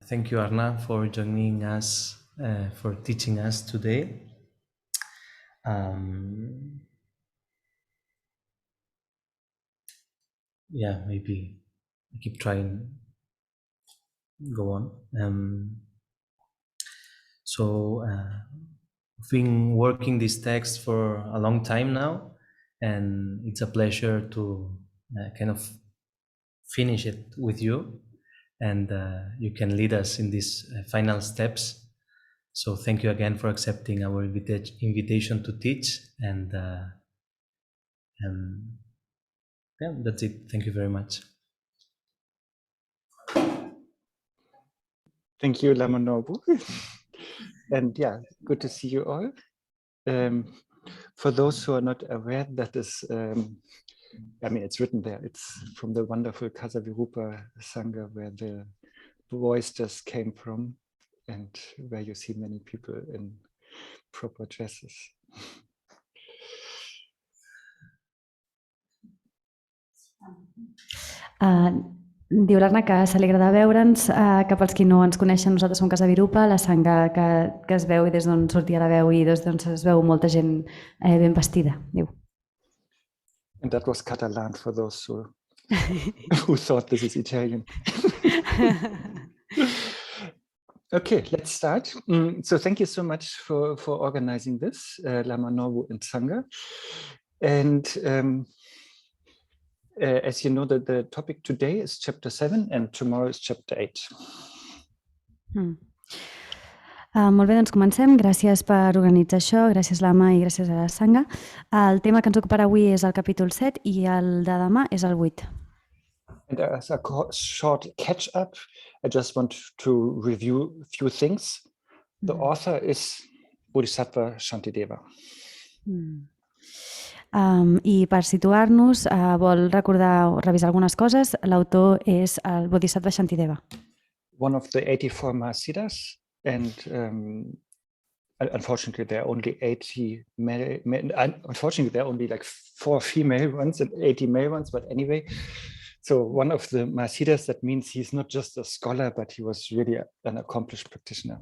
thank you, Arne, for joining us, for teaching us today. Yeah, maybe I keep trying. Go on. I've been working this text for a long time now, and it's a pleasure to kind of finish it with you, and you can lead us in these final steps. So thank you again for accepting our invitation to teach, and yeah, that's it. Thank you very much. Thank you, Lama Nobu. And yeah, good to see you all. For those who are not aware, that is, I mean, it's written there. It's from the wonderful Kasavirupa Sangha, where the voice just came from, and where you see many people in proper dresses. Diu l'Arne que se li agrada veure'ns, que pels qui no ens coneixen, nosaltres som Kasavirupa, la sangha que es veu i des d'on sortia la veu i des d'on es veu molta gent ben vestida, diu. And that was Catalan for those who thought this is Italian. Okay, let's start. So thank you so much for organizing this, Lama Nobu and Sangha. And as you know, the topic today is chapter 7 and tomorrow is chapter 8. Molt bé, doncs comencem. Gràcies per organitzar això, gràcies Lama i gràcies a la Sangha. El tema que ens ocuparà avui és el capítol 7 i el de demà és el 8. And as a short catch-up, I just want to review a few things. The author is Bodhisattva Shantideva. I per situar-nos, vol recordar o revisar algunes coses. L'autor és el Bodhisattva Shantideva. One of the 84 Mahasiddhas, and unfortunately there are only 80 male, unfortunately there are only like 4 female ones and 80 male ones, but anyway, so one of the Mahasiddhas, that means he's not just a scholar, but he was really an accomplished practitioner.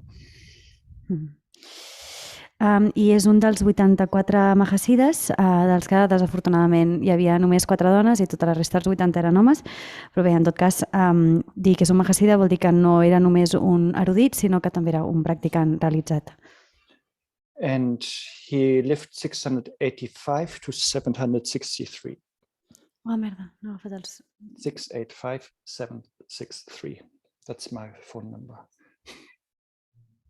I és un dels 84 Mahasiddhas, dels que desafortunadament hi havia només 4 dones i tota la resta dels 80 eren homes, però bé, en tot cas, dir que és un Mahasiddha vol dir que no era només un erudit, sinó que també era un practicant realitzat. And he lived 685 to 763. Oh, merda, no he agafat els... 685-763. That's my phone number.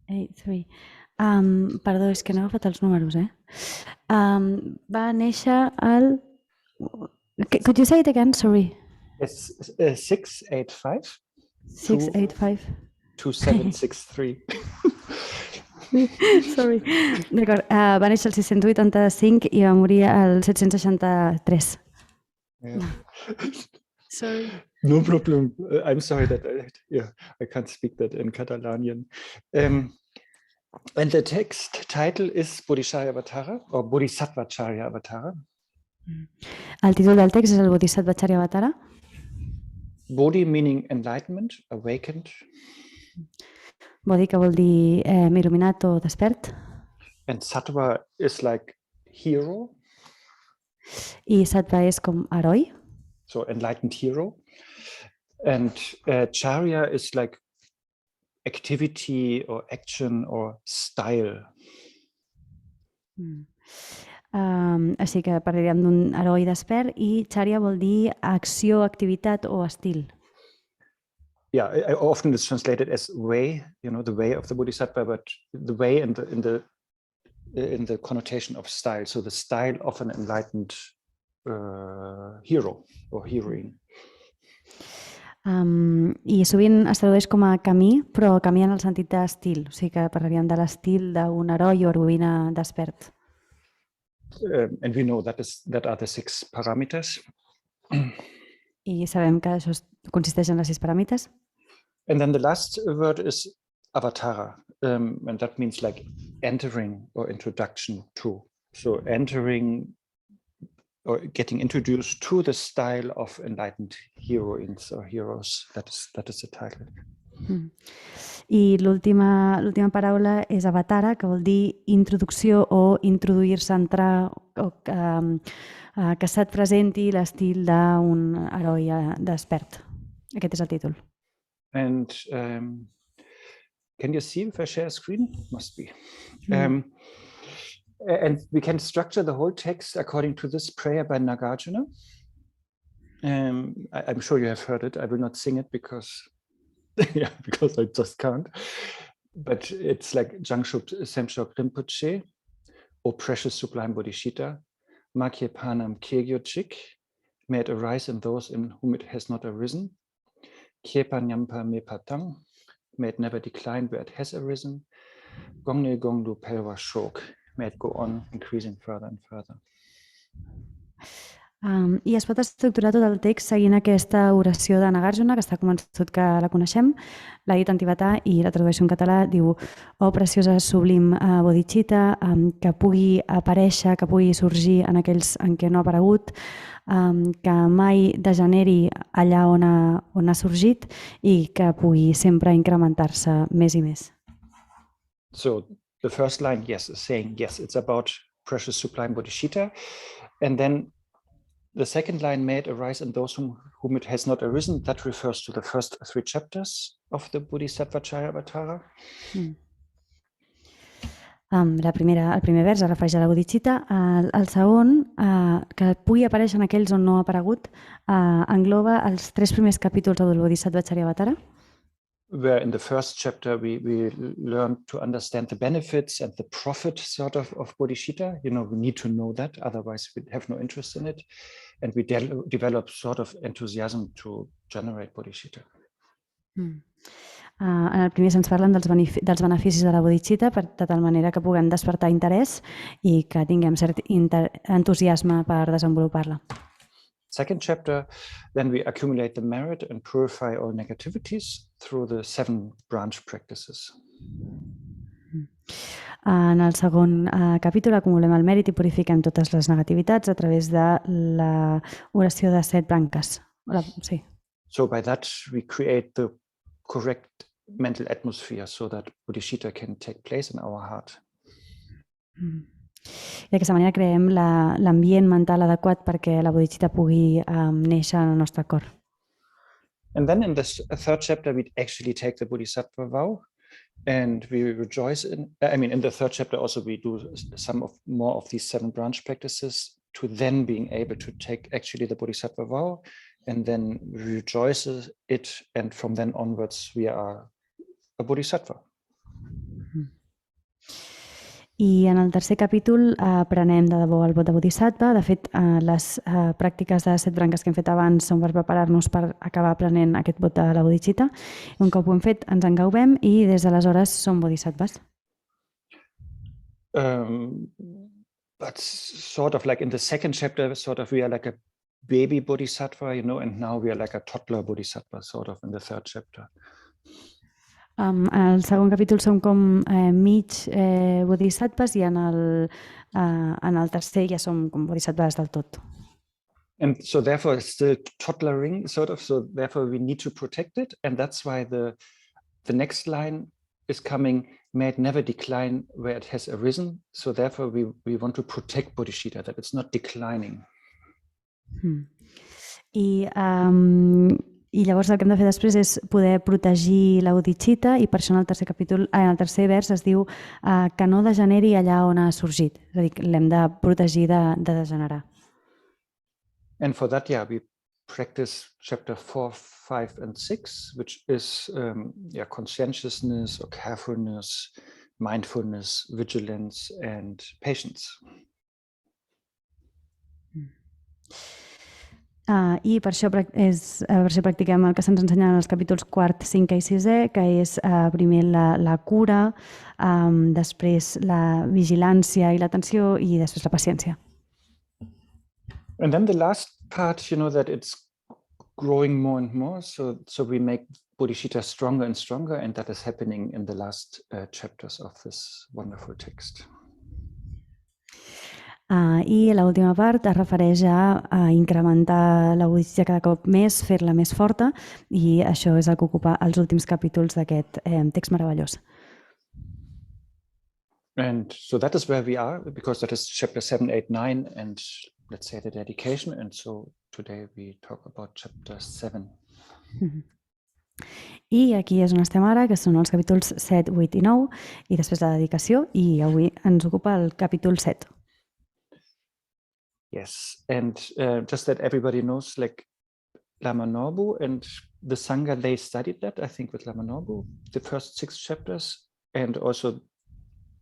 83. Perdó, és que no he agafat els números, Va néixer al... Could you say it again? Sorry. It's 685. 685. To 763. Sorry. D'acord, va néixer el 685 i va morir el 763. Yeah. Sorry. No problem. I'm sorry that I can't speak that in Catalanian. And the text title is Bodhichitta or Bodhisattva. El títol del text és el Bodhisattva. Bodhi meaning enlightenment, awakened. Bodhi que vol dir il·luminat o despert. And Sattva is like hero. I Sattva és com heroi. So enlightened hero. And Charya is like activity or action or style. Així que parlaríem d'un heroi despert i Charya vol dir acció, activitat o estil. Yeah, often it's translated as way, the way of the Bodhisattva, but the way in the connotation of style. So the style of an enlightened hero or heroine. I sovint es tradueix com a camí, però camí en el sentit d'estil, o sigui que parlaríem de l'estil d'un heroi o heroïna despert. And we know that are the 6 paramitas. I sabem que això consisteix en les 6 paramites. And then the last word is avatara, and that means like entering or introduction to. So entering or getting introduced to the style of enlightened heroines or heroes. That is the title. I l'última paraula és avatara, que vol dir introducció o introduir-se, entrar, o que se't presenti l'estil d'un heroi despert. Aquest és el títol. And can you see if I share a screen? Must be. And we can structure the whole text according to this prayer by Nagarjuna. I'm sure you have heard it. I will not sing it because I just can't. But it's like Jangshub Semshok Rinpoche, O precious sublime Bodhichitta, Makye Panam Kyegyo Chik, may it arise in those in whom it has not arisen. Kyepa Nyampa Me Patang, may it never decline where it has arisen. Gongne Gongdu Pelwa Shok, may it go on increasing further and further. I es pot estructurar tot el text seguint aquesta oració de Nagarjuna, que està convençut que la coneixem, l'ha dit en tibetà i la tradueixo en català, diu: "Oh preciosa sublim bodhichitta, que pugui aparèixer, que pugui sorgir en aquells en què no ha aparegut, que mai degeneri allà on ha sorgit i que pugui sempre incrementar-se més i més." So the first line, yes, is saying, yes, it's about precious sublime bodhichitta. And then the second line, may it arise in those whom it has not arisen, that refers to the first 3 chapters of the Bodhisattva Vajrayana. El primer vers es refereix a la bodhichitta. El segon, que pugui aparèixer en aquells on no ha aparegut, engloba els 3 primers capítols del Bodhisattva Vajrayana, where in the first chapter we learn to understand the benefits and the profit sort of bodhicitta. We need to know that, otherwise we have no interest in it, and we develop sort of enthusiasm to generate bodhicitta. En el primer se'ns parlen dels beneficis de la bodhichitta, de tal manera que puguem despertar interès i que tinguem cert entusiasme per desenvolupar-la. Second chapter, then we accumulate the merit and purify all negativities through the 7 branch practices. En el segon capítol acumulem el mèrit i purifiquem totes les negativitats a través de l'oració de 7 branques. Sí. So by that we create the correct mental atmosphere so that bodhicitta can take place in our heart. I d'aquesta manera creem l'ambient mental adequat perquè la bodhichitta pugui néixer en el nostre cor. And then in the third chapter, we actually take the Bodhisattva vow, and we rejoice in the third chapter also we do some more of these 7 branch practices to then being able to take actually the Bodhisattva vow, and then we rejoice it, and from then onwards we are a Bodhisattva. I en el tercer capítol prenem de debò el vot de Bodhisattva. De fet, les pràctiques de 7 branques que hem fet abans són per preparar-nos per acabar prenent aquest vot de la bodhichitta. Un cop ho hem fet, ens engaubem i des d'aleshores som bodhisattvas. But sort of like in the second chapter, sort of we are like a baby bodhisattva, and now we are like a toddler bodhisattva, sort of in the third chapter. En el segon capítol som com mig bodhisattvas i en el tercer ja som com bodhisattvas del tot. And so therefore it's still toddlering, sort of, so therefore we need to protect it, and that's why the next line is coming, may it never decline where it has arisen, so therefore we want to protect bodhicitta, that it's not declining. I llavors el que hem de fer després és poder protegir la bodhichitta, i per això en el tercer vers es diu que no degeneri allà on ha sorgit. És a dir, l'hem de protegir de degenerar. And for that, we practice chapter 4, 5, and 6, which is conscientiousness or carefulness, mindfulness, vigilance, and patience. I per això practiquem el que se'ns ensenya en els capítols 4, 5 i 6è, que és primer la cura, després la vigilància i l'atenció i després la paciència. And then the last part, that it's growing more and more, so we make bodhicitta stronger and stronger, and that is happening in the last chapters of this wonderful text. I l'última part es refereix a incrementar la bodhichitta cada cop més, fer-la més forta, i això és el que ocupa els últims capítols d'aquest text meravellós. And so that is where we are, because that is chapter 7, 8, 9, and let's say the dedication. And so today we talk about chapter 7. I aquí és on estem ara, que són els capítols 7, 8 i 9, i després la dedicació, i avui ens ocupa el capítol 7. Yes, and just that everybody knows, like Lama Norbu and the Sangha, they studied that, I think, with Lama Norbu, the first 6 chapters, and also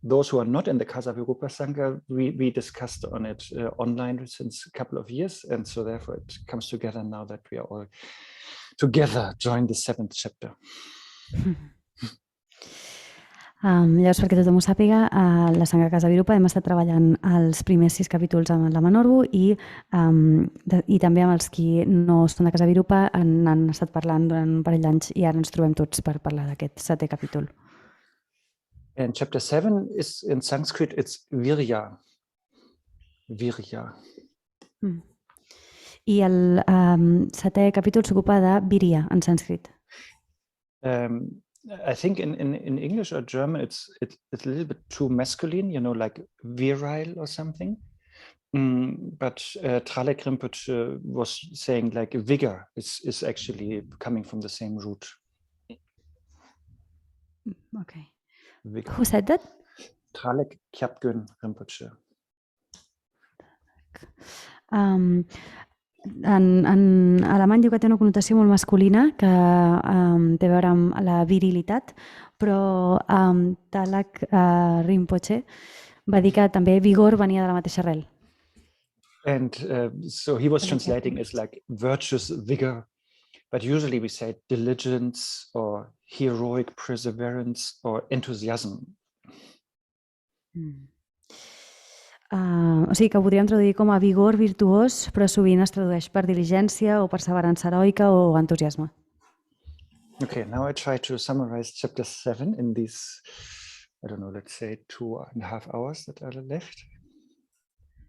those who are not in the Kasavirupa Sangha, we discussed on it online since a couple of years, and so therefore it comes together now that we are all together join the 7th chapter. Llavors, perquè tothom ho sàpiga, a la Sangha Kasavirupa hem estat treballant els primers 6 capítols amb la Manorbu i també amb els qui no són de Kasavirupa han estat parlant durant un parell d'anys i ara ens trobem tots per parlar d'aquest 7è capítol. And chapter 7 is in Sanskrit, it's Virya. Virya. I el 7è capítol s'ocupa de Virya en sànscrit. I think in English or German, it's a little bit too masculine, you know, like virile or something. But Tralek Rinpoche was saying like vigor is actually coming from the same root. Okay. Vigor. Who said that? Tralek Kyabgön Rinpoche. En alemany diu que té una connotació molt masculina que té a veure amb la virilitat, però Tralek Rinpoche va dir que també vigor venia de la mateixa arrel. And so he was translating as like virtuous vigor, but usually we say diligence or heroic perseverance or enthusiasm. O sigui que ho podríem traduir com a vigor virtuós, però sovint es tradueix per diligència o perseverança heroica o entusiasme. Okay, now I try to summarize chapter 7 in these, I don't know, let's say 2.5 hours that are left.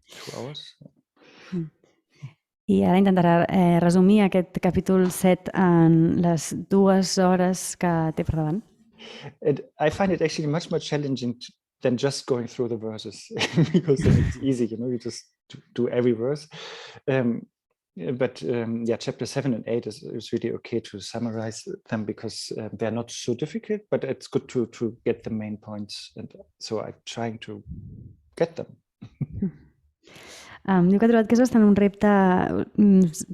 2 hours. I ara intentarà resumir aquest capítol 7 en les 2 hores que té per davant. I find it actually much more challenging than just going through the verses, because it's easy, you know, you just do every verse. But chapter 7 and 8 is really okay to summarize them because they're not so difficult, but it's good to get the main points. And so I'm trying to get them. Diu que ha trobat que és bastant un repte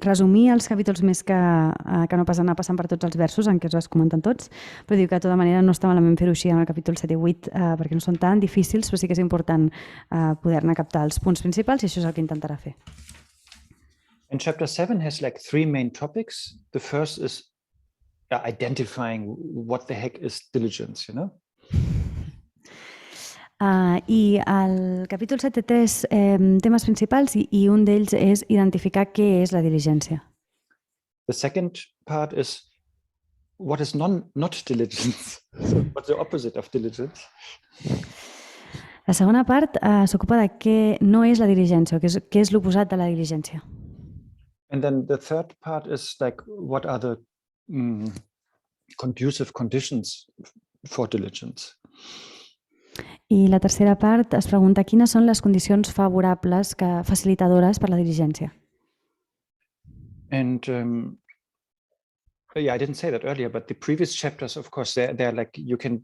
resumir els capítols més que no pas anar passant per tots els versos en què els vas comentant tots, però diu que de tota manera no està malament fer-ho així en el capítol 7 i 8 perquè no són tan difícils, però sí que és important poder-ne captar els punts principals i això és el que intentarà fer. And chapter 7 has like 3 main topics. The first is identifying what the heck is diligence, you know? I el capítol 7 té 3 temes principals i un d'ells és identificar què és la diligència. The second part is what is not diligence. So what's the opposite of diligence? La segona part s'ocupa de què no és la diligència, o què és l'oposat de la diligència. And then the third part is like what are the conducive conditions for diligence. I la tercera part es pregunta quines són les condicions favorables facilitadores per la diligència. And I didn't say that earlier, but the previous chapters, of course, they're like you can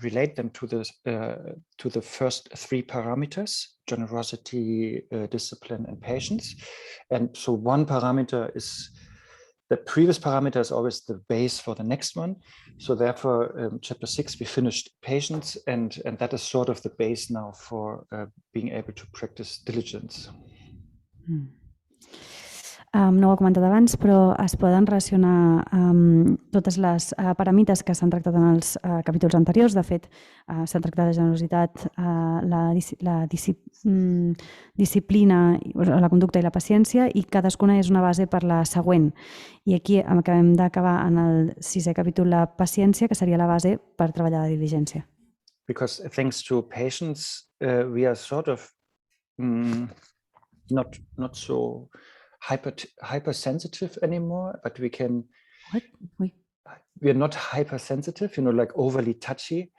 relate them to the first 3 parameters: generosity, discipline, and patience. And so one parameter is the previous parameter is always the base for the next one. So therefore, chapter 6 we finished patience, and that is sort of the base now for being able to practice diligence. No ho he comentat abans, però es poden relacionar amb totes les paramites que s'han tractat en els capítols anteriors. De fet, s'han tractat de generositat, la disciplina, la conducta i la paciència, i cadascuna és una base per la següent. I aquí acabem d'acabar en el 6è capítol la paciència, que seria la base per treballar la diligència. Because thanks to patience, we are sort of not so hypersensitive anymore, but we can. What? Oui. We are not hypersensitive, like overly touchy,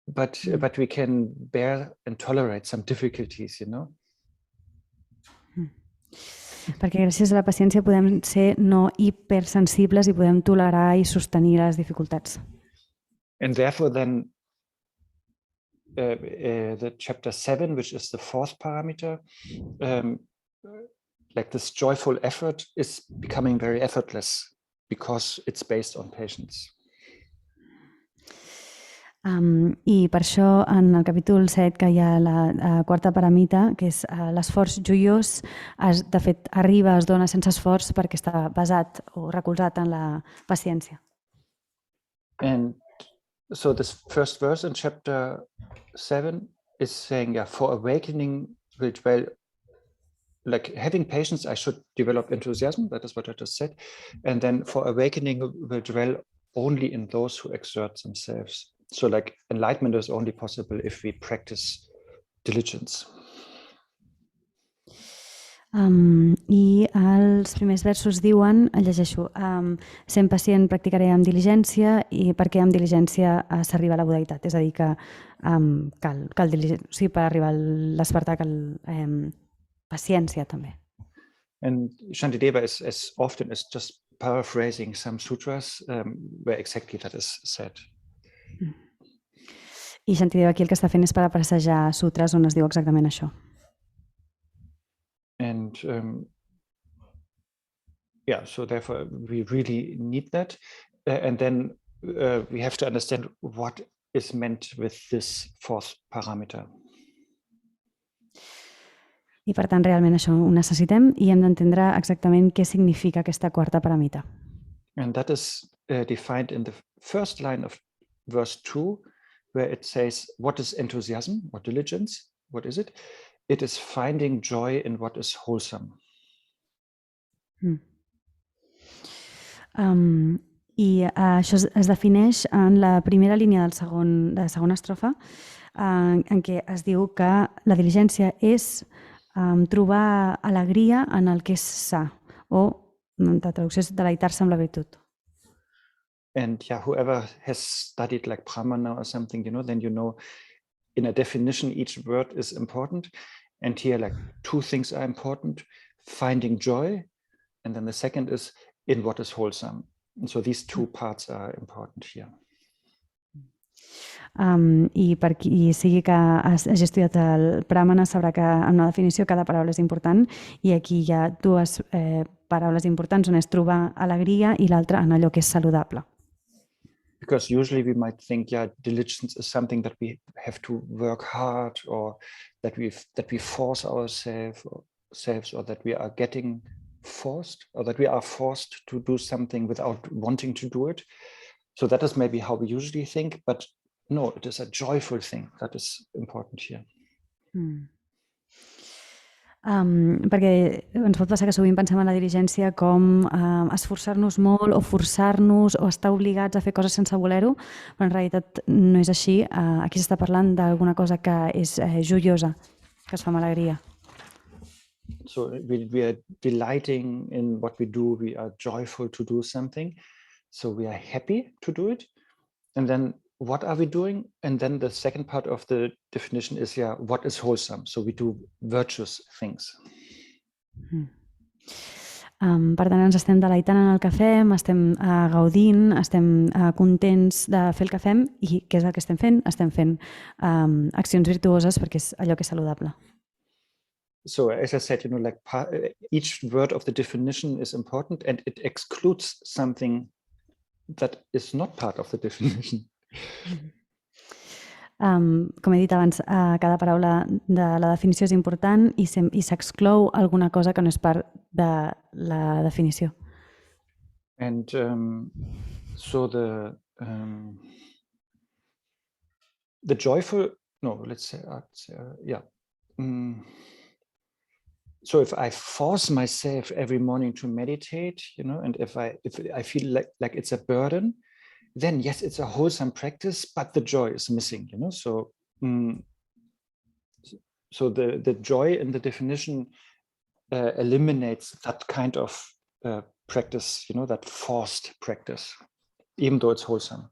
but we can bear and tolerate some difficulties, Perquè gràcies a la paciència podem ser no hipersensibles i podem tolerar i sostenir les dificultats. And therefore then the chapter 7, which is the fourth parameter, like this joyful effort is becoming very effortless because it's based on patience. I per això en el capítol 7 que hi ha la quarta paramita, que és l'esforç joiós, de fet arriba, es dona sense esforç perquè està basat o recolzat en la paciència. And so this first verse in chapter 7 is saying, for awakening will dwell, like having patience, I should develop enthusiasm. That is what I just said. And then for awakening will dwell only in those who exert themselves. So like enlightenment is only possible if we practice diligence. I els primers versos diuen, llegeixo, sent pacient practicaré amb diligència i perquè amb diligència s'arriba a la bodhitat. És a dir, que cal diligència, o sigui, per arribar a l'espertar cal paciència també. And Shantideva is as often as just paraphrasing some sutras where exactly that is said. I Shantideva aquí el que està fent és parafrasejar sutres on es diu exactament això. And so therefore we really need that. And then we have to understand what is meant with this fourth parameter. I per tant, realment això ho necessitem i hem d'entendre exactament què significa aquesta quarta paramita. And that is defined in the first line of verse 2, where it says, what is enthusiasm or diligence? What is it? It is finding joy in what is wholesome. I això es defineix en la primera línia de la segona estrofa, en què es diu que la diligència és trobar alegria en el que és sa, o la traducció és deleitar-se amb la virtut. And whoever has studied like Pramana or something, then in a definition, each word is important. And here, like two things are important: finding joy, and then the second is in what is wholesome. And so these two parts are important here. I per qui sigui que hagi estudiat el Pramana sabrà que en una definició cada paraula és important i aquí hi ha dues paraules importants, una és trobar alegria i l'altra en allò que és saludable. Because usually we might think, diligence is something that we have to work hard, or that we force ourselves, or that we are getting forced, or that we are forced to do something without wanting to do it. So that is maybe how we usually think, but no, it is a joyful thing that is important here. Perquè ens pot passar que sovint pensem en la diligència com esforçar-nos molt o forçar-nos o estar obligats a fer coses sense voler-ho, però en realitat no és així. Aquí s'està parlant d'alguna cosa que és joiosa, que es fa amb alegria. So we are delighting in what we do, we are joyful to do something, so we are happy to do it. And then what are we doing? And then the second part of the definition is, what is wholesome? So we do virtuous things. Per tant, ens estem deleitant en el que fem, estem gaudint, estem contents de fer el que fem i què és el que estem fent? Estem fent accions virtuoses perquè és allò que és saludable. So as I said, each word of the definition is important and it excludes something that is not part of the definition. Com he dit abans, cada paraula de la definició és important i s'exclou alguna cosa que no és part de la definició. And so the joyful, no, let's say, so if I force myself every morning to meditate, and if I feel like it's a burden, then yes, it's a wholesome practice, but the joy is missing, So so the joy in the definition eliminates that kind of practice, that forced practice, even though it's wholesome.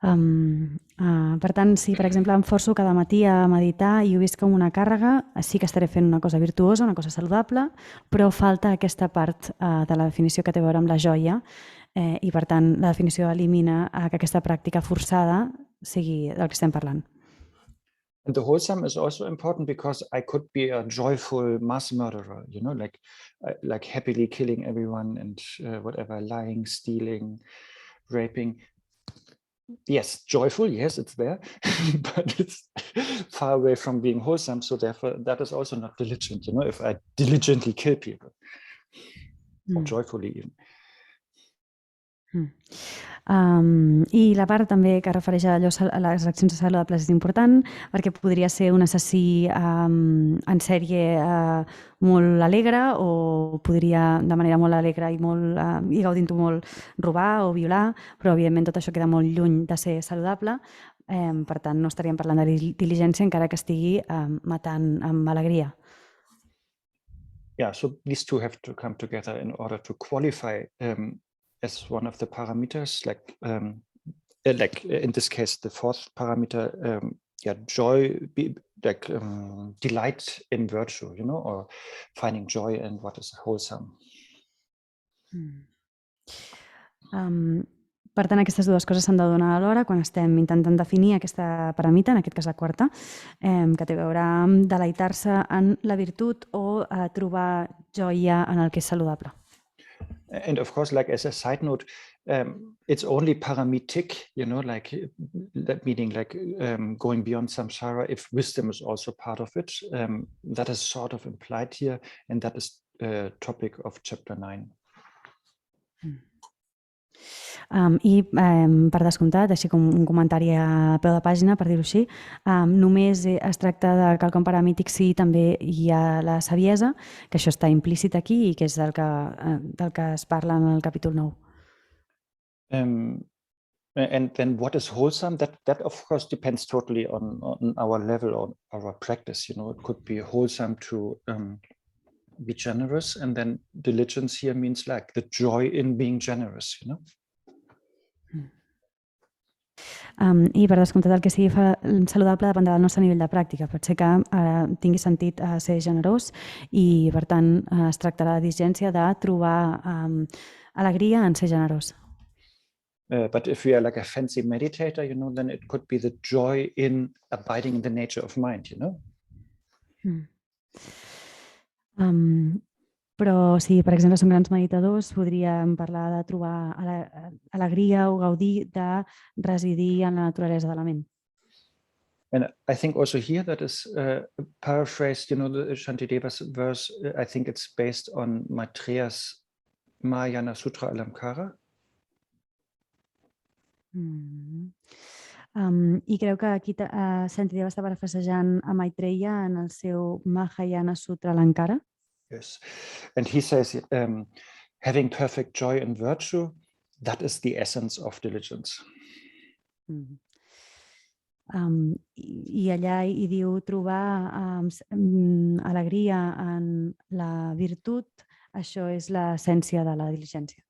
Per tant, si per exemple em forço cada matí a meditar i ho visc com una càrrega, sí que estaré fent una cosa virtuosa, una cosa saludable, però falta aquesta part de la definició que té a veure amb la joia i per tant la definició elimina que aquesta pràctica forçada sigui del que estem parlant. And the wholesome is also important because I could be a joyful mass murderer, like happily killing everyone and whatever, lying, stealing, raping. Yes, joyful, yes, it's there, but it's far away from being wholesome. So therefore, that is also not diligent, if I diligently kill people, or joyfully even. I la part també que refereix a les accions saludables és important perquè podria ser un assassí en sèrie molt alegre o podria de manera molt alegre i gaudint-ho molt robar o violar, però evidentment tot això queda molt lluny de ser saludable, per tant no estaríem parlant de diligència encara que estigui matant amb alegria. Yeah, so these two have to come together in order to qualify as one of the paramitas, like in this case, the fourth parameter, joy, delight in virtue, or finding joy in what is wholesome. Per tant, aquestes dues coses s'han de donar alhora quan estem intentant definir aquesta paramita, en aquest cas la quarta, que té a veure amb deleitar-se en la virtut o trobar joia en el que és saludable. And of course, like as a side note, it's only paramitic, that meaning like going beyond samsara, if wisdom is also part of it. That is sort of implied here, and that is the topic of chapter 9. I per descomptat, així com un comentari a peu de pàgina, per dir-ho així, només es tracta de quelcom paramític si també hi ha la saviesa, que això està implícit aquí i que és del que es parla en el capítol 9. And then what is wholesome, that of course depends totally on our level or our practice. It could be wholesome to be generous, and then diligence here means like the joy in being generous. I per descomptat el que sigui saludable dependrà del nostre nivell de pràctica. Pot ser que tingui sentit ser generós i per tant es tractarà de diligència de trobar alegria en ser generós. But if we are like a fancy meditator, then it could be the joy in abiding in the nature of mind, Però si, per exemple, som grans meditadors, podríem parlar de trobar alegria o gaudir de residir en la naturalesa de la ment. And I think also here that is paraphrased, the Shantideva's verse, I think it's based on Maitreya's Mahayana Sutra Alamkara. I creu que aquí Shantideva està parafrasejant a Maitreya en el seu Mahayana Sutra Alamkara. Yes, and he says, having perfect joy and virtue, that is the essence of diligence. I allà hi diu trobar alegria en la virtut, això és l'essència de la diligència.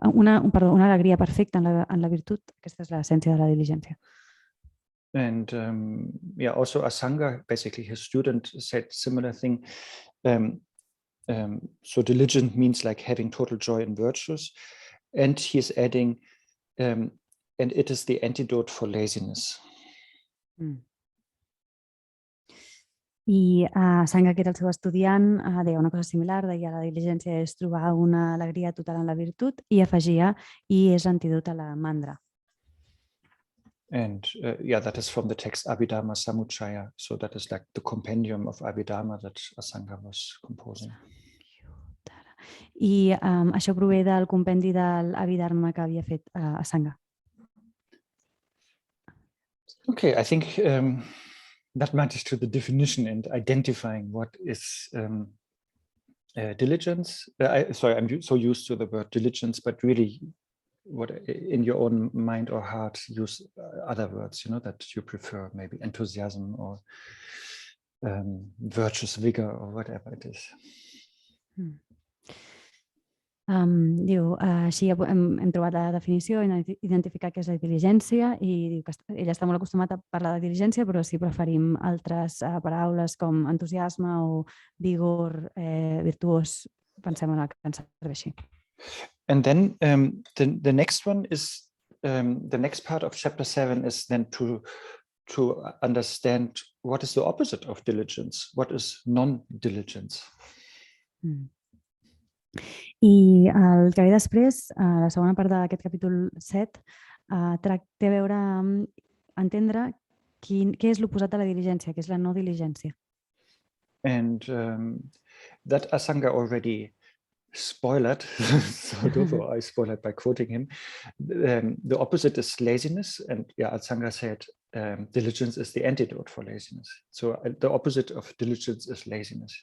Una alegria perfecta en la virtut, aquesta és l'essència de la diligència. And also Asanga, basically his student, said similar thing. So diligent means like having total joy in virtues, and he's adding, and it is the antidote for laziness. I Sangha, que era el seu estudiant, deia una cosa similar, deia la diligència és trobar una alegria total en la virtut i afegia i és l'antídot a la mandra. And that is from the text Abhidharma Samuccaya. So that is like the compendium of Abhidharma that Asanga was composing. I això prové del compendi de l'Abhidharma que havia fet Asanga. Okay, I think that matters to the definition and identifying what is diligence. I'm so used to the word diligence, but really what in your own mind or heart use other words, that you prefer, maybe enthusiasm or virtuous vigor or whatever it is. Diu, així hem trobat la definició, identificar què és la diligència i diu que ella està molt acostumat a parlar de diligència, però si preferim altres paraules com entusiasme o vigor virtuós, pensem en el que ens serveixi. And then the next one is, the next part of chapter 7 is then to understand what is the opposite of diligence, what is non-diligence. I el que ve després, la segona part d'aquest capítol 7, té a veure amb entendre què és l'oposat de la diligència, què és la no diligència. And that Asanga already spoiled, so I spoiled by quoting him. The opposite is laziness, and Asanga said diligence is the antidote for laziness. So the opposite of diligence is laziness.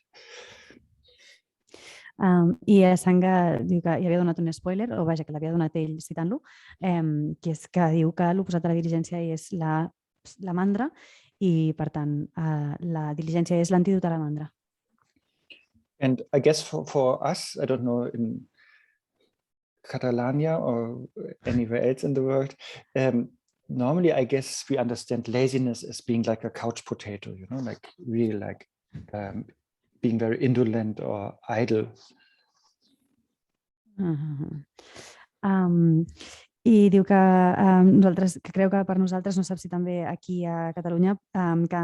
I Asanga diu que hi havia donat un spoiler, o vaja, que l'havia donat ell citant-lo, que és que diu que l'oposat de la diligència és la mandra i, per tant, la diligència és l'antídot a la mandra. And I guess for us, I don't know, in Catalonia or anywhere else in the world, normally I guess we understand laziness as being like a couch potato, like really like being very indolent or idle. I diu que creu que per nosaltres, no sap si també aquí a Catalunya, que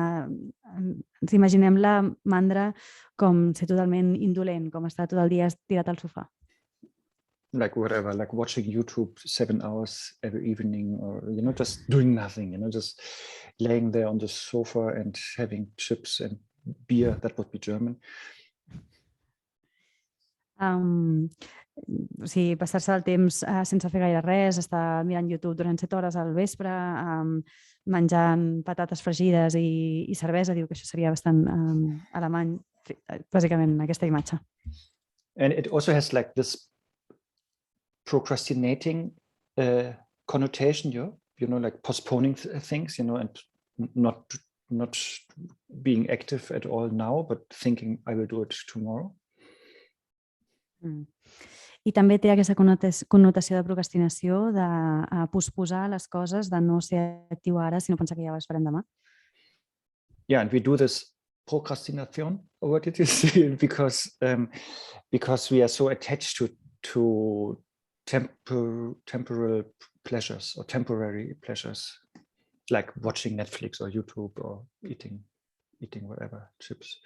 ens imaginem la mandra com ser totalment indolent, com estar tot el dia estirat al sofà. Like whatever, like watching YouTube 7 hours every evening, or just doing nothing, just laying there on the sofa and having chips and beer. That would be German. O sigui, passar-se el temps sense fer gaire res, estar mirant YouTube durant 7 hores al vespre, menjant patates fregides i cervesa, diu que això seria bastant alemany, bàsicament aquesta imatge. And it also has like this procrastinating connotation, like postponing things, and not being active at all now, but thinking I will do it tomorrow. I també té aquesta connotació de procrastinació, de posposar les coses, de no ser actiu ara, sinó pensar que ja ho esperem demà. Yeah, and we do this procrastination, or what did you say? Because we are so attached to temporal pleasures or temporary pleasures, like watching Netflix or YouTube or eating whatever, chips.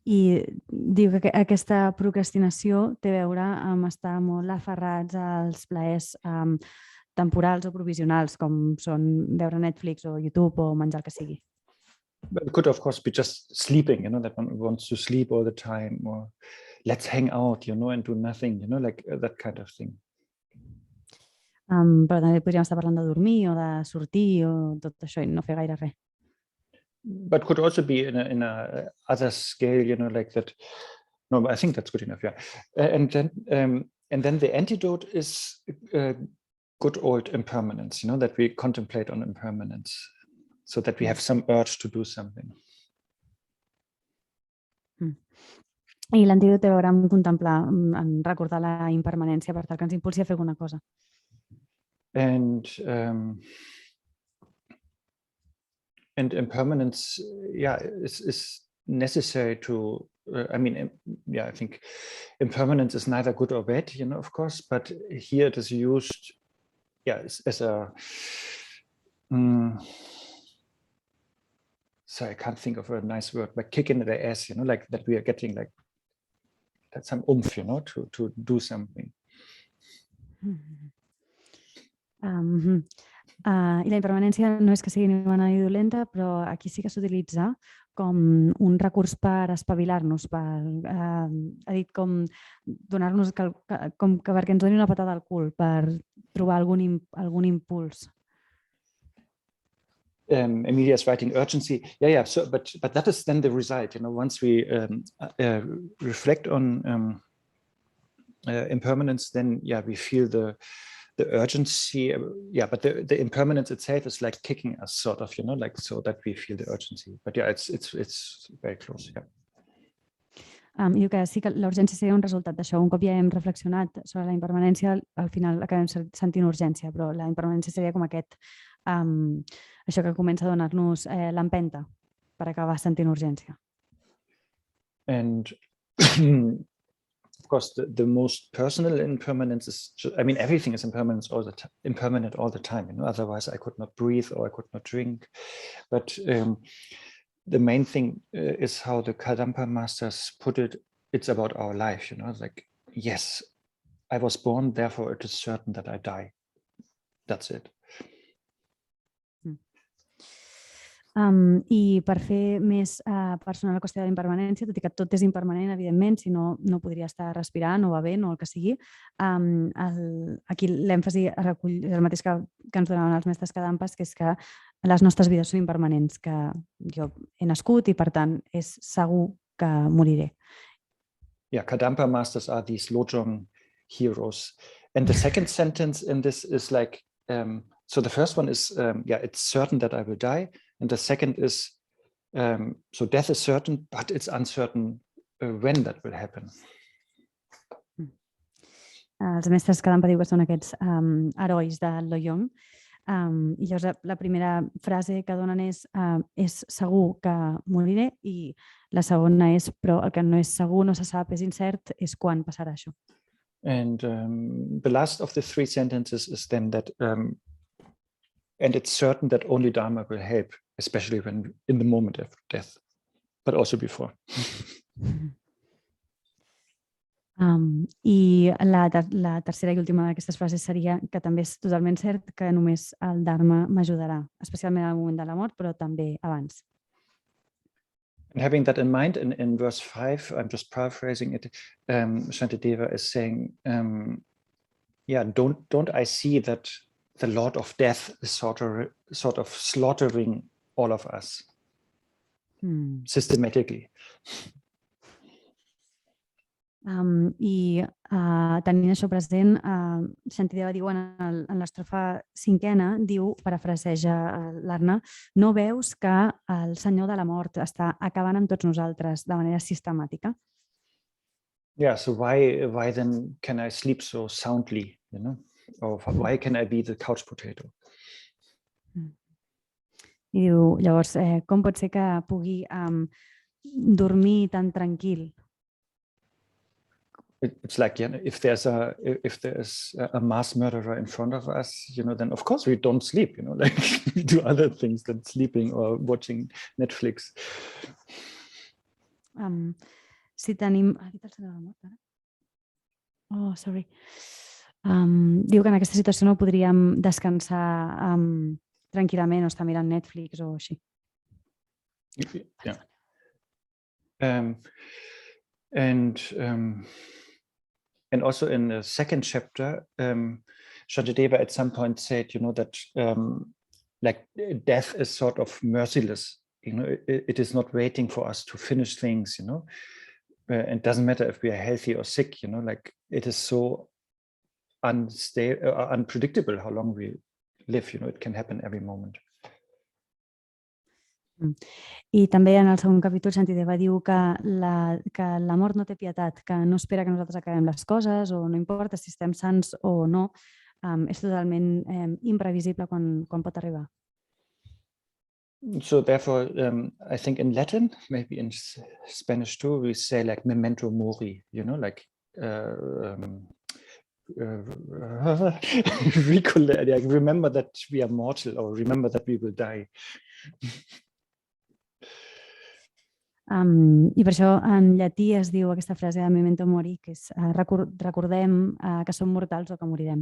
I diu que aquesta procrastinació té a veure amb estar molt aferrats als plaers temporals o provisionals, com són veure Netflix o YouTube o menjar el que sigui. But it could, of course, be just sleeping, that one wants to sleep all the time, or let's hang out, and do nothing, like that kind of thing. Però també podríem estar parlant de dormir o de sortir o tot això i no fer gaire res. But could also be in a other scale, like that. No, but I think that's good enough, yeah. And then the antidote is good old impermanence, that we contemplate on impermanence, so that we have some urge to do something. I l'antídot té a veure amb contemplar, en recordar la impermanència per tal que ens impulsi a fer alguna cosa. And impermanence, is necessary to. I think impermanence is neither good or bad, of course, but here it is used, as a. So I can't think of a nice word, but kick in the ass, like that we are getting like that's some oomph, to do something. I la impermanència no és que sigui ni bona ni dolenta, però aquí sí que s'utilitza com un recurs per espavilar-nos, ha dit com donar-nos, com que perquè ens doni una patada al cul, per trobar algun impuls. Emilia is writing urgency. So, but that is then the result. Once we reflect on impermanence, then we feel the urgency. But the impermanence itself is like kicking us, sort of, like so that we feel the urgency. But it's very close. Diu que sí que la urgència seria un resultat d'això. Un cop ja hem reflexionat sobre la impermanència, al final acabem sentint urgència, però la impermanència seria com això que comença a donar-nos l'empenta per acabar sentint urgència. And of course, the most personal impermanence is, everything is impermanent all the time. Otherwise, I could not breathe or I could not drink. But the main thing is how the Kadampa masters put it. It's about our life. Like, yes, I was born, therefore it is certain that I die. That's it. I per fer més personal la qüestió de la impermanència, tot i que tot és impermanent, evidentment, si no, no podria estar respirant o bevent o el que sigui, aquí l'èmfasi recull el mateix que ens donaven els mestres Kadampas, que és que les nostres vides són impermanents, que jo he nascut i, per tant, és segur que moriré. Yeah, Kadampa masters are these Lojong heroes. And the second sentence in this is like, so the first one is, it's certain that I will die. And the second is, so death is certain, but it's uncertain when that will happen. Els mestres Kadampa diu que són aquests herois de Lojong. I llavors la primera frase que donen és segur que moriré, i la segona és però el que no és segur, no se sap, és incert, és quan passarà això. And the last of the three sentences is then that and it's certain that only Dharma will help, especially when in the moment of death, but also before. I la tercera i última d'aquestes frases seria que també és totalment cert que només el Dharma m'ajudarà, especialment al moment de la mort, però també abans. And having that in mind, in verse 5, I'm just paraphrasing it, Shantideva is saying, don't I see that the Lord of Death is sort of slaughtering all of us systematically. I tenint això present, Shantideva diu en l'estrofa cinquena, diu, parafraseja l'Arne, no veus que el Senyor de la Mort està acabant amb tots nosaltres de manera sistemàtica? Yeah, so why then can I sleep so soundly, or why can I be the couch potato? I diu, llavors, com pot ser que pugui dormir tan tranquil? It's like, if there's a mass murderer in front of us, then of course we don't sleep, like we do other things than sleeping or watching Netflix. Si tenim... Ha dit el Senyor de la Mort, ara? Oh, sorry. Diu que en aquesta situació no podríem descansar tranquil·lament o estar mirant Netflix o així. Yeah. And also in the second chapter, Shantideva at some point said, that like death is sort of merciless. It is not waiting for us to finish things. It doesn't matter if we are healthy or sick. Like it is so unpredictable how long we live. It can happen every moment. I també en el segon capítol Shantideva diu que la mort no té pietat, que no espera que nosaltres acabem les coses, o no importa si estem sans o no, és totalment imprevisible quan pot arribar. So therefore, I think in Latin, maybe in Spanish too, we say like memento mori, like remember that we are mortal, or remember that we will die. I per això en llatí es diu aquesta frase de memento mori, que és recordem que som mortals o que morirem.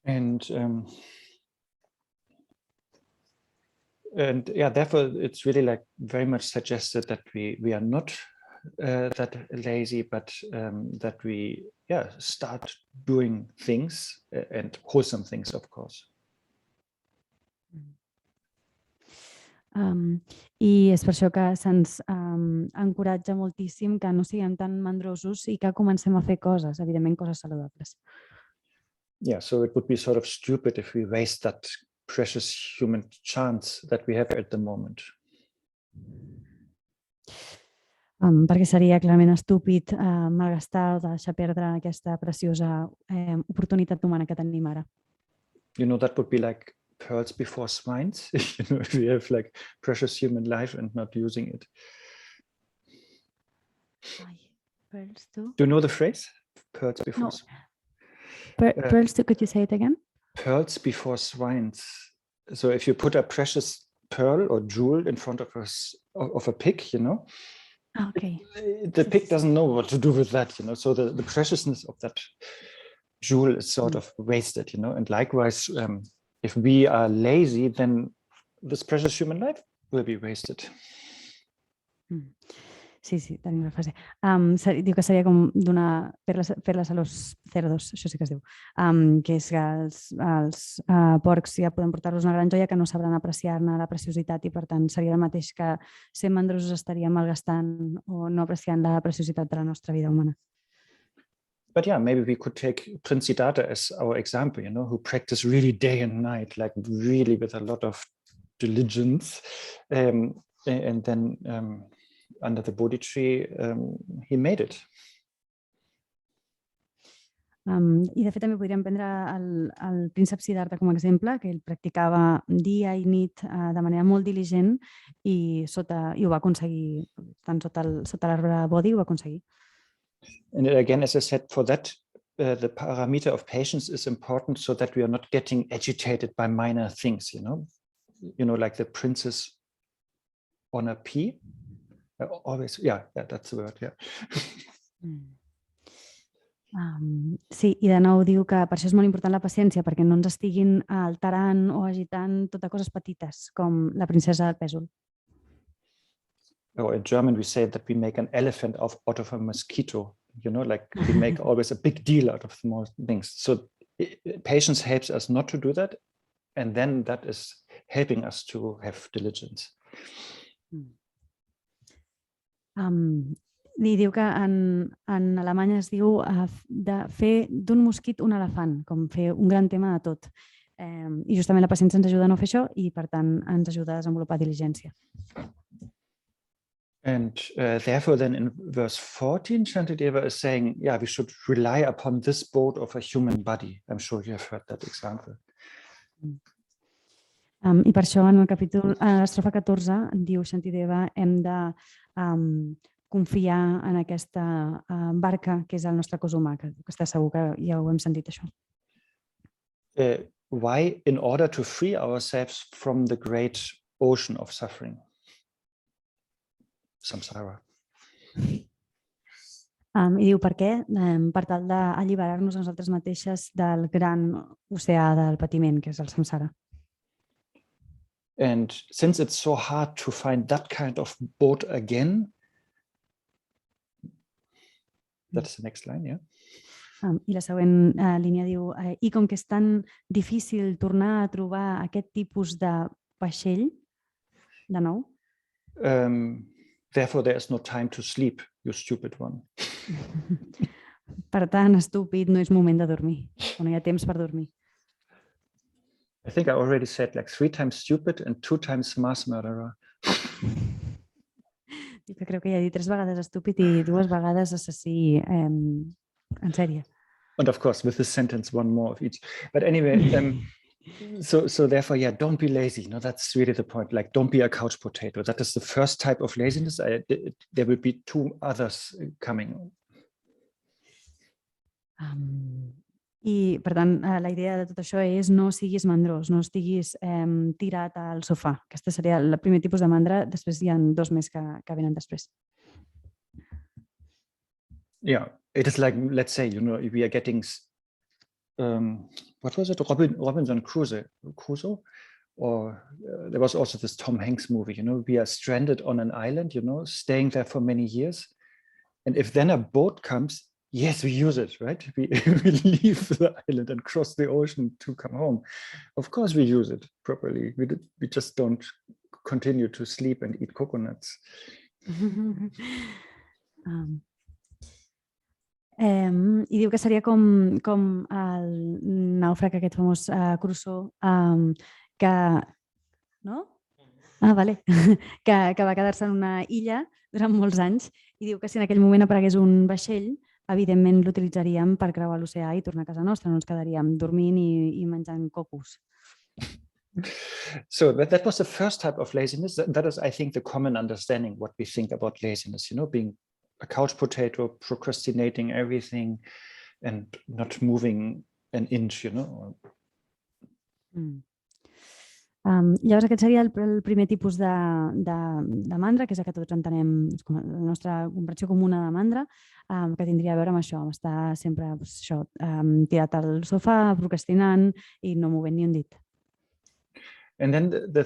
And therefore it's really like very much suggested that we are not that lazy, but that we start doing things, and wholesome things, of course. I és per això que se'ns encoratja moltíssim que no siguem tan mandrosos i que comencem a fer coses, evidentment coses saludables. Yeah, so it would be sort of stupid if we waste that precious human chance that we have at the moment. Perquè seria clarament estúpid malgastar o deixar perdre aquesta preciosa oportunitat humana que tenim ara. You know, that would be like pearls before swines. You know, if we have like precious human life and not using it. Pearls too? Do you know the phrase? Pearls before No. swines. Pearls too, could you say it again? Pearls before swines. So if you put a precious pearl or jewel in front of a pig, you know, Okay. the pig doesn't know what to do with that, you know, so the preciousness of that jewel is sort of wasted, you know, and likewise, if we are lazy, then this precious human life will be wasted. Sí, tenim la frase. Diu que seria com donar perles a los cerdos, això sí que es diu, que és que els porcs ja poden portar-los una gran joia que no sabran apreciar-ne la preciositat i per tant seria el mateix que ser mandrosos estaríem malgastant o no apreciant la preciositat de la nostra vida humana. But yeah, maybe we could take Prince Siddhartha as our example, you know, who practiced really day and night, like really with a lot of diligence. And then under the Bodhi tree, he made it. I de fet també podríem prendre el príncep Siddhartha com a exemple, que ell practicava dia i nit de manera molt diligent i ho va aconseguir, tant sota l'arbre Bodhi ho va aconseguir. And again, as I said, for that, the parameter of patience is important so that we are not getting agitated by minor things, you know, like the princess on a pea. Always, yeah, that's the word, yeah. Sí, i de nou diu que per això és molt important la paciència, perquè no ens estiguin alterant o agitant tot a coses petites, com la princesa del pèsol. Or in German, we say that we make an elephant out of a mosquito, you know, like we make always a big deal out of small things. So patience helps us not to do that. And then that is helping us to have diligence. Li diu que en alemany es diu de fer d'un mosquit un elefant, com fer un gran tema de tot. I justament la paciència ens ajuda a no fer això i per tant ens ajuda a desenvolupar diligència. And therefore, then in verse 14, Shantideva is saying, yeah, we should rely upon this boat of a human body. I'm sure you have heard that example. I per això en el capítol, a l'estrofa 14, diu Shantideva, hem de confiar en aquesta barca que és el nostre cos humà, que està segur que ja ho hem sentit això. Why? In order to free ourselves from the great ocean of suffering. Samsara. I diu per què? Per tal d'alliberar-nos a nosaltres mateixes del gran oceà del patiment, que és el samsara. And since it's so hard to find that kind of boat again, that's the next line, yeah? I la següent línia diu, i com que és tan difícil tornar a trobar aquest tipus de vaixell, de nou, therefore, there is no time to sleep, you stupid one. Per tant, estúpid, no és moment de dormir, o no hi ha temps per dormir. I think I already said like 3 times stupid and 2 times mass murderer. Que crec que ja he dit 3 vegades estúpid i 2 vegades assassí en sèrie. And of course, with this sentence, 1 more of each. But anyway, so therefore, yeah, don't be lazy. No, that's really the point. Like, don't be a couch potato. That is the first type of laziness. There will be 2 others coming. I, per tant, la idea de tot això és no siguis mandrós, no estiguis tirat al sofà. Aquesta seria el primer tipus de mandra. Després hi ha 2 més que venen després. Yeah, it is like, let's say, you know, if we are getting, what was it, Robinson Crusoe? Or there was also this Tom Hanks movie, you know, we are stranded on an island, you know, staying there for many years. And if then a boat comes, yes, we use it, right? We leave the island and cross the ocean to come home. Of course, we use it properly. We just don't continue to sleep and eat coconuts. I diu que seria com el nàufrag aquest famós Crusoe, que... No? Vale. que va quedar-se en una illa durant molts anys i diu que si en aquell moment aparegués un vaixell, evidentment l'utilitzaríem per creuar l'oceà i tornar a casa nostra, no ens quedaríem dormint i menjant cocos. So that was the first type of laziness. That is, I think, the common understanding what we think about laziness, being a couch potato, procrastinating everything and not moving an inch, Llavors aquest seria el primer tipus de mandra, que és el que tots entenem, la nostra comprensió comuna de mandra, que tindria a veure amb això, amb estar sempre tirat al sofà, procrastinant i no movent ni un dit. And then the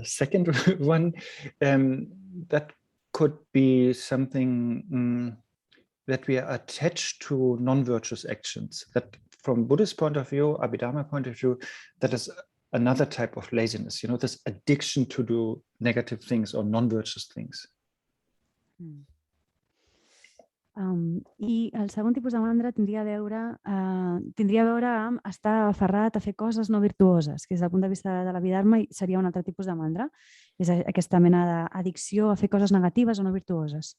second one, that could be something that we are attached to non-virtuous actions. That from Buddhist point of view, Abhidharma point of view, that is another type of laziness, this addiction to do negative things or non-virtuous things. I el segon tipus de mandra tindria a veure amb estar aferrat a fer coses no virtuoses, que des del punt de vista de l'Abhidharma seria un altre tipus de mandra. És aquesta mena d'addicció a fer coses negatives o no virtuoses.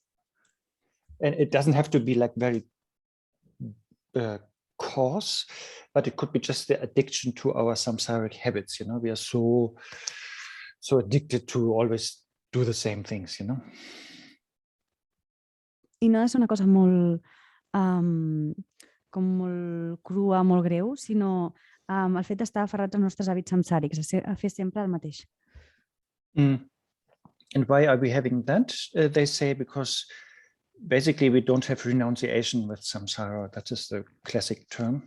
And it doesn't have to be like very coarse, but it could be just the addiction to our samsaric habits. We are so addicted to always do the same things. I no ha de ser una cosa molt crua, molt greu, sinó el fet d'estar aferrats als nostres hàbits samsàrics, a fer sempre el mateix. And why are we having that? They say because basically we don't have renunciation with samsara. That is the classic term.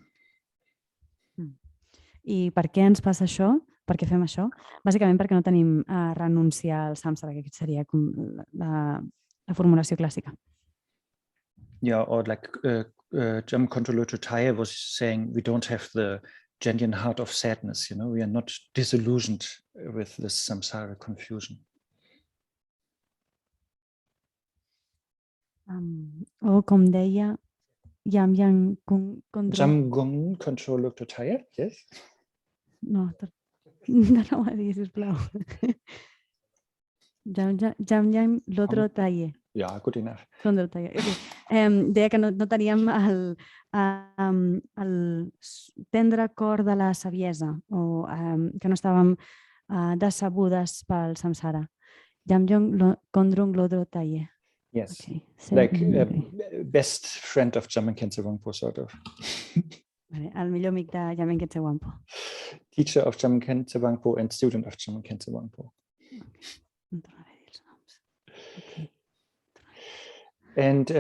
I per què ens passa això? Per què fem això? Bàsicament perquè no tenim renunciar al samsara, que seria la formulació clàssica. Yeah, or like Jamgon Kongtrul Lodro was saying, we don't have the genuine heart of sadness. We are not disillusioned with this samsara confusion. O com deia Jamgon Kongtrul Lodro, yes? No ho va dir, sisplau. Jamgon Lodro Taye. Yeah, good enough. Deia que no teníem el tendre cor de la saviesa o que no estàvem decebudes pel samsara. Jamgon Kongtrul Lodro Taye. Yes, okay. like best friend of Jamgon Khyentse Wangpo, sort of. El millor amic de Jamgon Khyentse Wangpo. Teacher of Jamgon Khyentse Wangpo and student of Jamgon Khyentse Wangpo. Okay. And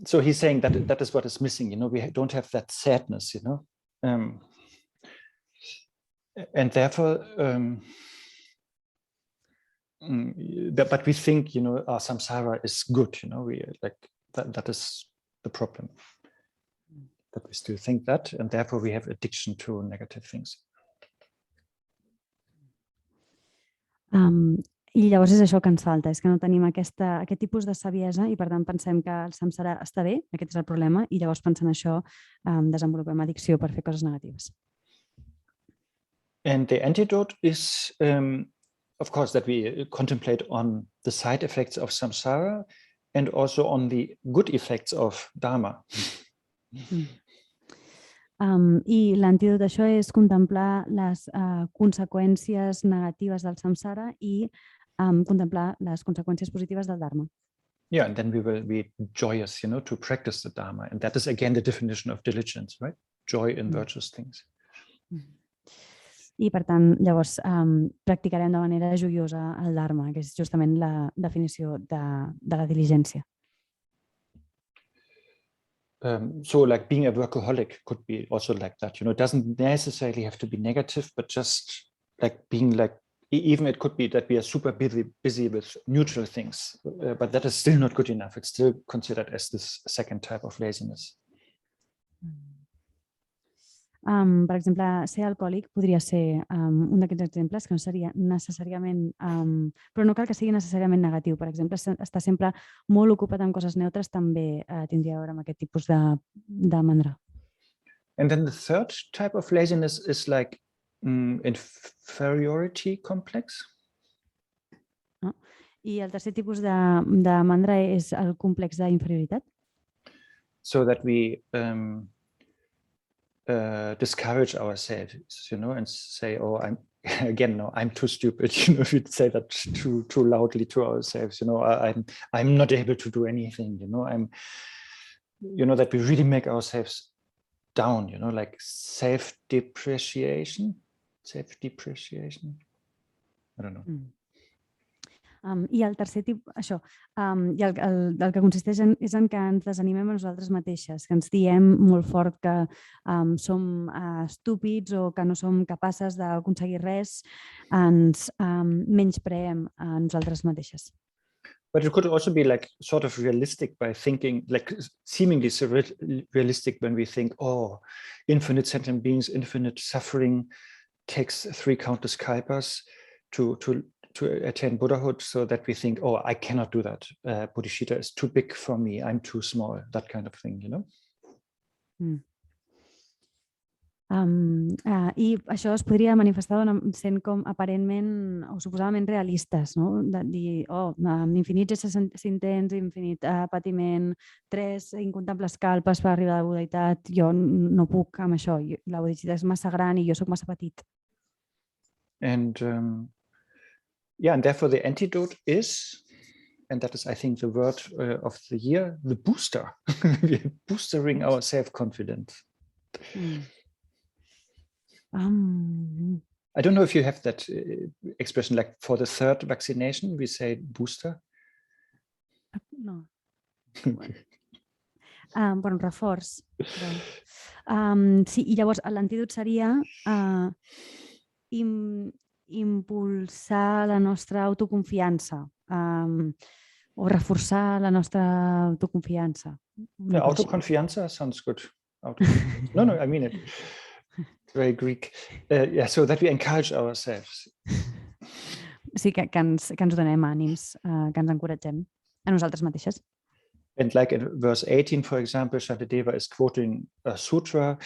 so he's saying that is what is missing. We don't have that sadness. And therefore, but we think, our samsara is good. We like that is the problem. That we still think that, and therefore we have addiction to negative things. I llavors és això que ens falta, és que no tenim aquest tipus de saviesa i per tant pensem que el samsara està bé, aquest és el problema, i llavors pensant això desenvolupem addicció per fer coses negatives. And the antidote is, of course, that we contemplate on the side effects of samsara and also on the good effects of dharma. I l'antídot d'això és contemplar les conseqüències negatives del samsara i contemplar les conseqüències positives del dharma. Yeah, and then we will be joyous, to practice the dharma. And that is again the definition of diligence, right? Joy in virtuous things. I per tant, llavors, practicarem de manera joiosa el dharma, que és justament la definició de la diligència. So like being a workaholic could be also like that, it doesn't necessarily have to be negative, but just like being like, even it could be that we are super busy with neutral things, but that is still not good enough. It's still considered as this second type of laziness. Per exemple, ser alcohòlic podria ser un d'aquests exemples que no seria necessàriament, però no cal que sigui necessàriament negatiu. Per exemple, estar sempre molt ocupat amb coses neutres també tindria a veure amb aquest tipus de mandra. And then the third type of laziness is like inferiority complex. No? I el tercer tipus de mandra és el complex d'inferioritat. So that we discourage ourselves, and say, "Oh, I'm too stupid." If we say that too loudly to ourselves, I'm not able to do anything. That we really make ourselves down. Like self-depreciation. I don't know. I el tercer tipus, això, i el que consisteix és en que ens desanimem a nosaltres mateixes, que ens diem molt fort que som estúpids o que no som capaces d'aconseguir res, ens menyspreem a nosaltres mateixes. But it could also be like sort of realistic by thinking, like seemingly realistic when we think, oh, infinite sentient beings, infinite suffering takes 3 countless kalpas to attain Buddhahood, so that we think, oh, I cannot do that. Bodhicitta is too big for me. I'm too small. That kind of thing, I això es podria manifestar sent com aparentment o suposadament realistes, no? De dir, infinits éssers intents, infinit patiment, 3 incomptables calpes per arribar a la bodhitat, jo no puc amb això, la bodhicitta és massa gran i jo sóc massa petit. And and therefore the antidote is, and that is, I think, the word of the year, the booster. We're boostering our self-confidence. I don't know if you have that expression, like for the 3rd vaccination, we say booster. No. Bueno, reforç. Sí, i llavors l'antídot seria impulsar la nostra autoconfiança o reforçar la nostra autoconfiança. Autoconfianza sounds good. No, I mean it. Very Greek. So that we encourage ourselves. Sí, que ens donem ànims, que ens encoratgem a nosaltres mateixes. And like in verse 18, for example, Shantideva is quoting a sutra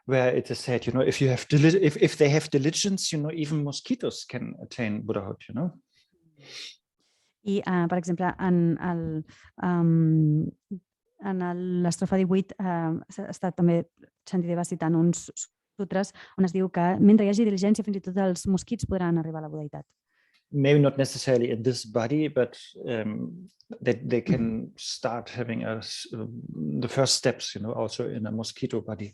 where it is said, if they have diligence, even mosquitoes can attain Buddhahood, I, per exemple, en l'estrofa 18 està també Shantideva citant uns sutres on es diu que mentre hi hagi diligència fins i tot els mosquits podran arribar a la bodhitat. Maybe not necessarily in this body, but they can start having the first steps, also in a mosquito body.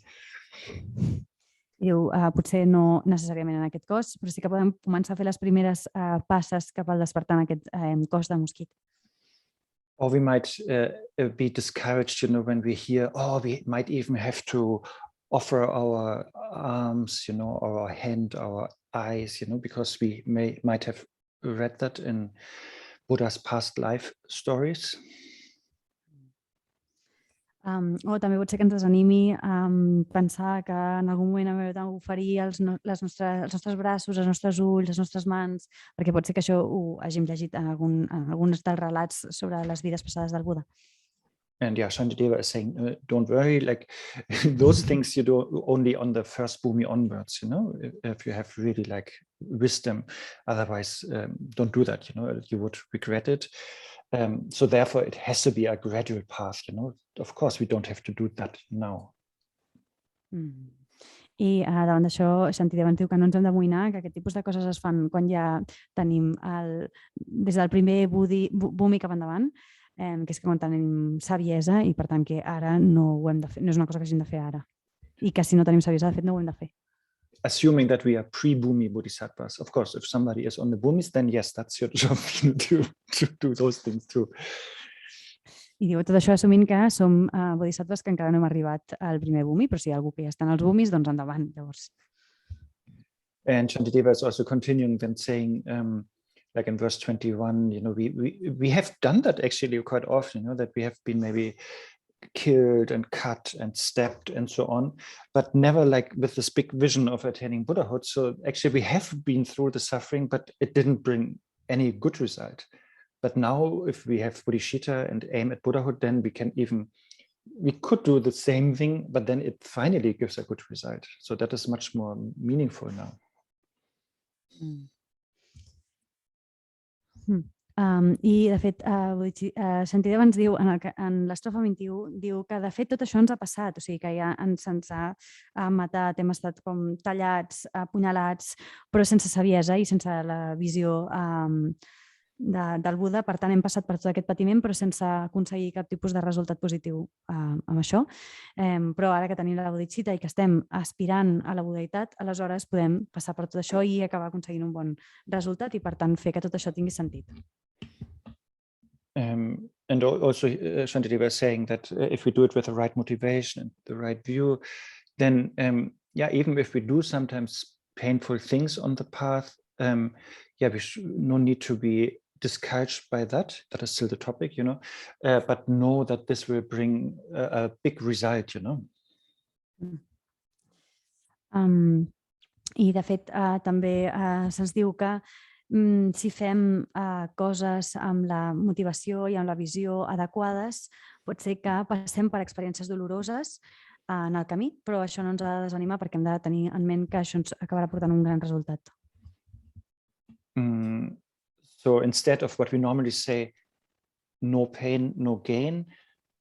Diu, potser no necessàriament en aquest cos, però sí que podem començar a fer les primeres passes cap al despertar en aquest cos de mosquit. Or we might be discouraged, when we hear, we might even have to offer our arms, or our hand, our eyes, because we might have read that in Buddha's past life stories. O també pot ser que ens desanimi pensar que en algun moment hem d'oferir els nostres braços, els nostres ulls, les nostres mans, perquè pot ser que això ho hàgim llegit en alguns dels relats sobre les vides passades del Buda. And Shantideva is saying, don't worry, like those things you do only on the first bhumi onwards, if you have really like wisdom. Otherwise, don't do that, you would regret it. So therefore, it has to be a gradual path, Of course, we don't have to do that now. I davant d'això, Shantideva ens diu que no ens hem d'amoïnar, que aquest tipus de coses es fan quan ja tenim des del primer bhumi cap endavant, que és que quan tenim saviesa i per tant que ara no ho hem de fer, no és una cosa que hàgim de fer ara. I que si no tenim saviesa, de fet, no ho hem de fer. Assuming that we are pre-bhumi bodhisattvas. Of course, if somebody is on the bhumis, then yes, that's your job to do those things too. I diu, tot això assumint que som bodhisattvas que encara no hem arribat al primer bhumi, però si hi ha algú que ja està en els bhumis, doncs endavant, llavors. And Shantideva is also continuing then saying, like in verse 21, we have done that actually quite often, that we have been maybe killed and cut and stabbed and so on, but never like with this big vision of attaining Buddhahood. So actually we have been through the suffering, but it didn't bring any good result. But now if we have bodhicitta and aim at Buddhahood, then we could do the same thing, but then it finally gives a good result. So that is much more meaningful now. I de fet, Shantideva ens diu, en l'estrofa 21, diu que de fet tot això ens ha passat, o sigui que ja se'ns ha matat, hem estat com tallats, apunyalats, però sense saviesa i sense la visió del Buda. Per tant, hem passat per tot aquest patiment, però sense aconseguir cap tipus de resultat positiu amb això. Però ara que tenim la bodhichitta i que estem aspirant a la budeïtat, aleshores podem passar per tot això i acabar aconseguint un bon resultat i, per tant, fer que tot això tingui sentit. And also Shantideva is saying that if we do it with the right motivation and the right view, then even if we do sometimes painful things on the path, we no need to be discouraged by that. That is still the topic, but know that this will bring a big result, I de fet també se'ns diu que si fem coses amb la motivació i amb la visió adequades, pot ser que passem per experiències doloroses en el camí, però això no ens ha de desanimar perquè hem de tenir en ment que això ens acabarà portant un gran resultat. So instead of what we normally say, no pain, no gain,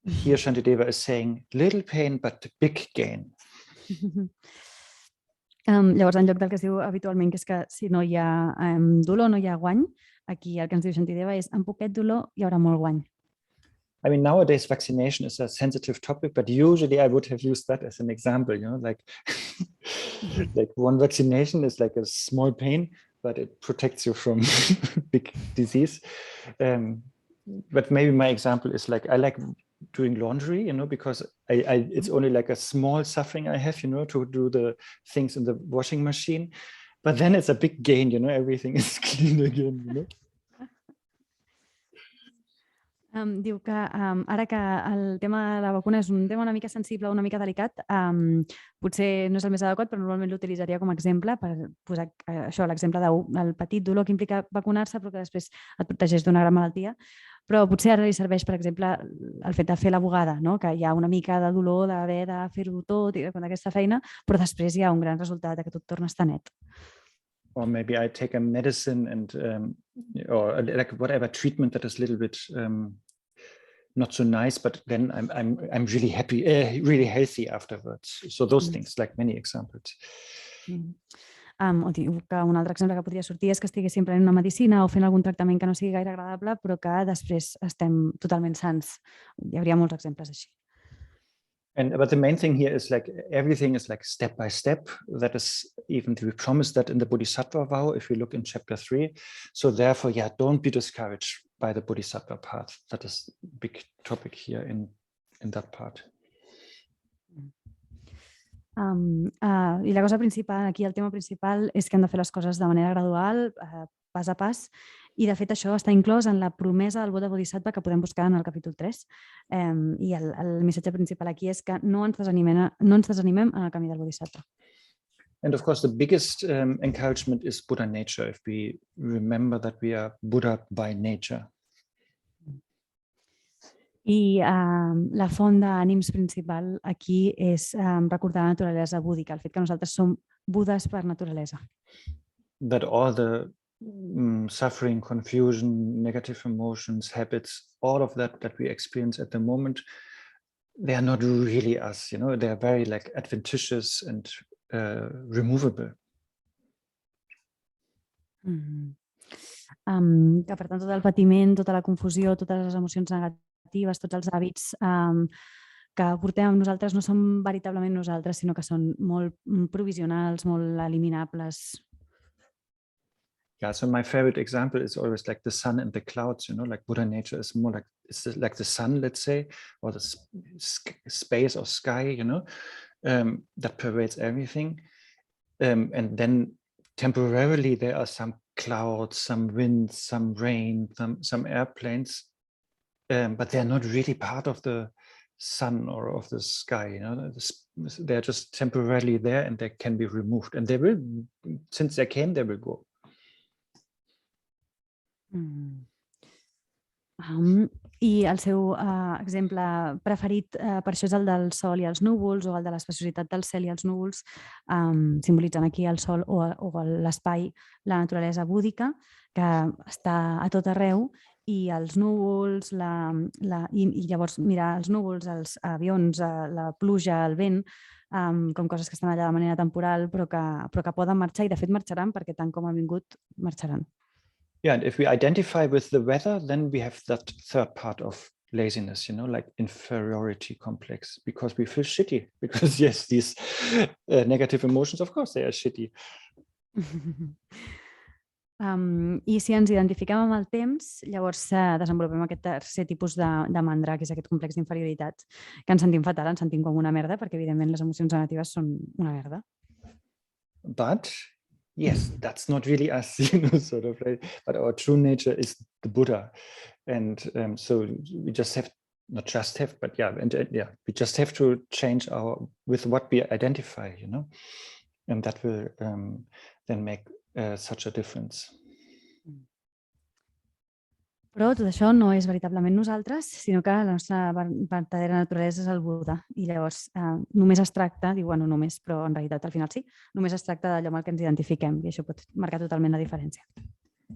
here Shantideva is saying little pain but big gain. Llavors, en lloc del que es diu habitualment, que és que si no hi ha dolor, no hi ha guany, aquí el que ens diu Shantideva és amb poquet dolor hi haurà molt guany. I mean, nowadays vaccination is a sensitive topic, but usually I would have used that as an example, like one vaccination is like a small pain, but it protects you from big disease. But maybe my example is like, I like doing laundry, because it's only like a small suffering I have, to do the things in the washing machine, but then it's a big gain, everything is clean again, Diu que ara que el tema de la vacuna és un tema una mica sensible, una mica delicat, potser no és el més adequat, però normalment l'utilitzaria com a exemple per posar això, l'exemple del petit dolor que implica vacunar-se, però que després et protegeix d'una gran malaltia. Però potser ara li serveix, per exemple, el fet de fer la bugada, que hi ha una mica de dolor d'haver de fer-ho tot i d'aquesta feina, però després hi ha un gran resultat que tot torna a estar net. Or maybe I take a medicine and or like whatever treatment that is a little bit not so nice, but then I'm really happy, really healthy afterwards. So those things, like many examples. O diu que un altre exemple que podria sortir és que estiguéssim prenent una medicina o fent algun tractament que no sigui gaire agradable, però que després estem totalment sans. Hi hauria molts exemples així. But the main thing here is like everything is like step by step. That is even we promise that in the Bodhisattva vow if we look in chapter 3. So therefore, don't be discouraged by the Bodhisattva path. That is a big topic here in that part. I la cosa principal, aquí el tema principal és que hem de fer les coses de manera gradual, pas a pas, i de fet això està inclòs en la promesa del Buddha Bodhisattva que podem buscar en el capítol 3. I el missatge principal aquí és que no ens desanimem en el camí del Bodhisattva. And of course, the biggest encouragement is Buddha nature, if we remember that we are Buddha by nature. I la font d'ànims principal aquí és recordar la naturalesa búdica, el fet que nosaltres som budes per naturalesa. That all the suffering, confusion, negative emotions, habits, all of that we experience at the moment, they are not really us, they are very like adventitious and removable. Que per tant tot el patiment, tota la confusió, totes les emocions negatives, tots els hàbits que portem amb nosaltres no són veritablement nosaltres, sinó que són molt provisionals, molt eliminables. Yeah, so my favorite example is always like the sun and the clouds, like Buddha nature is more like, it's like the sun, let's say, or the space or sky, that pervades everything. And then temporarily there are some clouds, some winds, some rain, some airplanes, but they're not really part of the sun or of the sky. You know, they're just temporarily there, and they can be removed. And they will, since they came, they will go. I el seu exemple preferit per això és el del sol i els núvols, o el de l'especiositat del cel i els núvols, simbolitzant aquí el sol o l'espai, la naturalesa búdica, que està a tot arreu, i els núvols, i llavors mirar els núvols, els avions, la pluja, el vent, com coses que estan allà de manera temporal, però que poden marxar, i de fet marxaran, perquè tant com han vingut, marxaran. Yeah, and if we identify with the weather, then we have that third part of laziness, you know, like inferiority complex, because we feel shitty. Because yes, these negative emotions, of course, they are shitty. I si ens identifiquem amb el temps, llavors desenvolupem aquest tercer tipus de mandra, que és aquest complex d'inferioritat, que ens sentim fatal, ens sentim com una merda, perquè evidentment les emocions negatives són una merda. But yes, that's not really us, you know, sort of, right? But our true nature is the Buddha. And so we just have, not just have, but yeah, we just have to change with what we identify, you know, and that will then make such a difference. Però tot això no és veritablement nosaltres, sinó que la nostra verdadera naturalesa és el Buda. I llavors només es tracta, diu, bueno, només, però en realitat al final sí, només es tracta d'allò amb el que ens identifiquem, i això pot marcar totalment la diferència.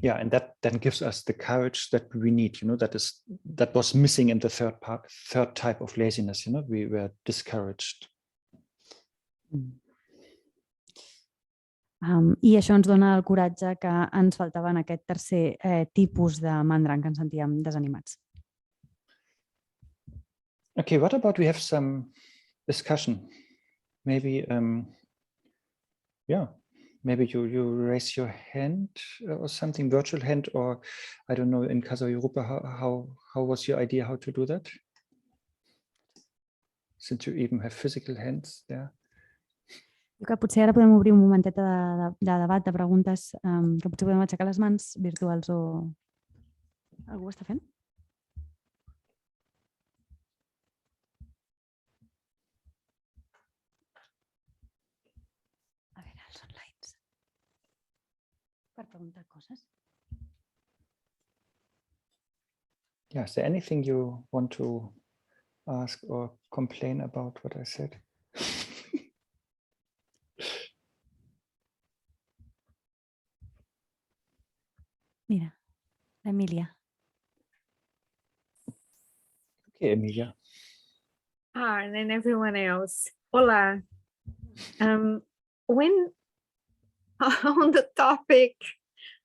Yeah, and that then gives us the courage that we need, you know, that was missing in the third type of laziness, you know, we were discouraged. I això ens dona el coratge que ens faltava en aquest tercer tipus de mandra en què ens sentíem desanimats. Okay, what about we have some discussion? Maybe, maybe you raise your hand or something, virtual hand, or I don't know, in Casa Europa, how was your idea how to do that? Since you even have physical hands there. Que potser ara podem obrir un momentet de debat, de preguntes, que potser podem aixecar les mans virtuals o... Algú ho està fent? A veure, els onlines. Per preguntar coses. Yeah, is there anything you want to ask or complain about what I said? Mira, Emilia. Okay, Emilia. Arne and everyone else. Hola. When on the topic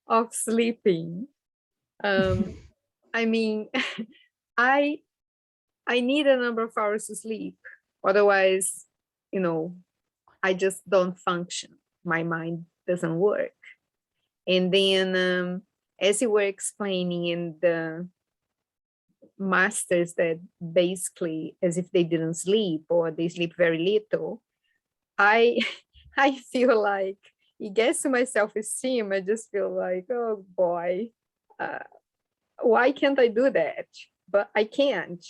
of sleeping, I mean, I need a number of hours to sleep. Otherwise, you know, I just don't function. My mind doesn't work. And then, as you were explaining in the masters that basically as if they didn't sleep or they sleep very little, I feel like it gets to my self-esteem. I just feel like, oh boy, why can't I do that? But I can't.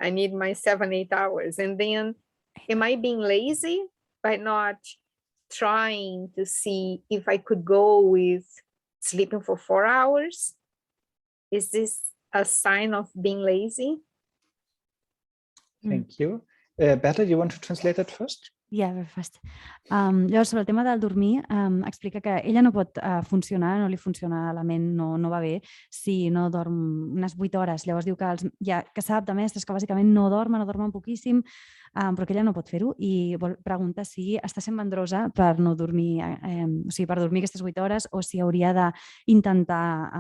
I need my 7-8 hours. And then am I being lazy by not trying to see if I could go with sleeping for 4 hours? Is this a sign of being lazy? Thank you. Berta, you want to translate that first? Yeah, very fast. Llavors, sobre el tema del dormir, explica que ella no pot funcionar, no li funciona la ment, no va bé, si no dorm unes 8 hores. Llavors diu que sap de mestres que bàsicament no dormen poquíssim, però que ella no pot fer-ho, i pregunta si està sent mandrosa per no dormir, o sigui, per dormir aquestes 8 hores, o si hauria d'intentar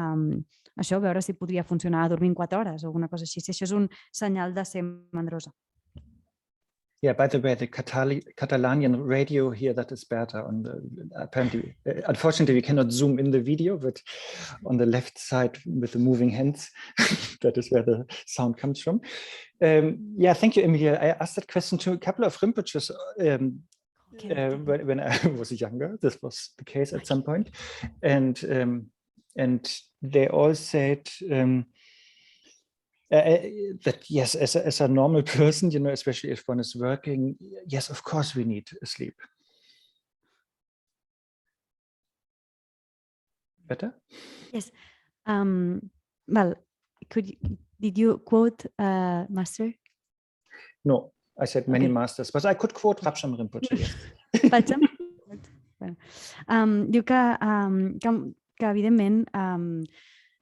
això, veure si podria funcionar dormint 4 hores o alguna cosa així, si això és un senyal de ser mandrosa. Yeah, by the way, the Catalanian radio here, that is Berta on the, apparently, unfortunately, we cannot zoom in the video, but on the left side with the moving hands, that is where the sound comes from. Yeah, thank you, Emilia. I asked that question to a couple of Rinpoches when I was younger. This was the case at some point. And they all said, That yes, as a normal person, you know, especially if one is working, yes, of course we need sleep. Better? Yes. Well, did you quote Master? No, I said many Okay. masters, but I could quote Rabsham Rinpoche, yes. Pacham? Diu que evidentment,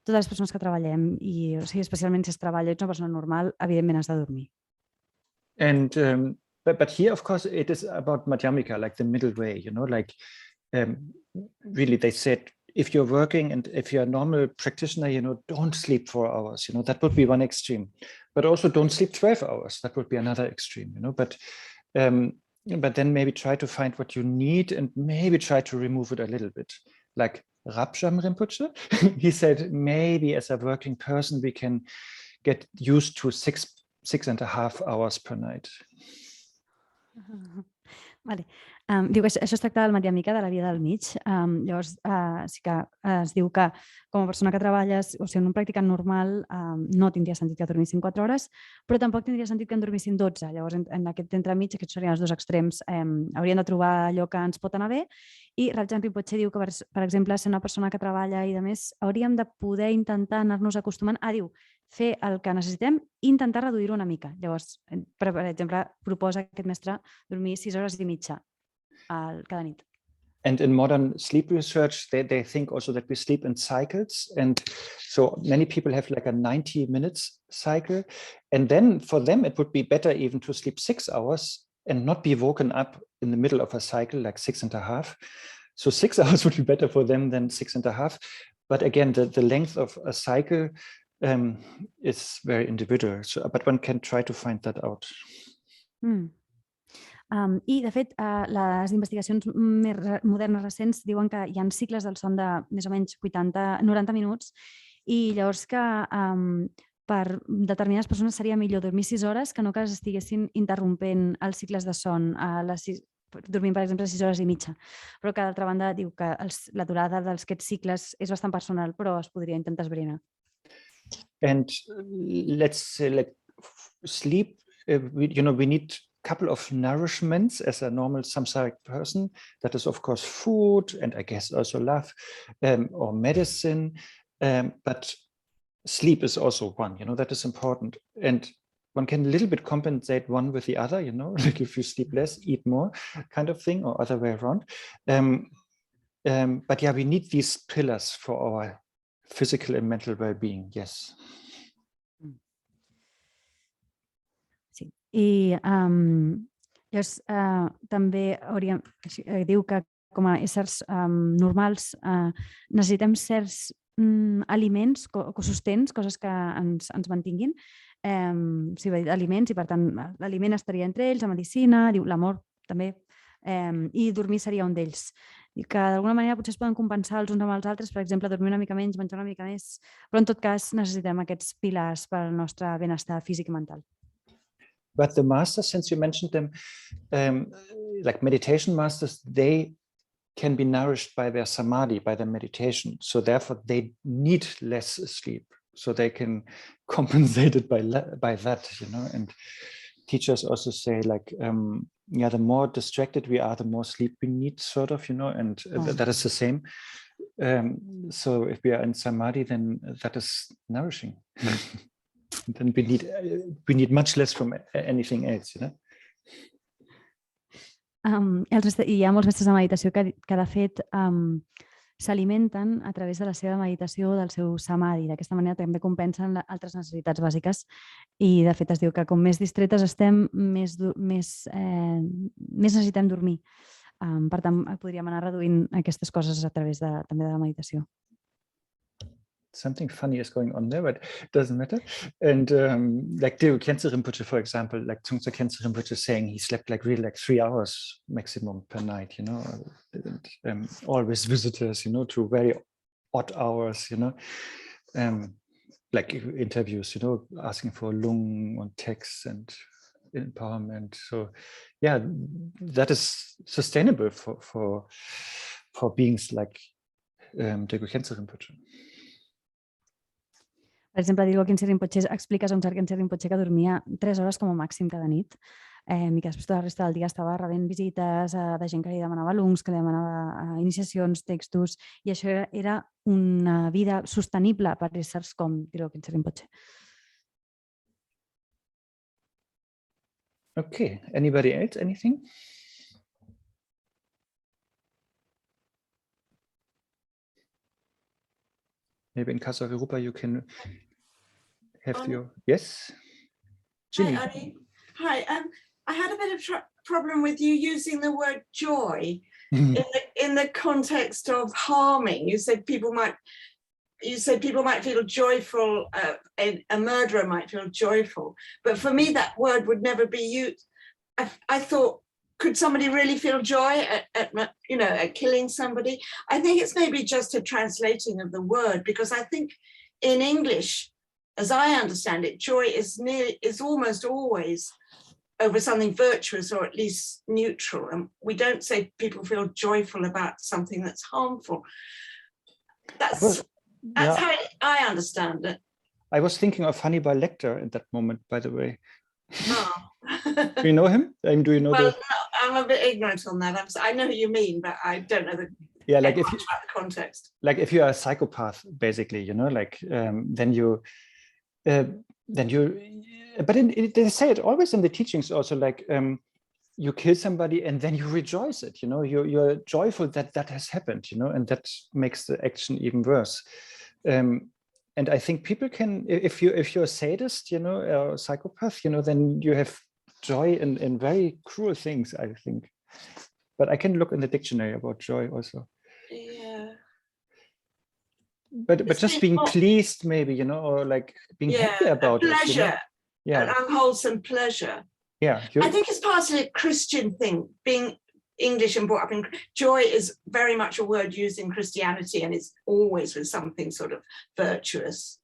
totes les persones que treballem, i o sigui, especialment si es treballa, ets una persona normal, evidentment has de dormir. And but here, of course, it is about Madhyamika, like the middle way, you know, like really they said, if you're working and if you're a normal practitioner, you know, don't sleep 4 hours, you know, that would be one extreme, but also don't sleep 12 hours. That would be another extreme, you know, but then maybe try to find what you need and maybe try to remove it a little bit. Like Rabsham Rinpoche, he said, maybe as a working person, we can get used to 6.5 hours per night. Vale. Diu que això es tracta del Madhyamika, de la via del mig. Llavors, sí que es diu que com a persona que treballes, o sigui, en un practicant normal, no tindria sentit que dormissin 4 hores, però tampoc tindria sentit que en dormissin 12. Llavors, en aquest entremig, aquests serien els dos extrems, hauríem de trobar allò que ens pot anar bé. I Rabsham Rinpoche diu que, per exemple, ser una persona que treballa i, a més, hauríem de poder intentar anar-nos acostumant a, diu, fer el que necessitem i intentar reduir-ho una mica. Llavors, per exemple, proposa aquest mestre dormir 6 hores i mitja cada nit. And in modern sleep research, they think also that we sleep in cycles. And so many people have like a 90 minutes cycle. And then for them, it would be better even to sleep 6 hours and not be woken up in the middle of a cycle, like 6.5. So 6 hours would be better for them than 6.5. But again, the length of a cycle is very individual. So, but one can try to find that out. I, de fet, les investigacions més modernes recents diuen que hi ha cicles del son de més o menys 90 minuts i llavors que per determinades persones seria millor dormir 6 hores que no que estiguessin interrompent els cicles de son dormint, per exemple, 6 hores i mitja. Però que, d'altra banda, diu que la durada d'aquests cicles és bastant personal, però es podria intentar esbrinar. And let's say, like, sleep, we need couple of nourishments as a normal samsaric person. That is, of course, food, and I guess also love, or medicine. But sleep is also one, you know, that is important. And one can a little bit compensate one with the other, you know, like if you sleep less, eat more kind of thing, or other way around. But yeah, we need these pillars for our physical and mental well-being, yes. I llavors també diu que com a éssers normals necessitem certs aliments cosustents, coses que ens mantinguin, aliments, i per tant l'aliment estaria entre ells, la medicina, diu l'amor també, i dormir seria un d'ells. I que d'alguna manera potser es poden compensar els uns amb els altres, per exemple, dormir una mica menys, menjar una mica més, però en tot cas necessitem aquests pilars per al nostre benestar físic i mental. But the masters, since you mentioned them, like meditation masters, they can be nourished by their samadhi, by their meditation. So therefore they need less sleep. So they can compensate it by that, you know. And teachers also say, like, yeah, the more distracted we are, the more sleep we need, sort of, you know, and that is the same. So if we are in samadhi, then that is nourishing. Then we need much less from anything else, you know. I hi ha molts mestres de meditació que de fet s'alimenten a través de la seva meditació o del seu samadhi. D'aquesta manera també compensen altres necessitats bàsiques i de fet es diu que com més distretes estem, més necessitem dormir. Per tant, podríem anar reduint aquestes coses a través també de la meditació. Something funny is going on there, but it doesn't matter. And like Deo Khyentse Rinpoche, for example, like Tsongtse Khyentse Rinpoche saying he slept like really like 3 hours maximum per night, you know, and always visitors, you know, to very odd hours, you know, like interviews, you know, asking for lung on text and empowerment. So yeah, that is sustainable for beings like Deo Khyentse Rinpoche. Per exemple, diu que Rinpoche expliques a un cert Rinpoche que dormia 3 hores com a màxim cada nit i que després tota la resta del dia estava rebent visites de gent que li demanava lungs, que li demanava iniciacions, textos, i això era una vida sostenible per éssers com Rilke Rinpoche. Okay, anybody else, anything? Maybe in Casa Rupa you can have your, yes? Ginny. Hi, I had a bit of problem with you using the word joy in the context of harming. You said people might feel joyful, a murderer might feel joyful, but for me that word would never be used. I thought, could somebody really feel joy at killing somebody? I think it's maybe just a translating of the word, because I think in English, as I understand it, joy is almost always over something virtuous or at least neutral. And we don't say people feel joyful about something that's harmful. That's how I understand it. I was thinking of Hannibal Lecter at that moment, by the way. Oh. Do you know him? Do you know? Well, no, I'm a bit ignorant on that. I know who you mean, but I don't know like if you, about the context. Like if you are a psychopath, basically, then you. But they say it always in the teachings also, like you kill somebody and then you rejoice it, you're joyful that that has happened, and that makes the action even worse. And I think people can, if you're a sadist, or a psychopath, then you have joy in very cruel things, I think. But I can look in the dictionary about joy also. Yeah. But just being pleased, maybe, or like being happy about pleasure, it. an unwholesome pleasure. Yeah. I think it's partly a Christian thing, being English and brought up in joy is very much a word used in Christianity, and it's always with something sort of virtuous.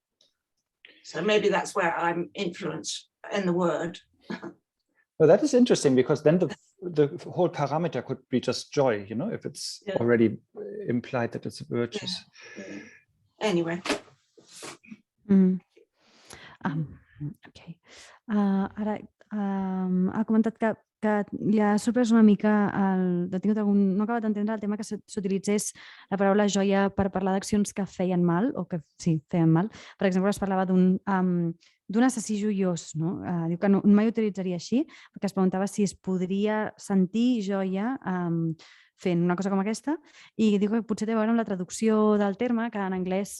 So maybe that's where I'm influenced in the word. Well, that is interesting, because then the whole parameter could be just joy, if it's already implied that it's virtuous. Yeah. Anyway. Okay. Ara ha comentat que li ha sorprès una mica, no ha acabat d'entendre el tema que s'utilitzés la paraula joia per parlar d'accions que feien mal, o que sí, feien mal. Per exemple, es parlava d'un assassí joiós, no? Diu que mai utilitzaria així, perquè es preguntava si es podria sentir joia fent una cosa com aquesta, i diu que potser té a veure amb la traducció del terme, que en anglès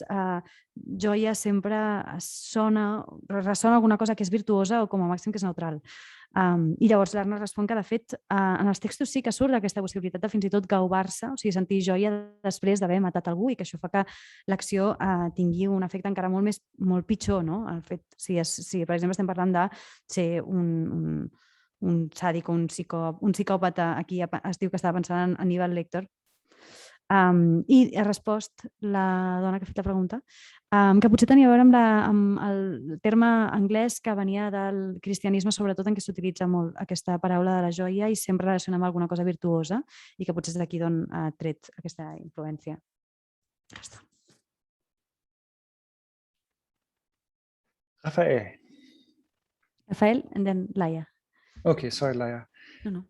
joia sempre ressona alguna cosa que és virtuosa o com a màxim que és neutral. I llavors l'Arne respon que, de fet, en els textos sí que surt aquesta possibilitat de fins i tot gaubar-se, o sigui, sentir joia després d'haver matat algú, i que això fa que l'acció tingui un efecte encara molt pitjor, no? El fet, si per exemple estem parlant de ser un sàdic o un psicòpata, aquí es diu que estava pensant en Hannibal Lecter. I ha respost la dona que ha fet la pregunta, que potser tenia a veure amb el terme anglès que venia del cristianisme, sobretot en què s'utilitza molt aquesta paraula de la joia i sempre relaciona amb alguna cosa virtuosa, i que potser és d'aquí d'on ha tret aquesta influència. Ja està. Rafael, and then Laia. Okay, sorry, Laia. No.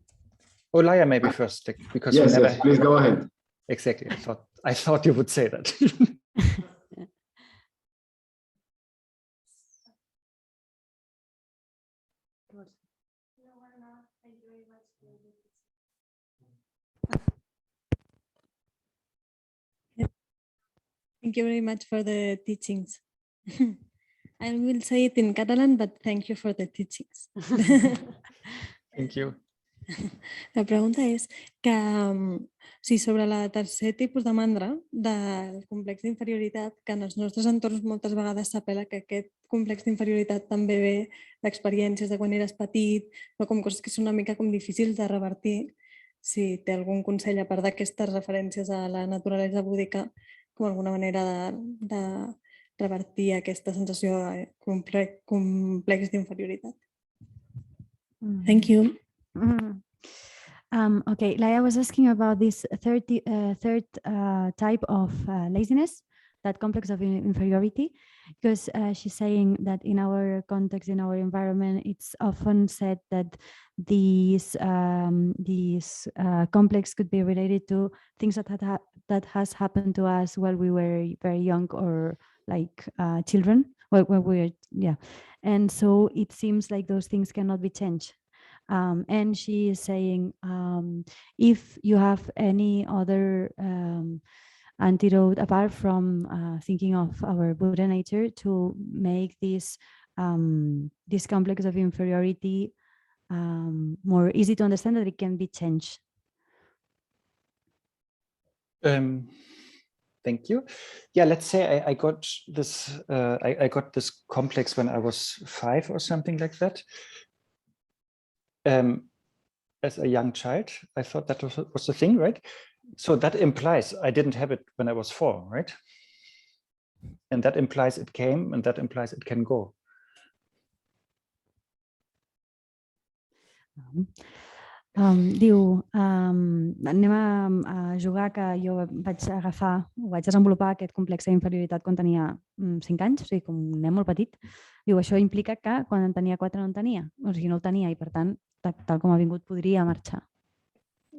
Oh, Laia maybe first, because yes, please go ahead. Exactly, I thought you would say that. Thank you very much for the teachings. I will say it in Catalan, but thank you for the teachings. Thank you. La pregunta és que sobre la tercer tipus de mandra del complex d'inferioritat, que en els nostres entorns moltes vegades s'apel·la que aquest complex d'inferioritat també ve d'experiències de quan eres petit, o com coses que són una mica com difícils de revertir. Si té algun consell a part d'aquestes referències a la naturalesa búdica, com alguna manera de revertir aquesta sensació de complex d'inferioritat. Thank you. Okay, Laia was asking about this third type of laziness, that complex of inferiority, because she's saying that in our context, in our environment, it's often said that these complex could be related to things that has happened to us while we were very young or like children. When we were, and so it seems like those things cannot be changed. And she is saying, if you have any other antidote apart from thinking of our Buddha nature to make this complex of inferiority more easy to understand, that it can be changed. Thank you. Yeah, let's say I got this. I got this complex when I was 5 or something like that. As a young child, I thought that was the thing, right? So that implies I didn't have it when I was 4, right? And that implies it came, and that implies it can go. Diu, anem a jugar que jo vaig agafar, o vaig desenvolupar aquest complex d'inferioritat quan tenia 5 anys, o sigui, com un nen molt petit. Diu, això implica que quan en tenia 4 no en tenia, o sigui, no el tenia i per tant, tal com ha vingut, podria marxar.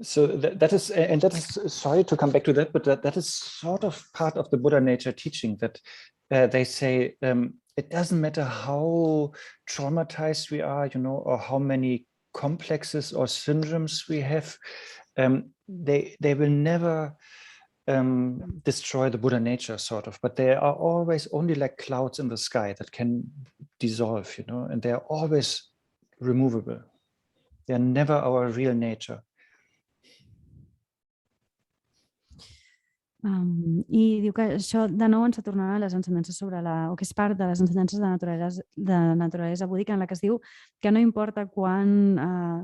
So that is, and that is, sorry to come back to that, but that is sort of part of the Buddha nature teaching, that they say it doesn't matter how traumatized we are, or how many complexes or syndromes we have, they will never destroy the Buddha nature, sort of, but they are always only like clouds in the sky that can dissolve, and they are always removable. They are never our real nature. I diu que això de nou ens tornarà a les ensenyances sobre o que és part de les ensenyances de naturalesa búdica, en la que es diu que no importa quan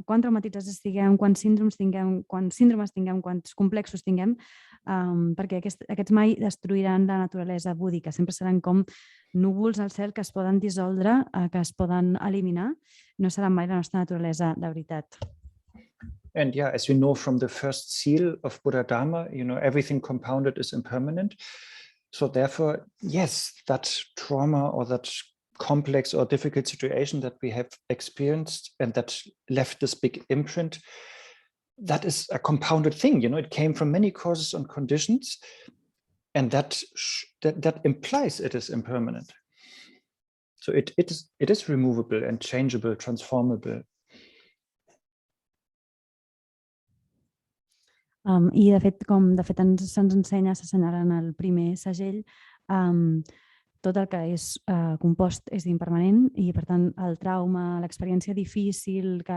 traumatitzats estiguem, quants síndromes tinguem, quants complexos tinguem, perquè aquests mai destruiran la naturalesa búdica, sempre seran com núvols al cel que es poden dissoldre, que es poden eliminar, no seran mai la nostra naturalesa de veritat. And yeah, as we know from the first seal of Buddha Dharma, everything compounded is impermanent. So therefore, yes, that trauma or that complex or difficult situation that we have experienced and that left this big imprint, that is a compounded thing. It came from many causes and conditions, and that implies it is impermanent. So it is removable and changeable, transformable. I de fet, com se'ns ensenya, s'assenyala en el primer segell, tot el que és compost és impermanent i, per tant, el trauma, l'experiència difícil que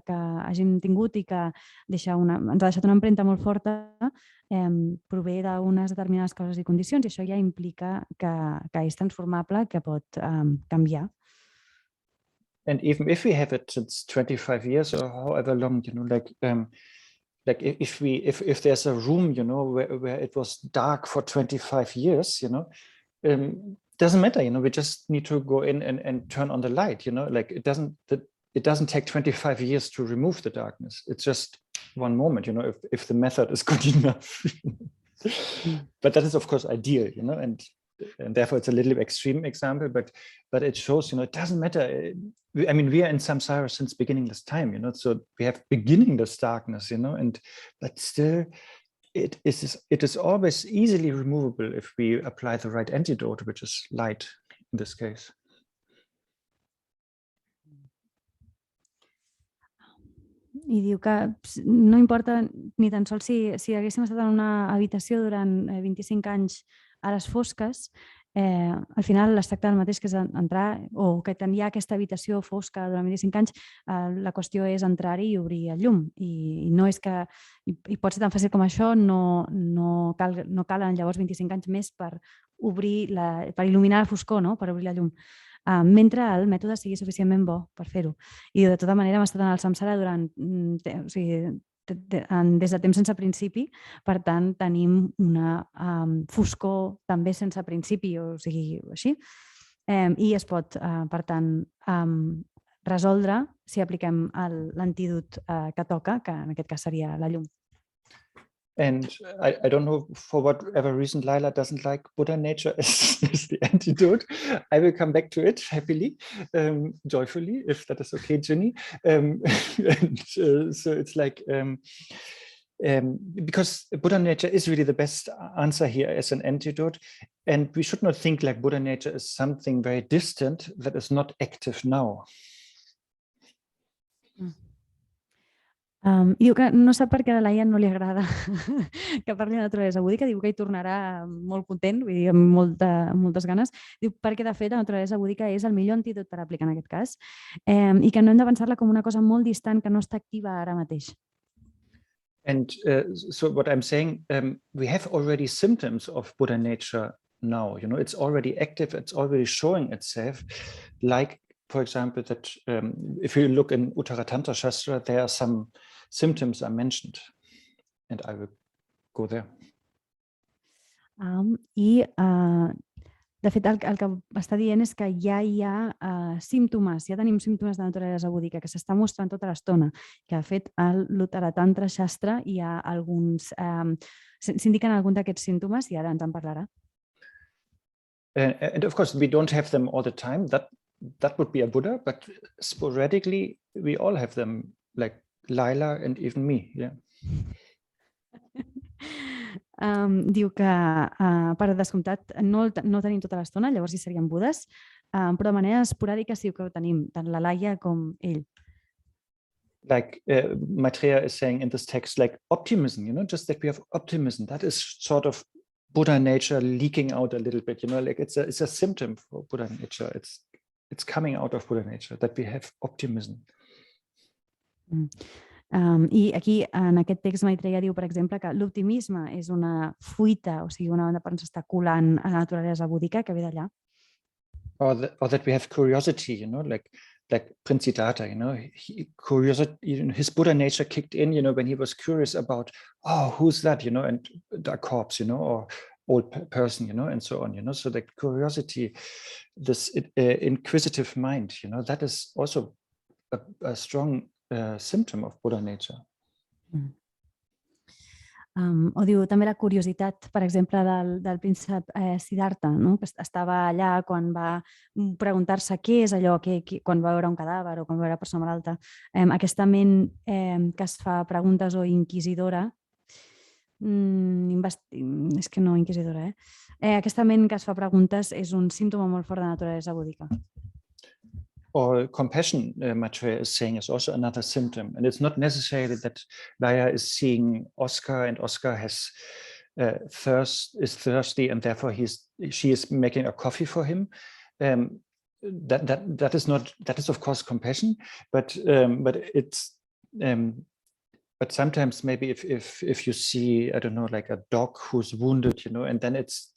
hàgim tingut i que ens ha deixat una empremta molt forta, prové d'unes determinades causes i condicions, i això ja implica que és transformable, que pot canviar. And even if we have it since 25 years or however long, like if there's a room, where it was dark for 25 years, doesn't matter, we just need to go in and turn on the light, like it doesn't take 25 years to remove the darkness. It's just one moment, if the method is good enough. But that is, of course, ideal, and therefore it's a little extreme example, but it shows, it doesn't matter. I mean, we are in samsara since beginningless time, so we have beginningless darkness, but still it is always easily removable if we apply the right antidote, which is light in this case. I diu que no importa ni tan sols si haguéssim estat en una habitació durant 25 anys a les fosques, al final es tracta del mateix, que és entrar, o que hi ha aquesta habitació fosca durant 25 anys, la qüestió és entrar-hi i obrir el llum. I no és que, i pot ser tan fàcil com això, no calen llavors 25 anys més per il·luminar la foscor, per obrir la llum, mentre el mètode sigui suficientment bo per fer-ho. I de tota manera hem estat en el samsara des de temps sense principi, per tant tenim una foscor també sense principi, o sigui, així, i es pot, per tant, resoldre si apliquem l'antídot que toca, que en aquest cas seria la llum. And I don't know, for whatever reason, Laila doesn't like Buddha nature as the antidote. I will come back to it happily, joyfully, if that is okay, Ginny. So it's like, because Buddha nature is really the best answer here as an antidote. And we should not think like Buddha nature is something very distant that is not active now. Diu que no sap per què a la Laia no li agrada que parli de naturalesa búdica, diu que hi tornarà molt content, vull dir, amb moltes ganes. Diu perquè, de fet, la naturalesa búdica és el millor antídot per aplicar en aquest cas i que no hem de pensar-la com una cosa molt distant que no està activa ara mateix. And so what I'm saying, we have already symptoms of Buddha nature now, you know, it's already active, it's already showing itself, like, for example, that if you look in Uttara Tantra Shastra, there are some symptoms are mentioned, and I will go there. De fet, el que està dient és que ja hi ha símptomes, ja tenim símptomes de naturalesa búdica que s'està mostrant tota l'estona, que de fet a l'Uttara Tantra Shastra hi ha alguns, s'indiquen alguns d'aquests símptomes i ara ens en parlarà. And of course, we don't have them all the time. That would be a Buddha, but sporadically we all have them, like Laila and even me. Yeah. Diu que, per descomptat, no tenim tota l'estona, llavors hi serien budes, però de manera esporàdica sí que ho tenim, tant la Laia com ell. Like Maitreya is saying in this text, like optimism, you know, just that we have optimism. That is sort of Buddha nature leaking out a little bit, you know, like it's a symptom for Buddha nature. It's coming out of Buddha nature, that we have optimism. I aquí, en aquest text, Maitreya diu, per exemple, que l'optimisme és una fuita, o sigui, una banda que s'està colant a la naturalesa búdica que ve d'allà. Or that we have curiosity, you know, like Prinsiddhartha, you know, curiosity, his Buddha nature kicked in, you know, when he was curious about, oh, who's that, you know, and the corpse, you know, or old person, you know, and so on, you know, so that curiosity, this inquisitive mind, you know, that is also a strong symptom of Buddha nature. O diu també la curiositat, per exemple, del príncep Siddhartha, no? Que estava allà quan va preguntar-se què és allò, quan va veure un cadàver o quan va veure una persona malalta. Aquesta ment que es fa preguntes o inquisidora, és que no inquisidora, aquesta ment que es fa preguntes és un símptoma molt fort de naturalesa búdica. Or compassion, Maitreya is saying, is also another symptom. And it's not necessarily that Laia is seeing Oscar and Oscar has is thirsty and therefore she is making a coffee for him. That is of course compassion, but it's but sometimes maybe if you see, I don't know, like a dog who's wounded, you know, and then it's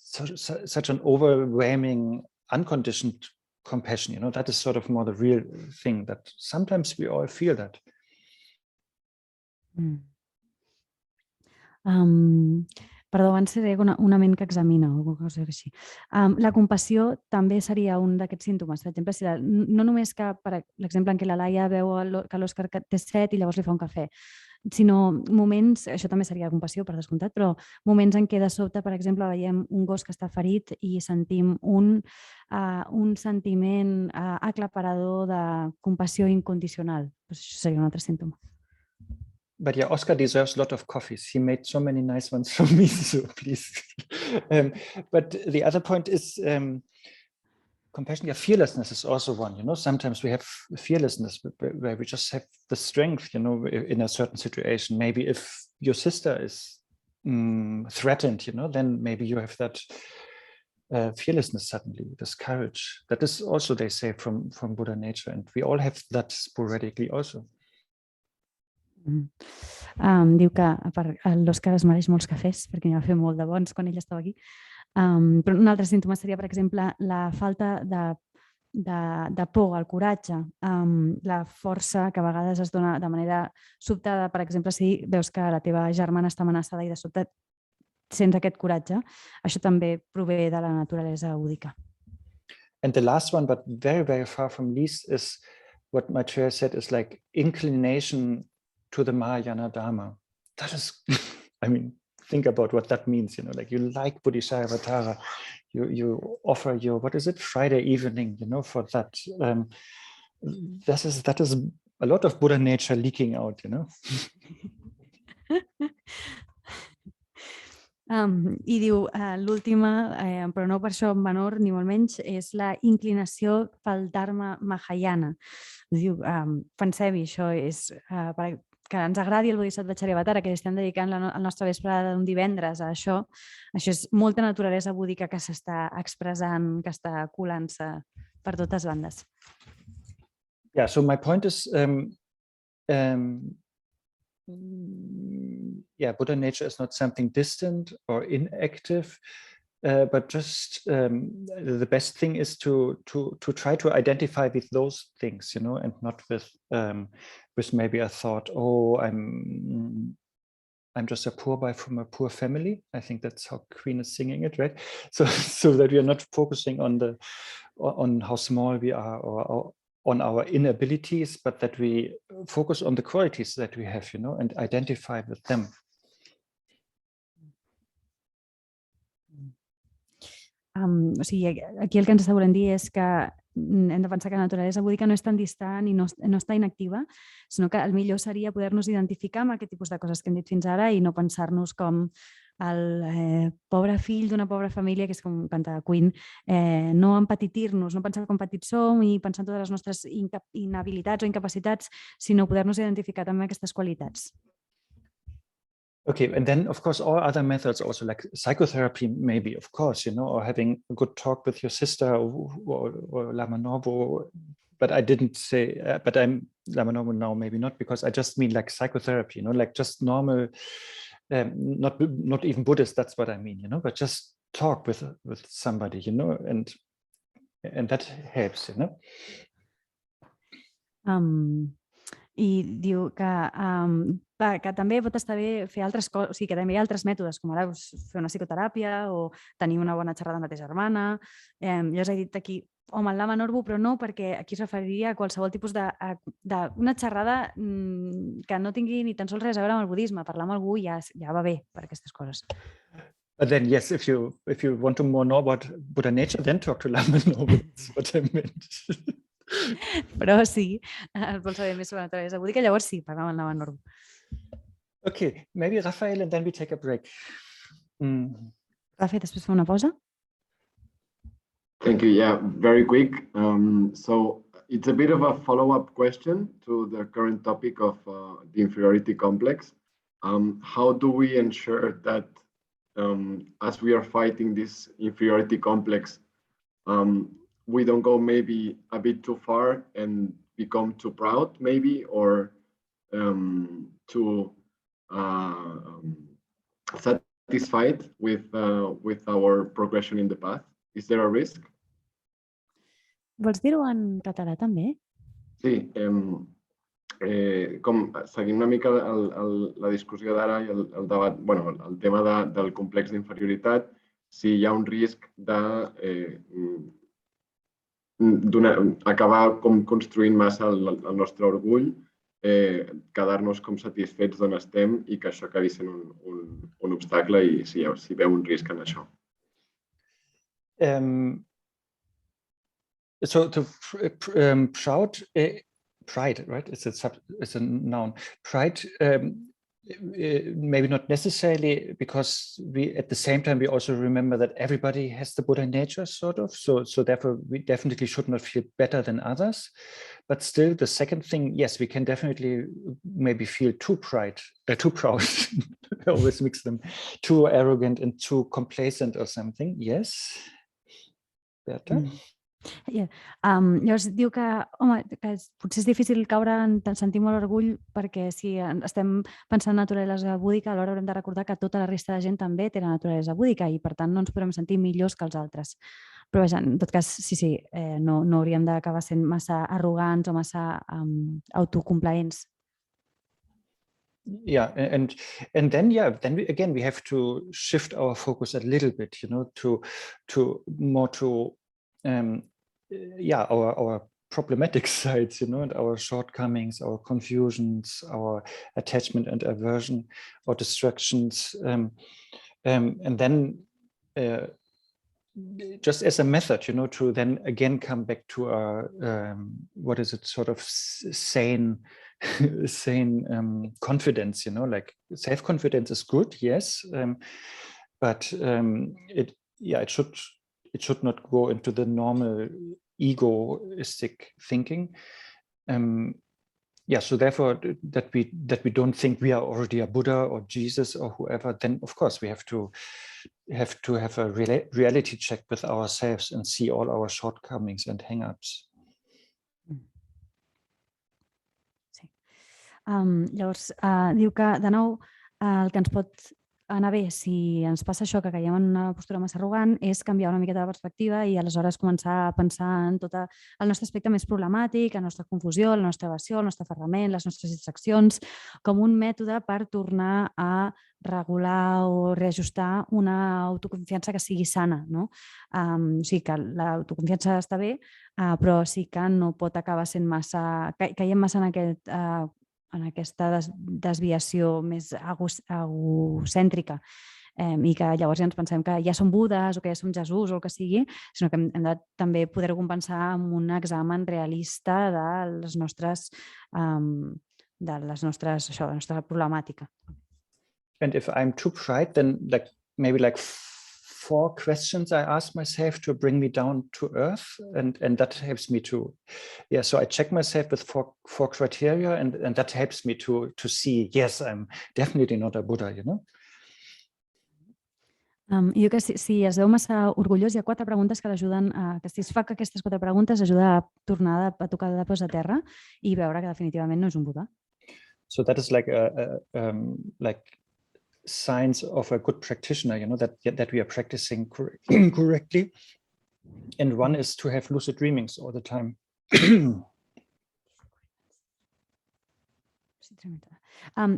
such an overwhelming, unconditioned compassion, you know, that is sort of more the real thing, that sometimes we all feel that. Perdó, abans seré una ment que examina o alguna cosa així. La compassió també seria un d'aquests símptomes. Per exemple, no només que, per l'exemple en què la Laia veu que l'Òscar té set i llavors li fa un cafè, sinó moments, això també seria compassió per descomptat, però moments en què de sobte, per exemple, veiem un gos que està ferit i sentim un sentiment aclaparador de compassió incondicional. Això seria un altre símptoma. But yeah, Oscar deserves a lot of coffees. He made so many nice ones for me, so please. But the other point is compassion. Yeah, fearlessness is also one. You know, sometimes we have fearlessness where we just have the strength, you know, in a certain situation. Maybe if your sister is threatened, you know, then maybe you have that fearlessness suddenly, this courage. That is also, they say, from Buddha nature, and we all have that sporadically also. Diu que l'Òscar es mereix molts cafès perquè n'hi va fer molt de bons quan ell estava aquí. Però un altre símptoma seria, per exemple, la falta de por, el coratge, la força que a vegades es dona de manera sobtada. Per exemple, si veus que la teva germana està amenaçada i de sobte sents aquest coratge, això també prové de la naturalesa búdica. And the last one, but very, very far from least, is what Maitreya said is like inclination to the Mahayana Dharma. That is, I mean, think about what that means, you know, like you like Bodhicharyavatar, you offer your, what is it, Friday evening, you know, for that. That is a lot of Buddha nature leaking out, you know. I diu, l'última, però no per això menor ni molt menys, és la inclinació pel Dharma Mahayana. Diu, pensem-hi, això és que ens agradi el Bodhisattva Vajrayana, que estem dedicant el nostre vespre d'un divendres a això. Això és molta naturalesa búdica que s'està expressant, que està colant-se per totes bandes. Yeah, so my point is, yeah, Buddha nature is not something distant or inactive, but just the best thing is to try to identify with those things, you know, and not with maybe a thought, oh, I'm just a poor boy from a poor family. I think that's how Queen is singing it, right? So that we are not focusing on how small we are or on our inabilities, but that we focus on the qualities that we have, you know, and identify with them. O sigui, aquí el que ens està volent dir és que hem de pensar que la naturalesa búdica no és tan distant i no està inactiva, sinó que el millor seria poder-nos identificar amb aquest tipus de coses que hem dit fins ara i no pensar-nos com el pobre fill d'una pobra família, que és com canta Queen, no empatitir-nos, no pensar com petits som i pensar en totes les nostres inhabilitats o incapacitats, sinó poder-nos identificar també aquestes qualitats. Okay, and then of course all other methods also, like psychotherapy maybe, of course, you know, or having a good talk with your sister or Lama Norbu, but I didn't say, but I'm Lama Norbu now, maybe not, because I just mean like psychotherapy, you know, like just normal, not even Buddhist, that's what I mean, you know, but just talk with somebody, you know, and that helps, you know. I diu que també pot estar bé fer altres coses, o sigui, que també hi ha altres mètodes, com ara fer una psicoteràpia o tenir una bona xerrada amb la teva germana. Llavors he dit aquí, home, el Lama Norbu, però no, perquè aquí es referiria a qualsevol tipus d'una xerrada que no tingui ni tan sols res a veure amb el budisme. Parlar amb algú ja va bé per aquestes coses. But then, yes, if you want to more know about Buddha nature, then talk to Lama Norbu. That's what I meant. Però sí, vols saber més sobre la naturalesa búdica, llavors sí, parlem amb el Lama Norbu. Okay, maybe Raphael, and then we take a break. Rafa, després fem una pausa? Thank you. Yeah, very quick. So it's a bit of a follow-up question to the current topic of the inferiority complex. How do we ensure that as we are fighting this inferiority complex, we don't go maybe a bit too far and become too proud, maybe, or too satisfied with our progression in the path? Is there a risk? Vols dir-ho en català també? Sí, com seguint una mica la discussió d'ara i el debat, bueno, el tema del complex d'inferioritat, si hi ha un risc acabar com construint massa el nostre orgull, quedar-nos com satisfets d'on estem i que això acabi sent un obstacle i si veu un risc en això. So to pride, right? It's a noun. Pride, maybe not necessarily, because we at the same time we also remember that everybody has the Buddha nature, sort of. So therefore we definitely should not feel better than others. But still, the second thing, yes, we can definitely maybe feel too proud. I always mix them, too arrogant and too complacent or something. Yes. Berta? Llavors diu que, home, que potser és difícil caure en sentir molt orgull perquè si estem pensant en naturalesa búdica, alhora haurem de recordar que tota la resta de gent també té la naturalesa búdica i per tant no ens podrem sentir millors que els altres. Però vaja, en tot cas, sí, no hauríem d'acabar sent massa arrogants o massa autocomplaents. Yeah, and then again we have to shift our focus a little bit, you know, to more to our problematic sides, and our shortcomings, our confusions, our attachment and aversion or distractions. And then just as a method, to then again come back to our, what is it, sort of sane confidence, like self-confidence is good, yes, but it should not go into the normal egoistic thinking. So therefore that we don't think we are already a Buddha or Jesus or whoever, then of course we have to have a reality check with ourselves and see all our shortcomings and hang-ups. Sí. Llavors, diu que, de nou, el que ens pot anar bé si ens passa això, que caiem en una postura massa arrogant, és canviar una miqueta de perspectiva i aleshores començar a pensar en tot el nostre aspecte més problemàtic, la nostra confusió, la nostra evasió, el nostre aferrament, les nostres distraccions, com un mètode per tornar a regular o reajustar una autoconfiança que sigui sana. No? O sigui que l'autoconfiança està bé, però sí que no pot acabar sent massa... Caiem massa en aquesta desviació més egocèntrica i que llavors ja ens pensem que ja som Budes o que ja som Jesús o el que sigui, sinó que hem de també poder-ho compensar amb un examen realista de la nostra problemàtica. And if I'm too proud, then maybe 4 questions I ask myself to bring me down to earth, and that helps me to, so I check myself with four criteria, and that helps me to see, yes, I'm definitely not a Buddha, Jo que si es veu massa orgullós, hi ha 4 preguntes que l'ajuden, que si es fa que aquestes 4 preguntes ajuda a tornar a tocar de peus a terra i veure que definitivament no és un Buddha. So that is like signs of a good practitioner, that we are practicing correctly. And one is to have lucid dreamings all the time.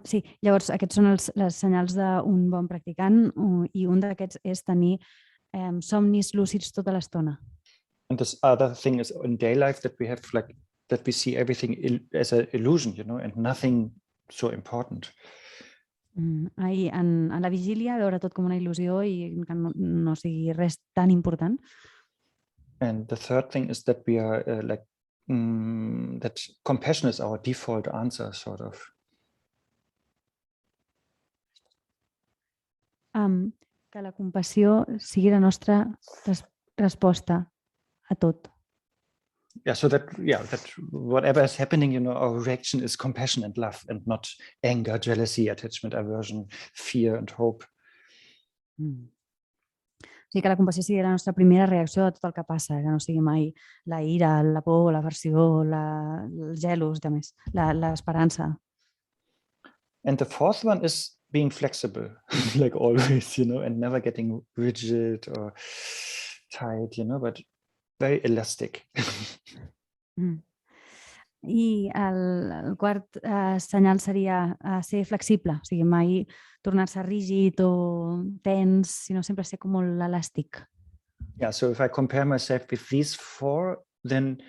Sí, llavors aquests són els senyals d'un bon practicant i un d'aquests és tenir somnis lúcids tota l'estona. And this other thing is in day life that we have that we see everything as an illusion, and nothing so important. I en la vigília veure tot com una il·lusió i que no sigui res tan important. And the third thing is that we are that compassion is our default answer, sort of. Que la compassió sigui la nostra resposta a tot. So that whatever is happening, our reaction is compassion and love, and not anger, jealousy, attachment, aversion, fear, and hope. O sigui, que la compassió sigui la nostra primera reacció a tot el que passa, que no sigui mai la ira, la por, l'aversió, el gelos, l'esperança. And the fourth one is being flexible, like always, and never getting rigid or tight, but very elastic. I el quart senyal seria ser flexible, o sigui, mai tornar-se rígid o tens, sinó sempre ser com molt elàstic. So if I compare myself with these 4, then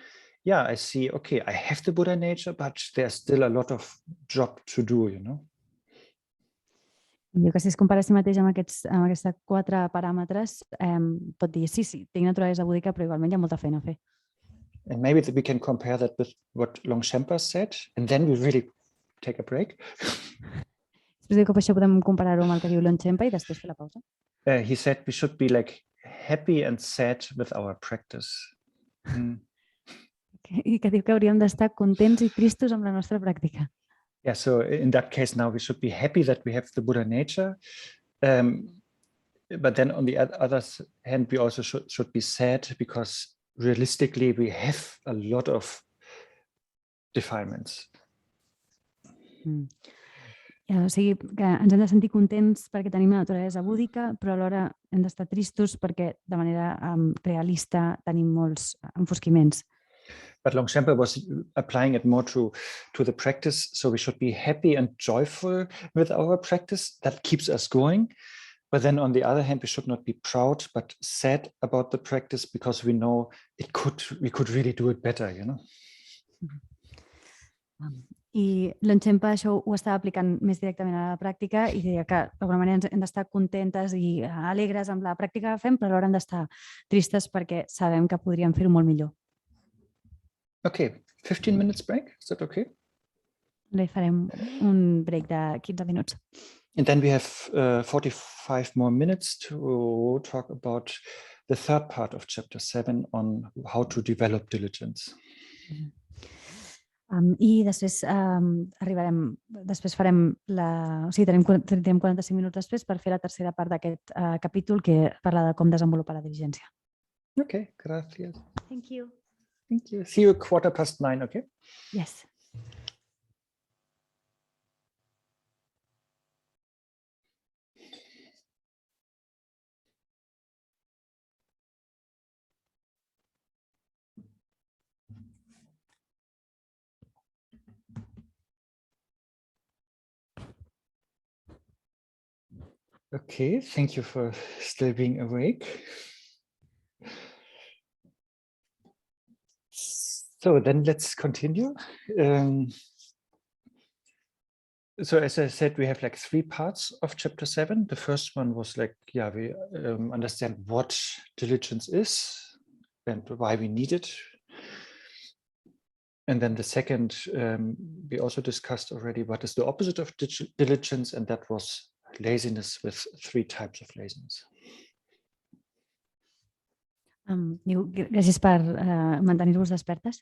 I see, okay, I have the Buddha nature, but there's still a lot of job to do, Jo que si es compara a si mateix amb aquests 4 paràmetres, pot dir, sí, tinc naturalesa búdica, però igualment hi ha molta feina a fer. And maybe we can compare that with what Longchenpa said, and then we really take a break. Després diu que això podem comparar-ho amb el que diu Longchenpa i després fer la pausa. He said we should be happy and sad with our practice. I que diu que hauríem d'estar contents i tristos amb la nostra pràctica. So in that case now we should be happy that we have the Buddha nature, but then on the other hand we also should be sad because realistically we have a lot of defilements. O sigui, que ens hem de sentir contents perquè tenim la naturalesa búdica, però alhora hem d'estar tristos perquè de manera realista tenim molts enfosquiments. But Longchenpa was applying it more to the practice, so we should be happy and joyful with our practice. That keeps us going. But then on the other hand, we should not be proud, but sad about the practice because we know we could really do it better, you know. I l'Onxempa això ho estava aplicant més directament a la pràctica i deia que d'alguna manera hem d'estar contentes i alegres amb la pràctica que fem, però alhora hem d'estar tristes perquè sabem que podríem fer-ho molt millor. Okay, 15 minutes break, is that okay? Li farem un break de 15 minuts. And then we have 45 more minutes to talk about the third part of chapter 7 on how to develop diligence. I després després farem tindrem 45 minuts després per fer la tercera part d'aquest capítol que parla de com desenvolupar la diligència. Okay, gracias. Thank you. Thank you. See you at 9:15, okay? Yes. Okay, thank you for still being awake. So then let's continue. So as I said, we have like 3 parts of chapter 7. The first one was like, yeah, we understand what diligence is and why we need it. And then the second, we also discussed already what is the opposite of diligence, and that was laziness, with 3 types of laziness. Gràcies per mantenir-vos despertes.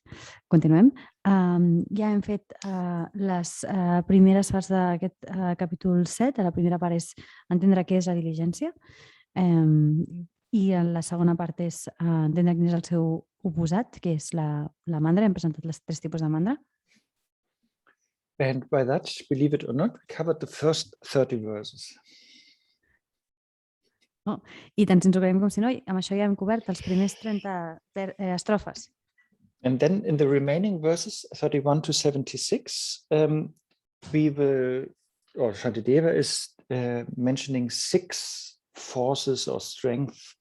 Continuem. Ja hem fet les primeres parts d'aquest capítol 7. La primera part és entendre què és la diligència i la segona part és entendre quin és el seu oposat, que és la mandra. Hem presentat els 3 tipus de mandra. And by that, believe it or not, we covered the first 30 verses. I tant si ens ho creiem com si no, amb això ja hem cobert els primers 30 estrofes. And then in the remaining verses, 31 to 76, Shantideva is mentioning 6 forces or strength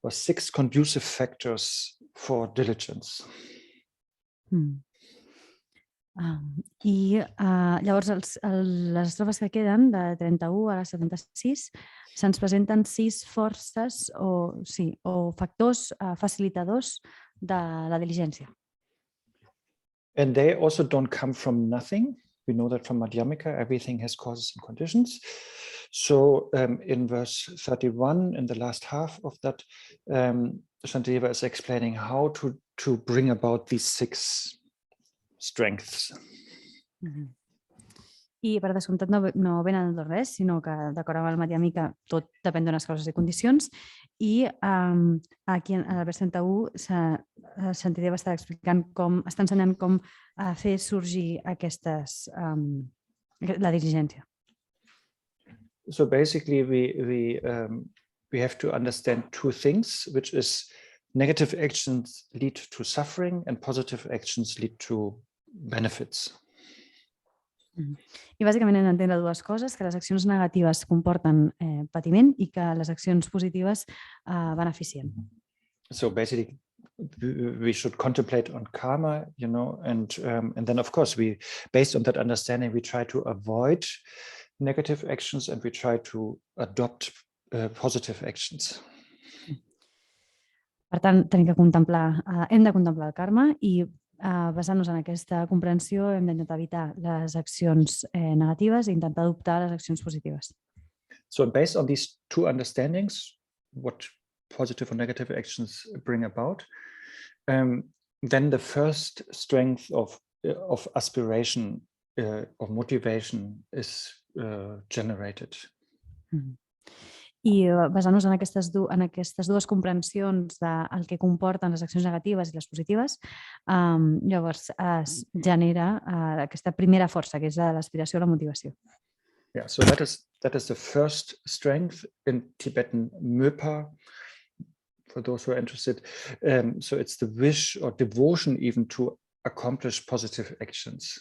or 6 conducive factors for diligence. I llavors les estrofes que queden, de 31 a 76, se'ns presenten 6 forces o factors facilitadors de la diligència. And they also don't come from nothing. We know that from Madhyamika, everything has causes and conditions. So in verse 31, in the last half of that, Shantideva is explaining how to bring about these 6 strengths. I per descomptat no venen de res, sinó que d'acord amb el Madhyamika tot depèn d'unes causes i condicions. I aquí al vers 31 Shantideva està ensenyant com fer sorgir la diligència. So basically we have to understand 2 things, which is negative actions lead to suffering and positive actions lead to benefits. I bàsicament hem d'entendre 2 coses, que les accions negatives comporten patiment i que les accions positives beneficien. So basically we should contemplate on karma, and then of course based on that understanding, we try to avoid negative actions and we try to adopt positive actions. Per tant, hem de contemplar el karma i basant-nos en aquesta comprensió hem d'intentar evitar les accions negatives i intentar adoptar les accions positives. So based on these 2 understandings, what positive or negative actions bring about, then the first strength of aspiration or motivation is generated. I basant-nos en aquestes 2 comprensions del que comporten les accions negatives i les positives, llavors es genera aquesta primera força, que és l'aspiració o la motivació. Yeah, so that is the first strength in Tibetan Möpa, for those who are interested. So it's the wish or devotion even to accomplish positive actions.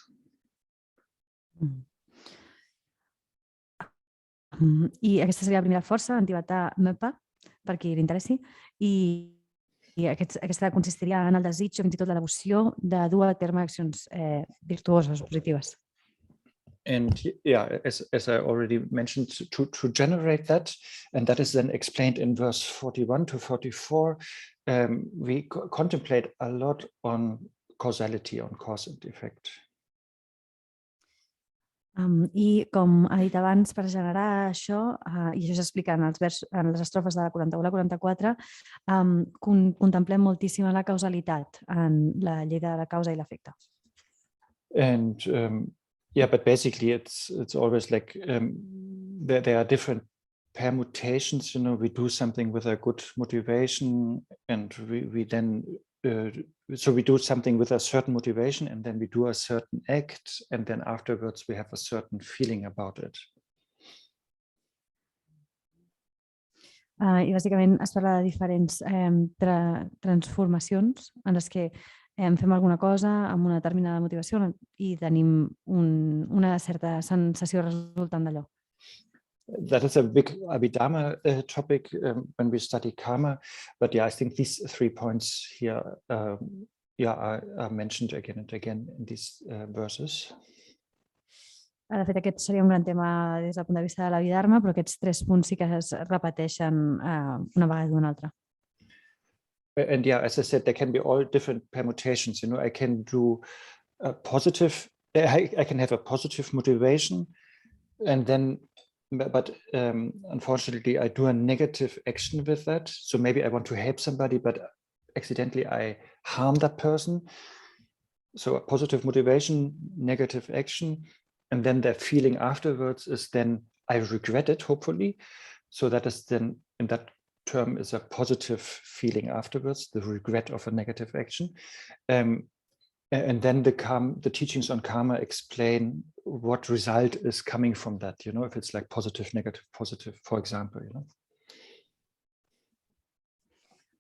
I aquesta seria la primera força, en tibetà Mepa, per qui li interessi, i aquesta consistiria en el desig o fins i tot la devoció de dur a terme accions virtuoses, positives. And yeah, as I already mentioned, to generate that, and that is then explained in verse 41 to 44, we contemplate a lot on causality, on cause and effect. I com ha dit abans, per generar això, i això s'explica en les estrofes de la 41 a la 44, contemplem moltíssim la causalitat, en la llei de la causa i l'efecte. And yeah, but basically it's always like there are different permutations. You know, we do something with a good motivation, and we then so we do something with a certain motivation, and then we do a certain act, and then afterwards we have a certain feeling about it. I bàsicament es parla de diferents transformacions en les que fem alguna cosa amb una determinada motivació i tenim una certa sensació resultant d'allò. That is a big Abhidharma topic when we study karma, but yeah, I think these 3 points here are mentioned again and again in these verses. De fet, aquest seria un gran tema des del punt de vista de l'Abhidharma, però aquests 3 punts sí que es repeteixen una vegada i una altra. And yeah, as I said, there can be all different permutations. You know, I can do a positive, I can have a positive motivation, and then, but unfortunately, I do a negative action with that. So maybe I want to help somebody, but accidentally I harm that person. So a positive motivation, negative action, and then the feeling afterwards is then I regret it, hopefully. So that is then, in that term, is a positive feeling afterwards, the regret of a negative action. And then the teachings on karma explain what result is coming from that, you know, if it's like positive, negative, positive, for example, you know.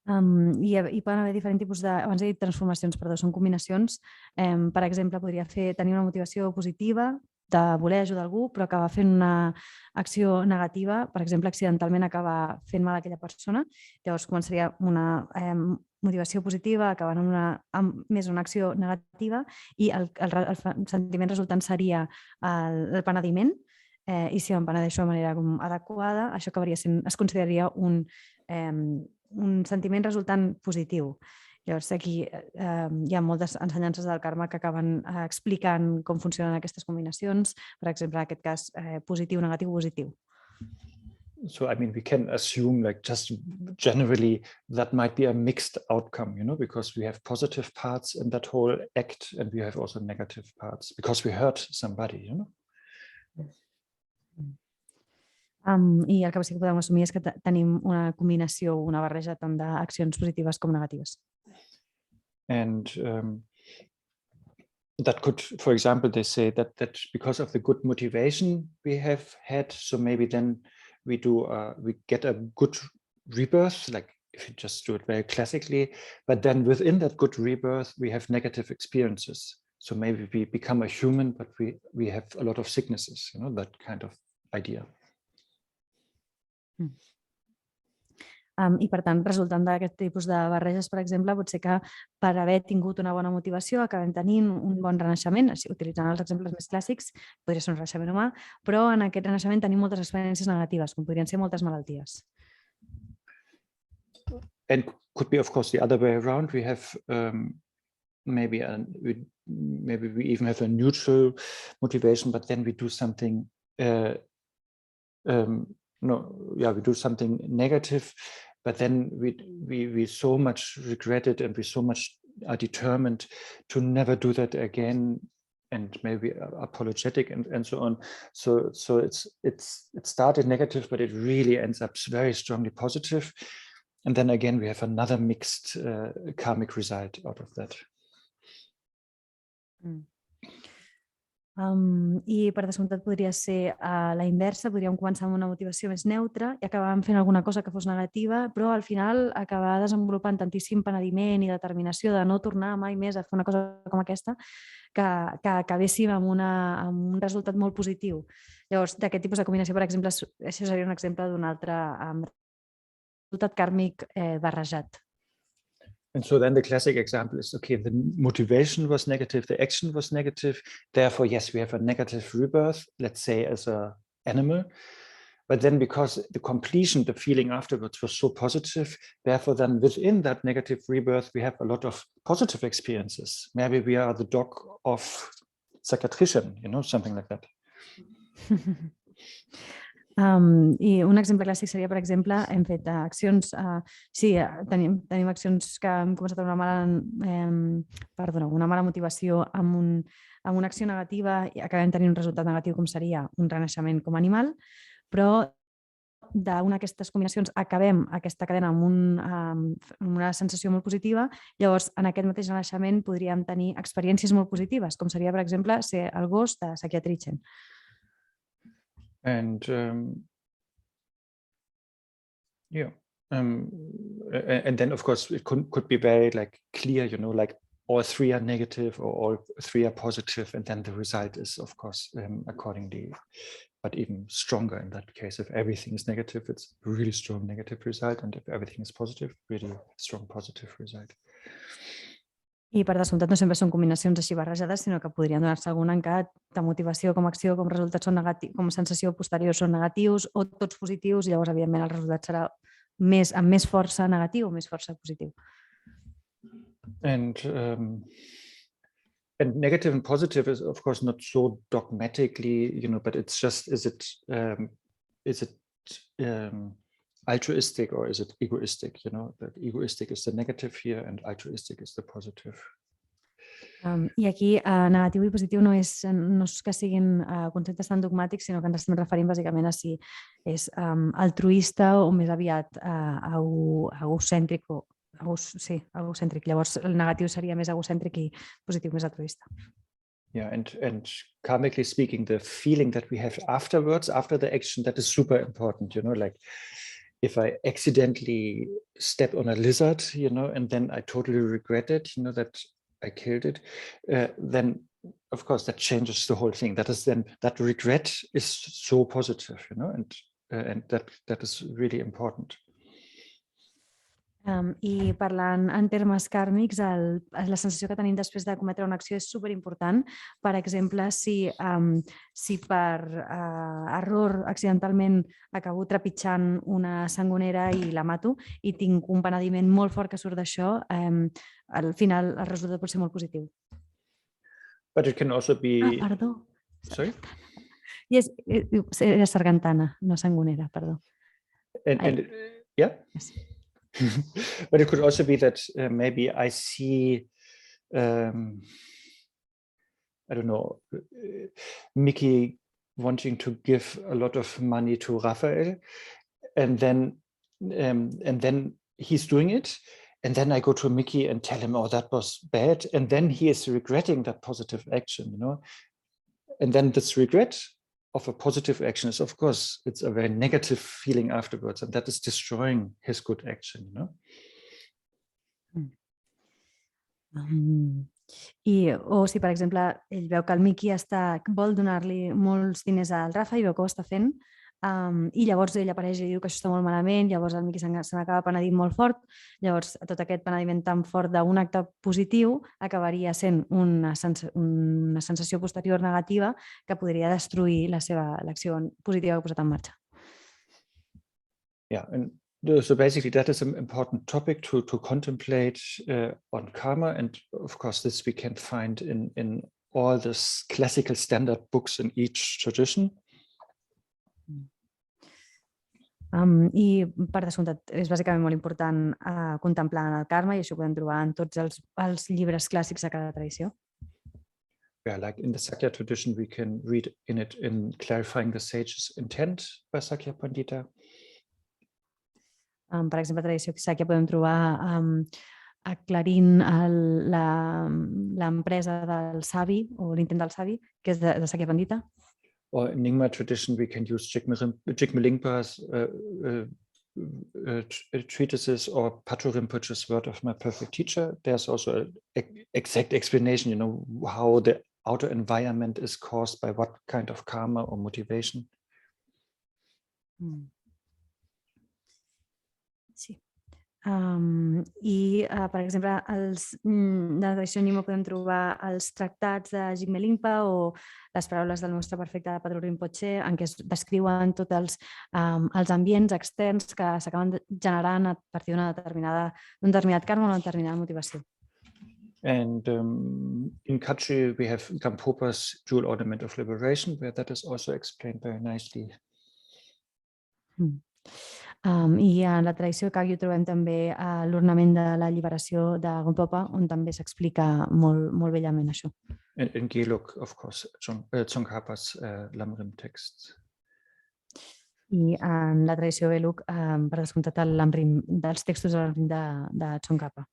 I poden haver diferents tipus de, abans he dit transformacions, perdó, són combinacions. Per exemple, podria tenir una motivació positiva de voler ajudar algú, però acaba fent una acció negativa, per exemple, accidentalment acaba fent mal a aquella persona, llavors començaria una motivació positiva, acabant amb més una acció negativa, i el sentiment resultant seria el penediment, i si em penedeixo de manera adequada, això acabaria sent, es consideraria un sentiment resultant positiu. Llavors, aquí hi ha moltes ensenyances del karma que acaben explicant com funcionen aquestes combinacions, per exemple, en aquest cas, positiu, negatiu, positiu. So, I mean, we can assume like just generally that might be a mixed outcome, you know, because we have positive parts in that whole act and we have also negative parts because we hurt somebody, you know. I el que sí que podem assumir és que tenim una combinació, una barreja tant d'accions positives com negatives. And that could, for example, they say that because of the good motivation we have had, so maybe then we get a good rebirth, like if you just do it very classically, but then within that good rebirth we have negative experiences. So maybe we become a human, but we have a lot of sicknesses, you know, that kind of idea. I per tant, resultant d'aquest tipus de barreges, per exemple, pot ser que per haver tingut una bona motivació acabem tenint un bon renaixement, utilitzant els exemples més clàssics, podria ser un renaixement humà, però en aquest renaixement tenim moltes experiències negatives, com podrien ser moltes malalties. And could be, of course, the other way around. We have maybe we even have a neutral motivation, but then we do something we do something negative, but then we so much regret it and we so much are determined to never do that again, and maybe apologetic and so on. So it started negative, but it really ends up very strongly positive. And then again, we have another mixed karmic result out of that. I per descomptat podria ser a la inversa, podríem començar amb una motivació més neutra i acabàvem fent alguna cosa que fos negativa, però al final acabar desenvolupant tantíssim penediment i determinació de no tornar mai més a fer una cosa com aquesta que acabéssim amb un resultat molt positiu. Llavors, d'aquest tipus de combinació, per exemple, això seria un exemple d'un altre resultat kàrmic barrejat. And so then the classic example is, okay, the motivation was negative, the action was negative. Therefore, yes, we have a negative rebirth, let's say as an animal. But then because the completion, the feeling afterwards was so positive, therefore then within that negative rebirth, we have a lot of positive experiences. Maybe we are the dog of psychiatrician, something like that. I un exemple clàssic seria, per exemple, hem fet accions, tenim accions que hem començat amb una mala motivació amb una acció negativa i acabem tenint un resultat negatiu com seria un renaixement com a animal, però d'una d'aquestes combinacions acabem aquesta cadena amb una sensació molt positiva, llavors en aquest mateix renaixement podríem tenir experiències molt positives, com seria, per exemple, ser el gos de Sakyatrichen. And and then of course it could be very clear, like all three are negative or all three are positive, and then the result is of course accordingly, but even stronger in that case. If everything is negative, it's a really strong negative result, and if everything is positive, really strong positive result. I per descomptat no sempre són combinacions així barrejades, sinó que podrien donar-se alguna en què de motivació com acció, com resultats són negatius, com sensació posterior són negatius o tots positius, i llavors evidentment el resultat serà amb més força negatiu o més força positiu. And negative and positive is of course not so dogmatically, but it's just, is it altruistic or is it egoistic? That egoistic is the negative here and altruistic is the positive. I aquí negatiu i positiu no és que siguin conceptes tan dogmàtics, sinó que ens estem referint bàsicament a si és altruista o més aviat egocèntric. Egocèntric. Llavors el negatiu seria més egocèntric i positiu més altruista. Yeah, and karmically speaking, the feeling that we have afterwards, after the action, that is super important, like if I accidentally step on a lizard, and then I totally regret it, that I killed it, then of course that changes the whole thing. That is then, that regret is so positive, and that is really important. I parlant en termes kàrmics, la sensació que tenim després de cometre una acció és superimportant. Per exemple, si per error accidentalment acabo trepitjant una sangonera i la mato i tinc un penediment molt fort que surt d'això, al final el resultat pot ser molt positiu. But it can also be... Perdó. Sorry? Era sargantana, no sangonera, perdó. Yeah? Yes. But it could also be that maybe I see, I don't know, Mickey wanting to give a lot of money to Raphael, and then he's doing it, and then I go to Mickey and tell him, oh, that was bad, and then he is regretting that positive action, and then this regret of a positive action is, of course, it's a very negative feeling afterwards, and that is destroying his good action, O si, per exemple, ell veu que el Mickey vol donar-li molts diners al Rafa i veu que ho està fent, i llavors ell apareix i diu que això està molt malament, llavors el Mickey se n'acaba penedint molt fort, llavors tot aquest penediment tan fort d'un acte positiu acabaria sent una sensació posterior negativa que podria destruir l'acció positiva que ha posat en marxa. Yeah, and so basically that is an important topic to contemplate on karma, and of course this we can find in all the classical standard books in each tradition. I per descomptat és bàsicament molt important contemplar en el karma, i això ho podem trobar en tots els llibres clàssics de cada tradició. Yeah, like in the Sakya tradition, we can read in it in Clarifying the Sage's Intent by Sakya Pandita. Per exemple, a tradició Sakya podem trobar aclarint l'empresa del savi o l'intent del savi, que és de Sakya Pandita. Or in Nyingma tradition, we can use Jigme Lingpa's treatises or Patrul Rinpoche's Word of My Perfect Teacher. There's also an exact explanation, you know, how the outer environment is caused by what kind of karma or motivation. Sí. Per exemple, de la tradició Nyingma podem trobar els tractats de Jigme Lingpa o les paraules del nostre perfecte de Patrul Rinpoche, en què es descriuen tots els ambients externs que s'acaben generant a partir d'un determinat karma o una determinada motivació. And in Kachi, we have Gampopa's Jewel Ornament of Liberation, where that is also explained very nicely. I en la tradició Kagyu trobem també l'ornament de la lliberació de Gampopa, on també s'explica molt bellament això. And in Geluk, of course, Tsongkhapa's Lamrim text. I en la tradició Geluk, per descomptat, dels textos de Tsongkhapa.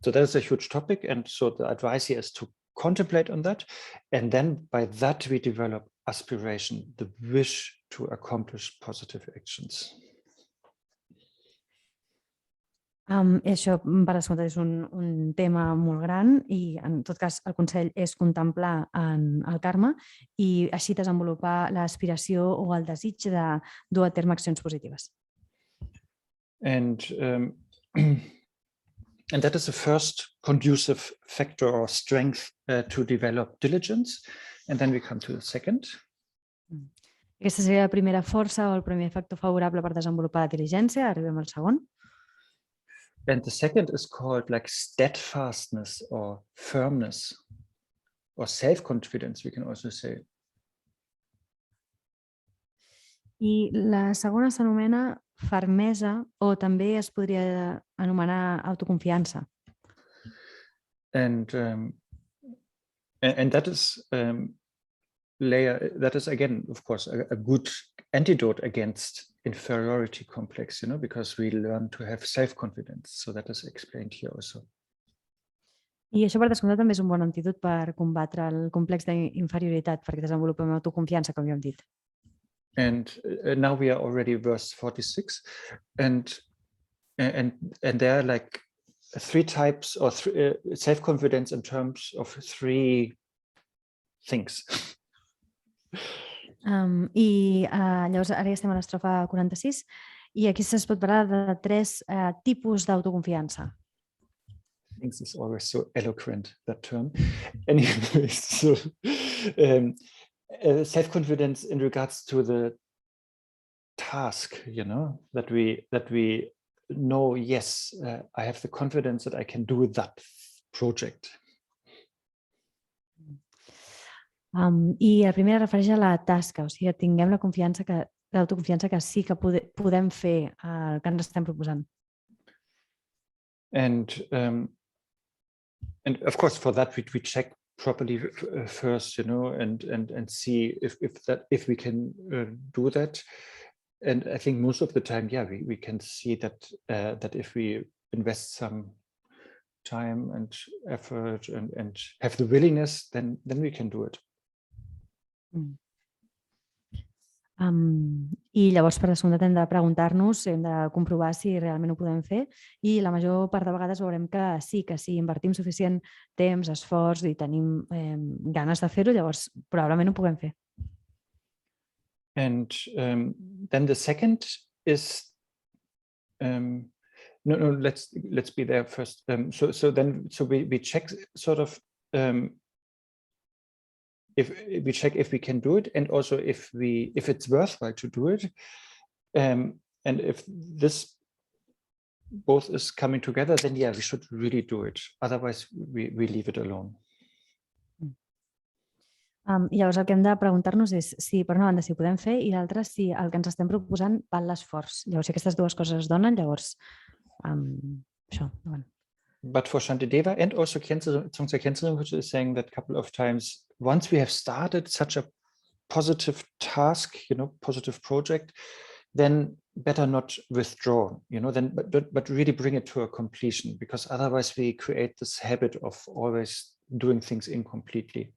So that is a huge topic, and so the advice here is to contemplate on that, and then by that we develop aspiration, the wish to accomplish positive actions. Això, per descomptat, és un tema molt gran i, en tot cas, el consell és contemplar el karma i així desenvolupar l'aspiració o el desig de dur a terme accions positives. And that is the first conducive factor or strength to develop diligence. And then we come to the second. Aquesta seria la primera força o el primer factor favorable per desenvolupar la diligència. Arribem al segon. And the second is called like steadfastness or firmness or self-confidence, we can also say. I la segona s'anomena fermesa o també es podria anomenar autoconfiança. And that is that is again, of course, a good antidote against inferiority complex, you know, because we learn to have self-confidence. So that is explained here also. I això, per descomptat, també és un bon antídot per combatre el complex d'inferioritat, perquè desenvolupem autoconfiança, com ja hem dit. And now we are already verse 46, and there are like three types or self-confidence in terms of three things. Llavors ara ja estem a l'estrofa 46 i aquí es pot parlar de tres tipus d'autoconfiança. Things is always so eloquent, that term. Anyway, so self-confidence in regards to the task, you know, that we know, yes, I have the confidence that I can do that project. I el primer refereix a la tasca, o sigui, tinguem l'autoconfiança que sí que podem fer el que ens estem proposant. And of course, for that we check properly first, you know, and see if we can do that. And I think most of the time, yeah, we can see that if we invest some time and effort and have the willingness, then we can do it. I llavors, per descomptat, hem de preguntar-nos, hem de comprovar si realment ho podem fer i la major part de vegades veurem que sí, invertim suficient temps, esforç i tenim ganes de fer-ho, llavors probablement ho puguem fer. And then the second is let's be there first. So we check sort of if we can do it, and also if it's worthwhile to do it, and if this both is coming together, then yeah, we should really do it. Otherwise, we leave it alone. Llavors el que hem de preguntar-nos és si, per una banda, si ho podem fer i l'altra, si el que ens estem proposant val l'esforç. Llavors, si aquestes dues coses es donen, llavors això, endavant. But for Shantideva and also Tsongtse Khyentse, which is saying that a couple of times, once we have started such a positive task, you know, positive project, then better not withdraw, but really bring it to a completion, because otherwise we create this habit of always doing things incompletely.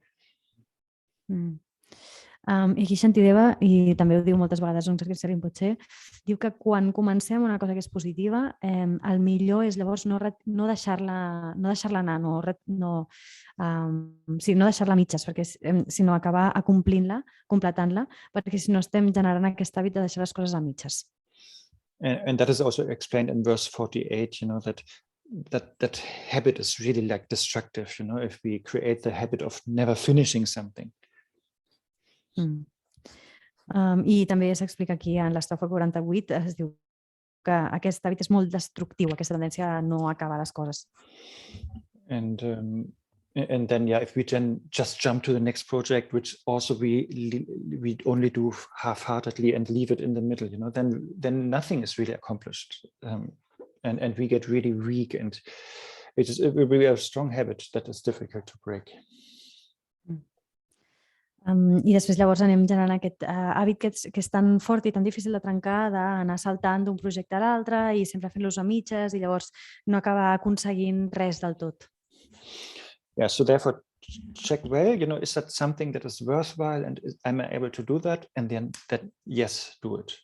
I aquí Shantideva, i també ho diu moltes vegades un Arne Schelling potser, diu que quan comencem una cosa que és positiva, el millor és llavors no deixar-la anar, no deixar-la a mitges, sinó acabar acomplint-la, completant-la, perquè si no estem generant aquest hàbit de deixar les coses a mitges. And that is also explained in verse 48, that habit is really like destructive, if we create the habit of never finishing something. I també s'explica aquí en l'estrofa 48, es diu que aquest hàbit és molt destructiu, aquesta tendència a no acabar les coses. And then, if we just jump to the next project, which also we only do half-heartedly and leave it in the middle, then nothing is really accomplished, and we get really weak, and it will be a strong habit that is difficult to break. I després llavors anem generant aquest hàbit que és tan fort i tan difícil de trencar, d'anar saltant d'un projecte a l'altre i sempre fent-los a mitges i llavors no acabar aconseguint res del tot. Yeah, so therefore check well, is that something that is worthwhile, and am I able to do that? And then yes, do it.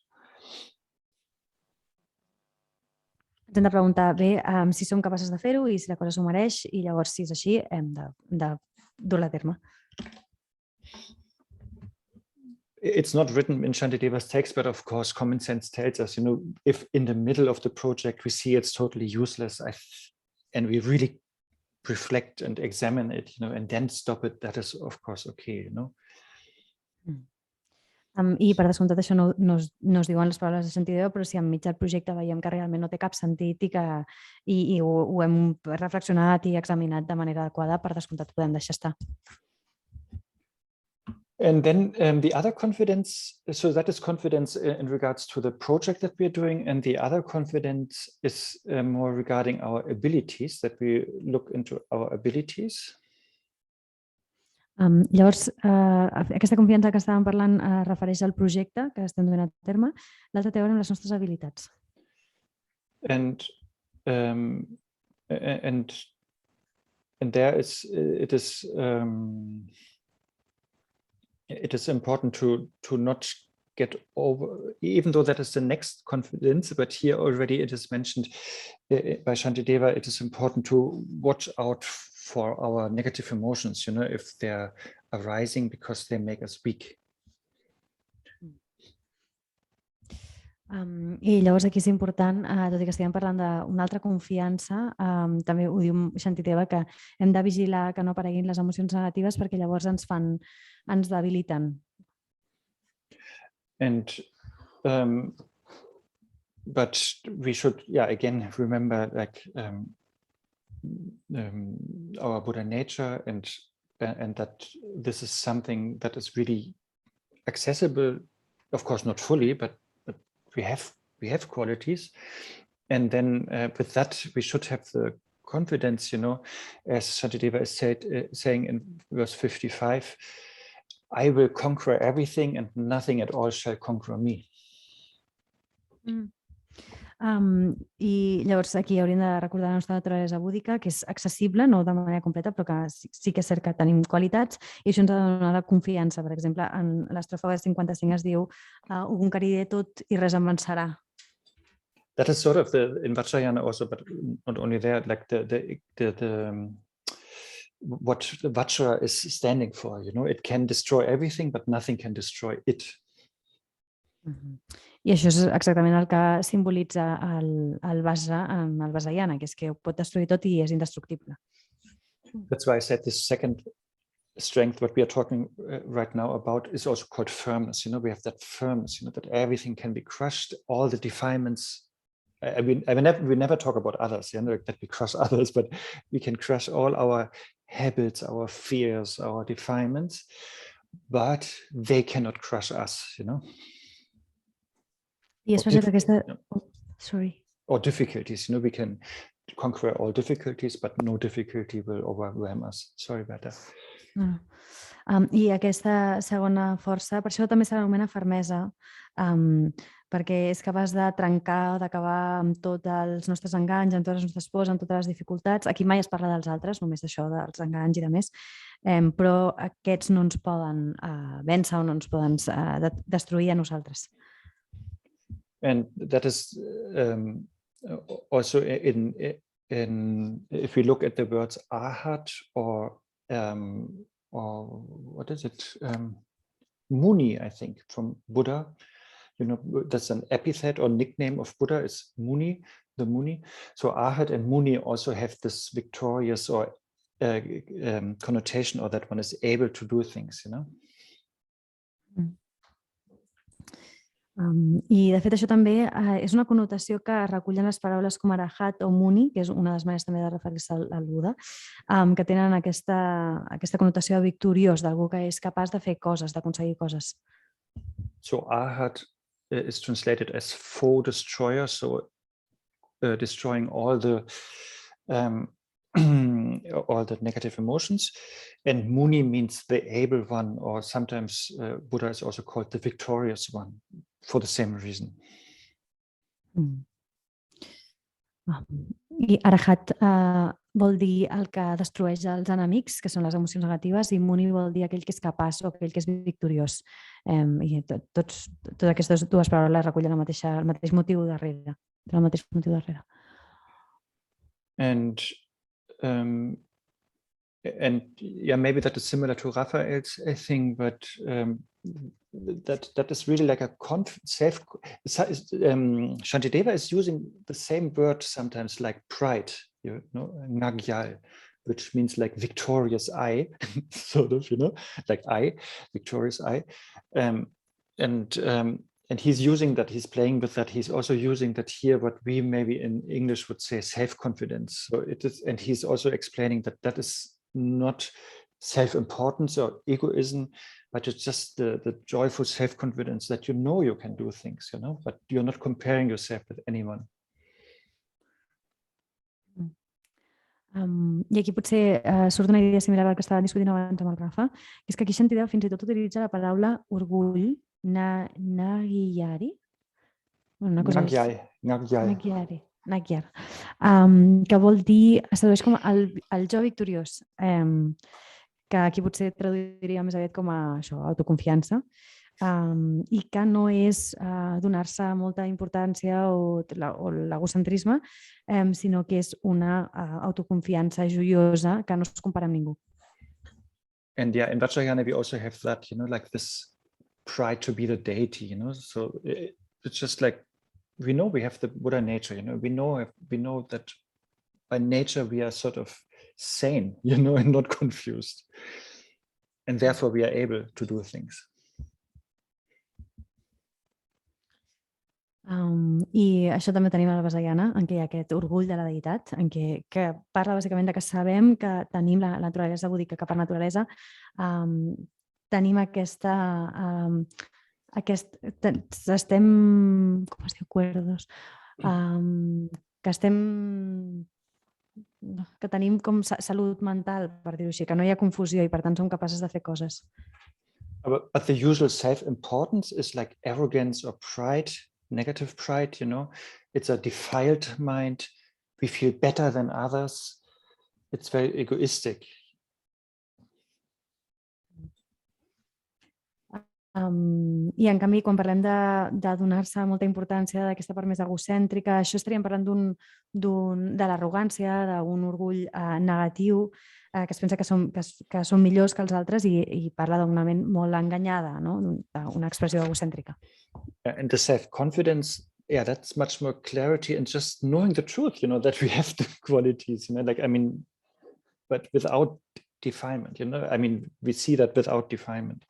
Ens hem de preguntar bé si som capaces de fer-ho i si la cosa s'ho mereix, i llavors si és així hem de dur-la a terme. It's not written in Shantideva's text, but of course, common sense tells us, if in the middle of the project we see it's totally useless, and we really reflect and examine it, and then stop it, that is of course okay, I per descomptat això no es diuen les paraules de Shantideva, però si enmig del projecte veiem que realment no té cap sentit i ho hem reflexionat i examinat de manera adequada, per descomptat podem deixar estar. And then the other confidence, so that is confidence in regards to the project that we are doing, and the other confidence is more regarding our abilities, that we look into our abilities. Llavors, aquesta confiança que estàvem parlant refereix al projecte que estem duent a terme, l'altra té a veure amb les nostres habilitats. And there it is important to not get over, even though that is the next confidence, but here already it is mentioned by Shantideva, it is important to watch out for our negative emotions, if they're arising because they make us weak. I llavors aquí és important, tot i que estiguem parlant d'una altra confiança, també ho diu Shantideva, que hem de vigilar que no apareguin les emocions negatives perquè llavors ens debiliten. But we should, again, remember our Buddha nature, and that this is something that is really accessible, of course not fully, but we have qualities, and then with that we should have the confidence, as Shantideva is saying in verse 55, I will conquer everything and nothing at all shall conquer me. I llavors aquí hauríem de recordar la nostra naturalesa búdica, que és accessible, no de manera completa, però que sí que és cert que tenim qualitats, i això ens ha de donar la confiança. Per exemple, en l'estrofa 55 es diu ho conqueriré tot i res em vencerà. That is sort of in Vajrayana also, but not only there, like what Vajra is standing for, it can destroy everything, but nothing can destroy it. I això és exactament el que simbolitza el Vajra en el Vajrayana, que és que ho pot destruir tot i és indestructible. That's why I said this second strength, what we are talking right now about, is also called firmness. We have that firmness, that everything can be crushed, all the defilements. We never talk about others, that we crush others, but we can crush all our habits, our fears, our defilements, but they cannot crush us, I és per això que aquesta... Or difficulties, we can conquer all difficulties, but no difficulty will overwhelm us. Sorry about that. I aquesta segona força, per això també s'anomena fermesa, perquè és capaç de trencar, d'acabar amb tots els nostres enganys, amb totes les nostres pors, amb totes les dificultats. Aquí mai es parla dels altres, només d'això, dels enganys i de més, però aquests no ens poden vèncer o no ens poden destruir a nosaltres. And that is also if we look at the words arhat or what is it, Muni, I think, from Buddha. You know, that's an epithet or nickname of Buddha is Muni, the Muni. So Arhat and Muni also have this victorious or connotation, or that one is able to do things, you know. I de fet això també és una connotació que recullen les paraules com Arahat o Muni, que és una de les maneres també de referir-se al Buda, que tenen aquesta connotació de victoriós, d'algú que és capaç de fer coses, d'aconseguir coses. So Arhat is translated as foe destroyer, so destroying all the negative emotions, and Muni means the able one, or sometimes Buddha is also called the victorious one for the same reason. I Arahat vol dir el que destrueix els enemics, que són les emocions negatives, i Muni vol dir aquell que és capaç o aquell que és victoriós. I totes aquestes dues paraules recullen el mateix motiu darrere. El mateix motiu darrere. And yeah, maybe that is similar to Raphael's thing, but that is really like a Shantideva is using the same word sometimes, like pride, you know, Nagyal, which means like victorious I, sort of, you know, like I, victorious I, and he's using that, he's playing with that. He's also using that here, what we maybe in English would say self-confidence. So it is, and he's also explaining that that is not self-importance or egoism, but it's just the joyful self-confidence that you know you can do things, you know, but you're not comparing yourself with anyone. I aquí potser surt una idea similar al que estava discutint abans amb el Rafa, que és que aquí Shantideva fins i tot utilitza la paraula orgull, Nagyari, Nagyar, que vol dir, es tradueix com el jo victoriós, que aquí potser traduiria més aviat com a això, autoconfiança, i que no és donar-se molta importància o l'egocentrisme, sinó que és una autoconfiança joiosa que no es compara amb ningú. And yeah, in Vajrayana we also have that, you know, like this pride to be the deity, you know, so it's just like we know we have the Buddha nature, you know, we know that by nature we are sort of sane, you know, and not confused, and therefore we are able to do things. I això també tenim a la Vajrayana, en què hi ha aquest orgull de la deïtat, en què parla bàsicament de que sabem que tenim la naturalesa búdica, que per naturalesa tenim estem, com es diu, cuerdos, que tenim com salut mental, per dir-ho així, que no hi ha confusió i per tant som capaces de fer coses. But the usual self-importance is like arrogance or pride, negative pride, you know, it's a defiled mind, we feel better than others, it's very egoistic. I en canvi, quan parlem de donar-se molta importància d'aquesta part més egocèntrica, això estaríem parlant de l'arrogància, d'un orgull negatiu, que es pensa que són millors que els altres i parla d'una ment molt enganyada, no? Una expressió egocèntrica. And the self-confidence, yeah, that's much more clarity and just knowing the truth, you know, that we have the qualities, you know, like, I mean, but without defilement, you know, I mean, we see that without defilement.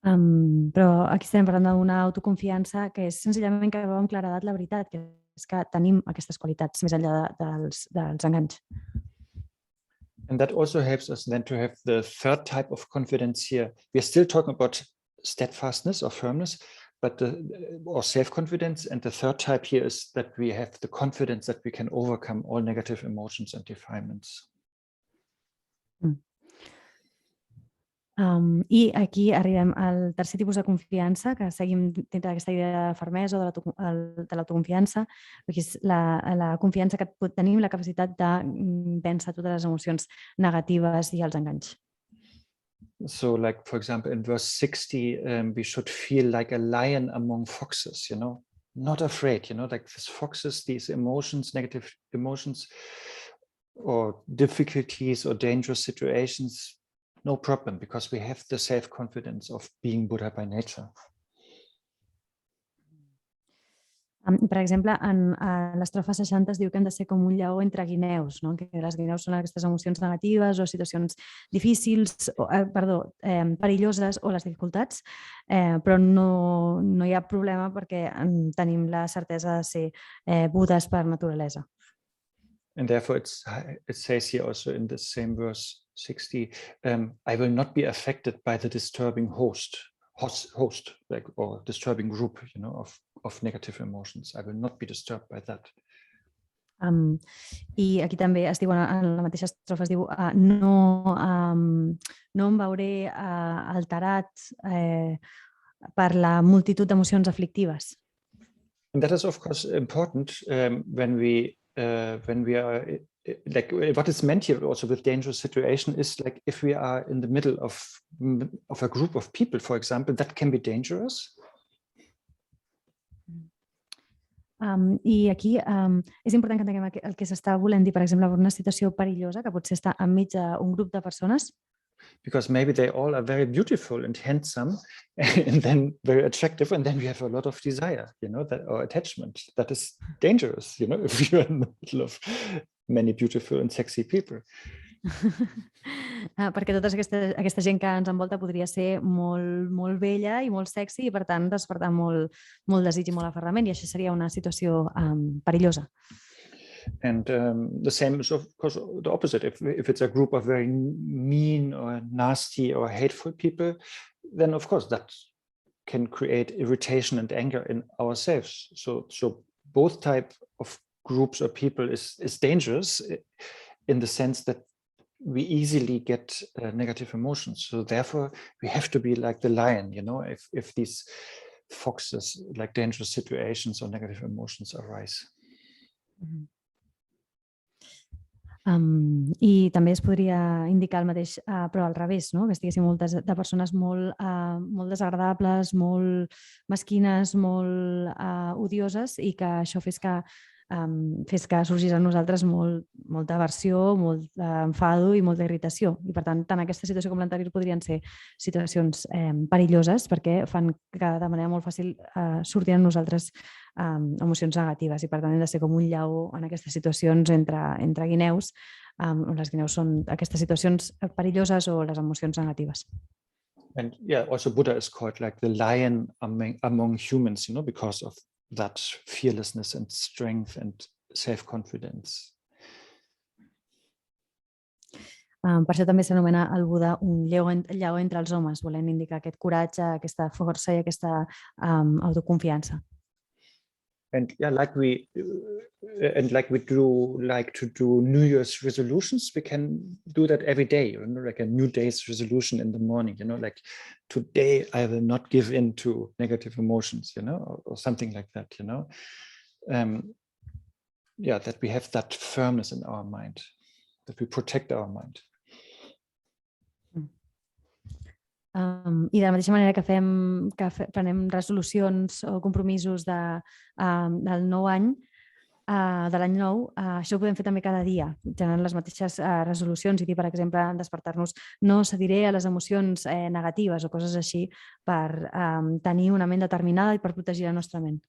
Però aquí estem parlant d'una autoconfiança que és senzillament que veu amb claredat la veritat, que és que tenim aquestes qualitats més enllà dels enganys. And that also helps us then to have the third type of confidence here. We are still talking about steadfastness or firmness, but or self-confidence. And the third type here is that we have the confidence that we can overcome all negative emotions and defilements. I aquí arribem al tercer tipus de confiança, que seguim dintre d'aquesta idea de la fermesa o de l'autoconfiança, que és la confiança que tenim la capacitat de vèncer totes les emocions negatives i els enganys. So like, for example, in verse 60, we should feel like a lion among foxes, not afraid, like these foxes, these emotions, negative emotions or difficulties or dangerous situations, no problem, because we have the self-confidence of being Buddha by nature. Per exemple, en l'estrofa 60 es diu que hem de ser com un lleó entre guineus, no? Que les guineus són aquestes emocions negatives o situacions difícils, perilloses o les dificultats, però no hi ha problema perquè tenim la certesa de ser budes per naturalesa. And therefore it says here also in the same verse 60, I will not be affected by the disturbing host like, or disturbing group, of negative emotions. I will not be disturbed by that. I aquí també es diu, en la mateixa estrofa es diu no em veuré alterat per la multitud d'emocions aflictives. And that is of course important when we are like, what is meant here also with dangerous situation is like if we are in the middle of a group of people, for example, that can be dangerous. I aquí és important que entenguem el que s'està volent dir, per exemple, per una situació perillosa, que potser està enmig d'un grup de persones. Because maybe they all are very beautiful and handsome and then very attractive, and then we have a lot of desire, or attachment. That is dangerous, if you're in the middle of many beautiful and sexy people. Perquè tota aquesta gent que ens envolta podria ser molt bella i molt sexy i per tant despertar molt desig i molt aferrament, i això seria una situació perillosa. And the same is of course the opposite. If it's a group of very mean or nasty or hateful people, then of course that can create irritation and anger in ourselves. So both type of groups or people is dangerous in the sense that we easily get negative emotions. So therefore we have to be like the lion, if these foxes, like dangerous situations or negative emotions arise. I també es podria indicar el mateix, però al revés, no? Que estiguessin moltes de persones molt desagradables, molt mesquines, molt odioses, i que això fes que sorgís a nosaltres molta aversió, molt enfado i molta irritació. I per tant aquesta situació com l'anterior podrien ser situacions perilloses perquè fan que de manera molt fàcil surtin a nosaltres emocions negatives, i per tant hem de ser com un lleó en aquestes situacions entre guineus. Les guineus són aquestes situacions perilloses o les emocions negatives. And also Buddha is called like the lion among humans, because of that fearlessness and strength and self-confidence. Per això també s'anomena el Buda un lleó entre els homes, volent indicar aquest coratge, aquesta força i aquesta autoconfiança. And like we do like to do New Year's resolutions, we can do that every day, like a New Day's resolution in the morning, like today I will not give in to negative emotions, or something like that, that we have that firmness in our mind, that we protect our mind. I de la mateixa manera que prenem resolucions o compromisos del nou any, de l'any nou, això ho podem fer també cada dia, generant les mateixes resolucions i dir, per exemple, despertar-nos, no cediré a les emocions negatives o coses així per tenir una ment determinada i per protegir la nostra ment.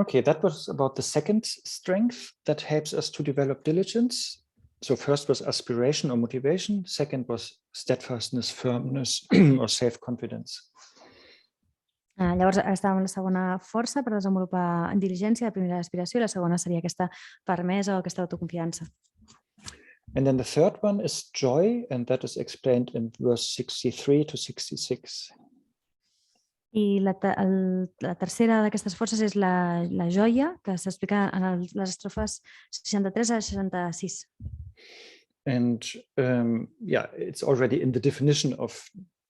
Okay, that was about the second strength that helps us to develop diligence. So first was aspiration or motivation. Second was steadfastness, firmness, or self-confidence. Llavors estàvem en la segona força per desenvolupar diligència, la primera aspiració, i la segona seria aquesta fermesa o aquesta autoconfiança. And then the third one is joy, and that is explained in verse 63 to 66. I la tercera d'aquestes forces és la joia, que s'explica en les estrofes 63 a 66. And yeah, it's already in the definition of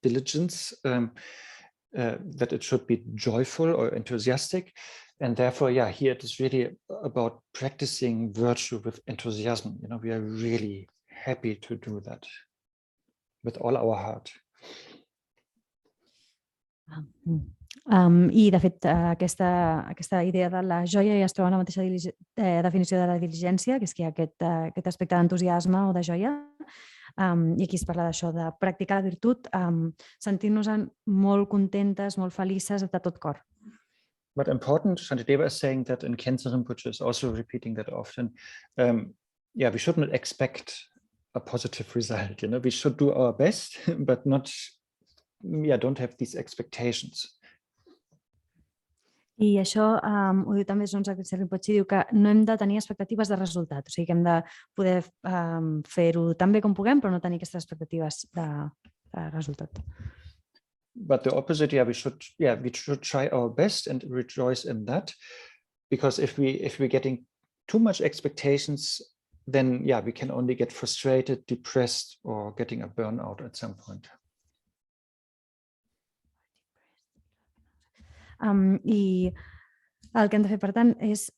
diligence that it should be joyful or enthusiastic. And therefore, yeah, here it is really about practicing virtue with enthusiasm. You know, we are really happy to do that with all our heart. I, de fet, aquesta idea de la joia ja es troba en la mateixa definició de la diligència, que és que hi ha aquest aspecte d'entusiasme o de joia. I aquí es parla d'això, de practicar la virtut, sentir-nos molt contentes, molt felices de tot cor. But important, Shantideva is saying that, and Khenze Rinpoche is also repeating that often. Yeah, we should not expect a positive result. You know, we should do our best, but not, yeah, don't have these expectations. I això ho diu també Khenze Rinpoche, diu que no hem de tenir expectatives de resultat, o sigui que hem de poder fer-ho tan bé com puguem, però no tenir aquestes expectatives de resultat. But the opposite, yeah, we should try our best and rejoice in that, because if we're getting too much expectations, then yeah, we can only get frustrated, depressed, or getting a burnout at some point. I el que hem de fer, per tant, és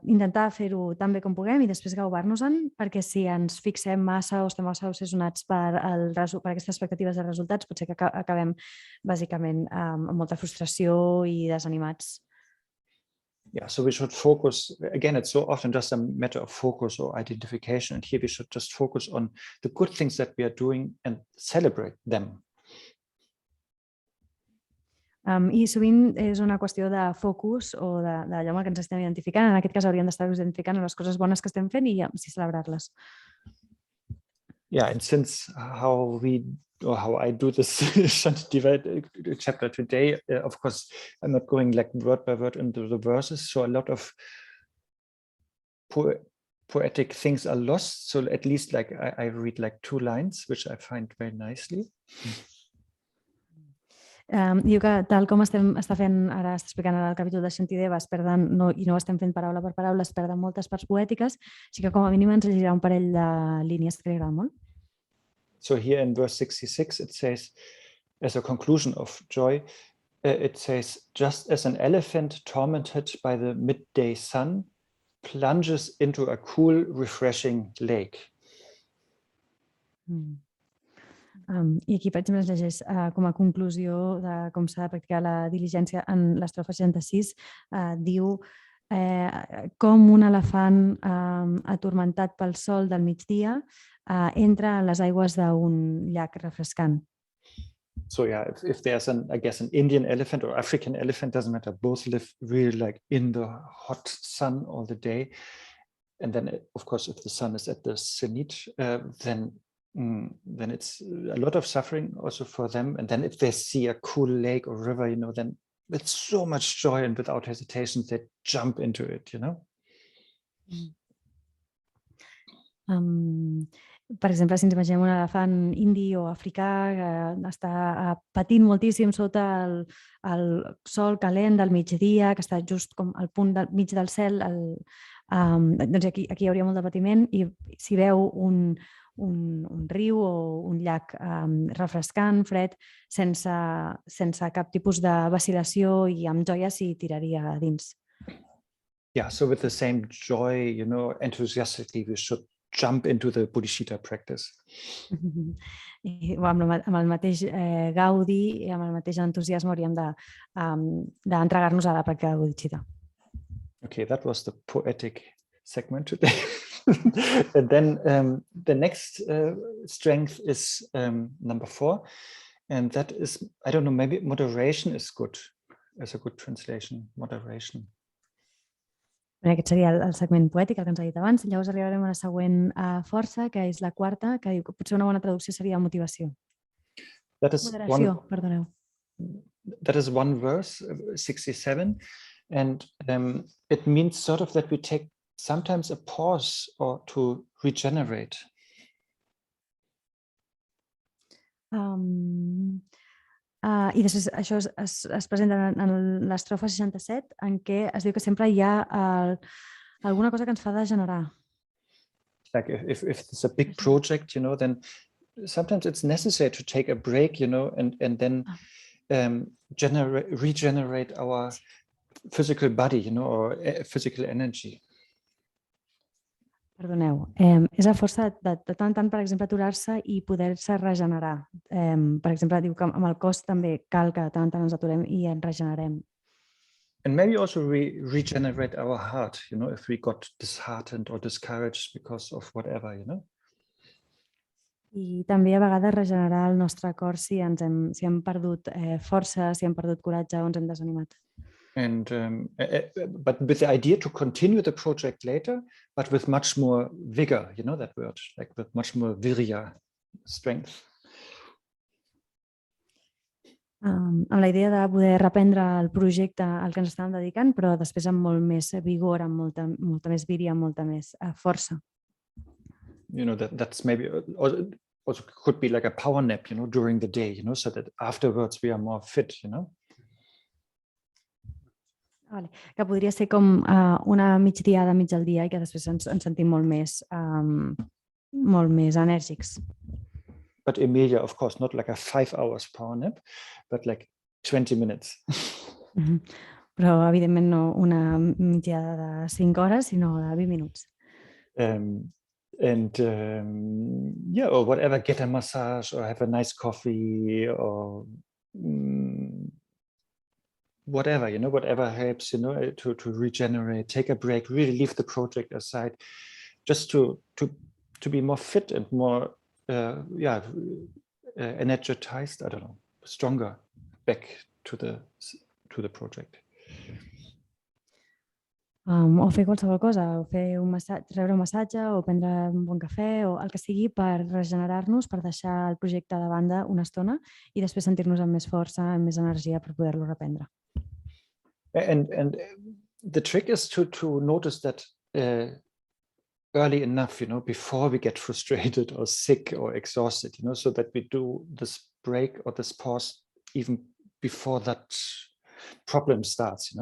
intentar fer-ho tan bé com puguem i després gaubar-nos-en, perquè si ens fixem massa o estem massa obsessionats per aquestes expectatives de resultats, potser que acabem bàsicament amb molta frustració i desanimats. Yeah, so we should focus, again, it's so often just a matter of focus or identification, and here we should just focus on the good things that we are doing and celebrate them. I sovint és una qüestió de focus o d'allò amb el que ens estem identificant. En aquest cas hauríem d'estar identificant les coses bones que estem fent i sí celebrar-les. Yeah, and since how I do this Shantideva chapter today, of course, I'm not going like word by word into the verses, so a lot of poetic things are lost. So at least like I read like 2 lines, which I find very nicely. Diu que tal com està explicant ara el capítol de Shantideva, i no ho estem fent paraula per paraula, es perden moltes parts poètiques, així que com a mínim ens llegirà un parell de línies que li agraden molt. So here in verse 66, it says, as a conclusion of joy, it says, just as an elephant tormented by the midday sun plunges into a cool, refreshing lake. I aquí, per exemple, es llegeix com a conclusió de com s'ha de practicar la diligència en l'estrofa 66, diu com un elefant atormentat pel sol del migdia entra a les aigües d'un llac refrescant. So yeah, if there's I guess an Indian elephant or African elephant, doesn't matter, both live really like in the hot sun all the day. And then of course, if the sun is at the zenith, then it's a lot of suffering also for them. And then if they see a cool lake or river, you know, then it's so much joy, and without hesitation, they jump into it, you know. Per exemple, si ens imaginem un elefant indi o africà que està patint moltíssim sota el sol calent del migdia, que està just com al punt del mig del cel, doncs aquí hi hauria molt de patiment, i si veu un riu o un llac refrescant, fred, sense cap tipus de vacil·lació i amb joia s'hi tiraria a dins. Yeah, so with the same joy, you know, enthusiastically, we should jump into the bodhichitta practice. I amb el mateix gaudi i amb el mateix entusiasme hauríem d'entregar-nos a la pràctica de bodhichitta. Okay, that was the poetic segment today. And then the next strength is number 4, and that is, I don't know, maybe moderation is good, as a good translation, moderation. Aquest seria el segment poètic, el que ens ha dit abans. Llavors arribarem a la següent força, que és la 4, que diu que potser una bona traducció seria motivació. Moderació, perdoneu. That is one verse, 67, and it means sort of that we take sometimes a pause or to regenerate. I després això es presenta en l'estrofa 67, en què es diu que sempre hi ha alguna cosa que ens fa degenerar. like if it's a big project, then sometimes it's necessary to take a break, and then regenerate our physical body, or physical energy. Perdoneu, és a força de tant en tant, per exemple, aturar-se i poder-se regenerar. Per exemple, diu que amb el cos també cal que de tant en tant ens aturem i ens regenerem. And maybe also regenerate our heart, if we got disheartened or discouraged because of whatever, I també a vegades regenerar el nostre cor si hem perdut força, si hem perdut coratge o ens hem desanimat. And but with the idea to continue the project later, but with much more vigor, that word, like with much more virya, strength. Amb la idea de poder reprendre el projecte al que ens estàvem dedicant, però després amb molt més vigor, amb molta més virya, amb molta més força. That's maybe also could be like a power nap, during the day, so that afterwards we are more fit, Vale. Que podria ser com una migdiada, mig al dia, i que després ens sentim molt més enèrgics. But Emilia, of course, not like a 5 hours power nap, but like 20 minutes. Però, evidentment, no una migdiada de 5 hores, sinó de 20 minuts. Or whatever, get a massage or have a nice coffee or whatever, whatever helps, to regenerate, take a break, really leave the project aside, just to be more fit and more, energized, I don't know, stronger back to the project. O fer qualsevol cosa, o fer rebre un massatge, o prendre un bon cafè, o el que sigui per regenerar-nos, per deixar el projecte de banda una estona i després sentir-nos amb més força, amb més energia per poder-lo reprendre. And the trick is to notice that early enough, before we get frustrated or sick or exhausted, so that we do this break or this pause even before that problem starts,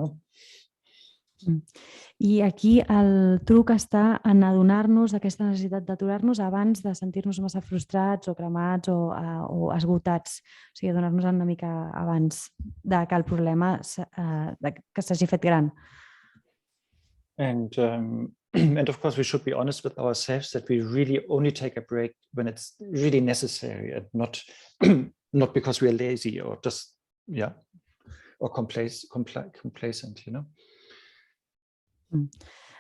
I aquí el truc està en adonar-nos d'aquesta necessitat d'aturar-nos abans de sentir-nos massa frustrats o cremats o esgotats. O sigui, adonar-nos una mica abans de que el problema que s'hagi fet gran. And of course, we should be honest with ourselves that we really only take a break when it's really necessary and not because we are lazy or just, or complacent,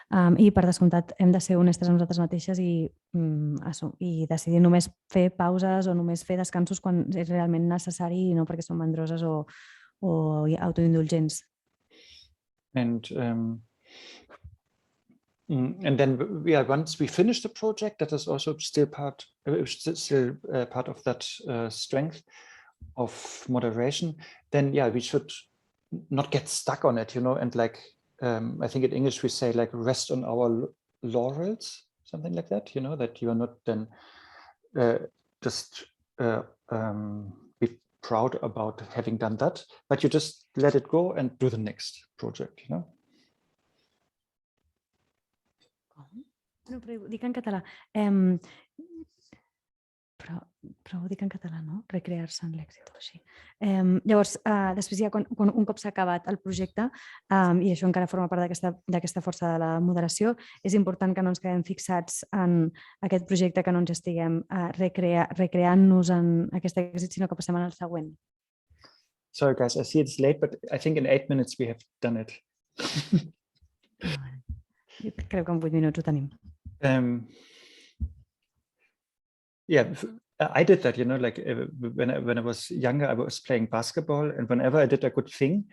I per descomptat hem de ser honestes amb nosaltres mateixes i decidir només fer pauses o només fer descansos quan és realment necessari i no perquè som mandroses o autoindulgents. And then once we finish the project, that is also still part of that strength of moderation. Then we should not get stuck on it, and like I think in English we say like rest on our laurels, something like that, that you are not then just be proud about having done that, but you just let it go and do the next project, No, però ho dic en català. Però ho dic en català, no? Recrear-se en l'èxit o així. Llavors, després ja quan un cop s'ha acabat el projecte, i això encara forma part d'aquesta força de la moderació, és important que no ens quedem fixats en aquest projecte, que no ens estiguem recreant-nos en aquest èxit, sinó que passem al següent. Sorry guys, I see it's late, but I think in 8 minutes we have done it. Crec que en 8 minuts ho tenim. I did that, like when I was younger, I was playing basketball, and whenever I did a good thing,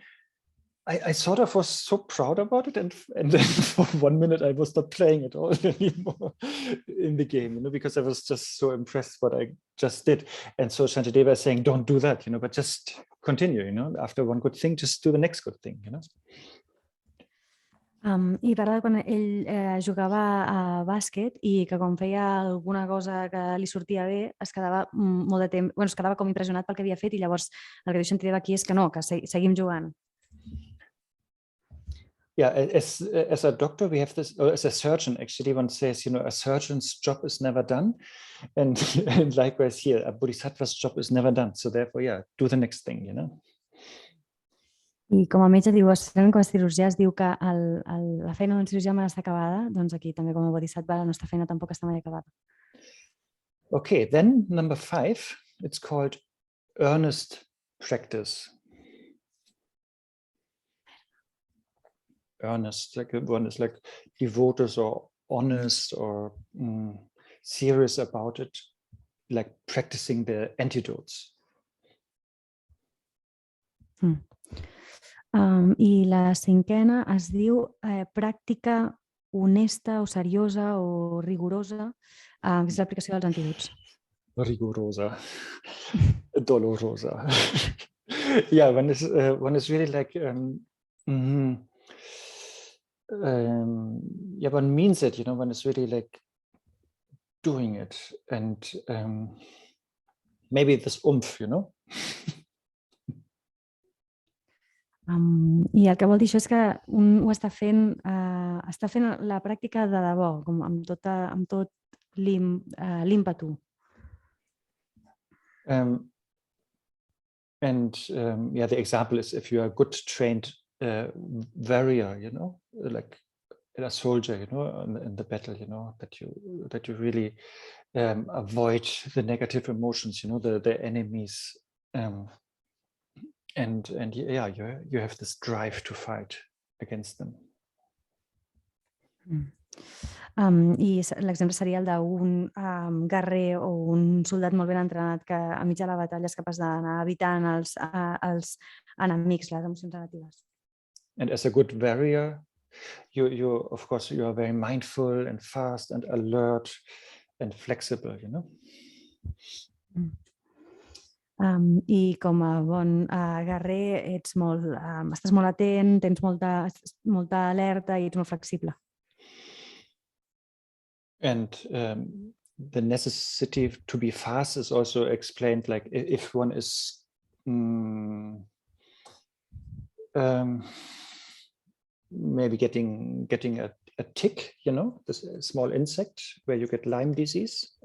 I sort of was so proud about it, and then for 1 minute I was not playing at all anymore in the game, because I was just so impressed what I just did. And so Shantideva is saying, don't do that, but just continue, after one good thing, just do the next good thing, I parla de quan ell jugava a bàsquet i que quan feia alguna cosa que li sortia bé es quedava molt de temps, es quedava com impressionat pel que havia fet, i llavors el que diu Shantideva aquí és que no, que seguim jugant. yeah, as a doctor, we have this, or as a surgeon, actually, one says, a surgeon's job is never done. And, and likewise here, a bodhisattva's job is never done. So therefore, yeah, do the next thing, I com a metge diu, com a cirurgià es diu que la feina d'un cirurgià mai està acabada, doncs aquí també com a bodhisattva la nostra feina tampoc està mai acabada. Okay, then number 5, it's called earnest practice. Earnest, like one is like devoted or honest or serious about it, like practicing the antidotes. I la 5a es diu pràctica honesta o seriosa o rigorosa, que és l'aplicació dels antídots. Rigorosa, dolorosa. Yeah, one is really like yeah, one means it, one is really like doing it, and maybe this oomph, I el que vol dir això és que un ho està fent la pràctica de debò, com amb tot l'ímpetu. Yeah, the example is if you are a good trained warrior, like a soldier, in the battle, that you really avoid the negative emotions, the enemies, and yeah, you have this drive to fight against them. I l'exemple seria el d'un guerrer o un soldat molt ben entrenat que a mig de la batalla és capaç d'anar evitant els enemics, les emocions negatives. And as a good warrior, you of course you are very mindful and fast and alert and flexible, I com a bon guerrer estàs molt atent, tens molta alerta i ets molt flexible. And the necessity to be fast is also explained, like if one is maybe getting a tick, this small insect where you get Lyme disease,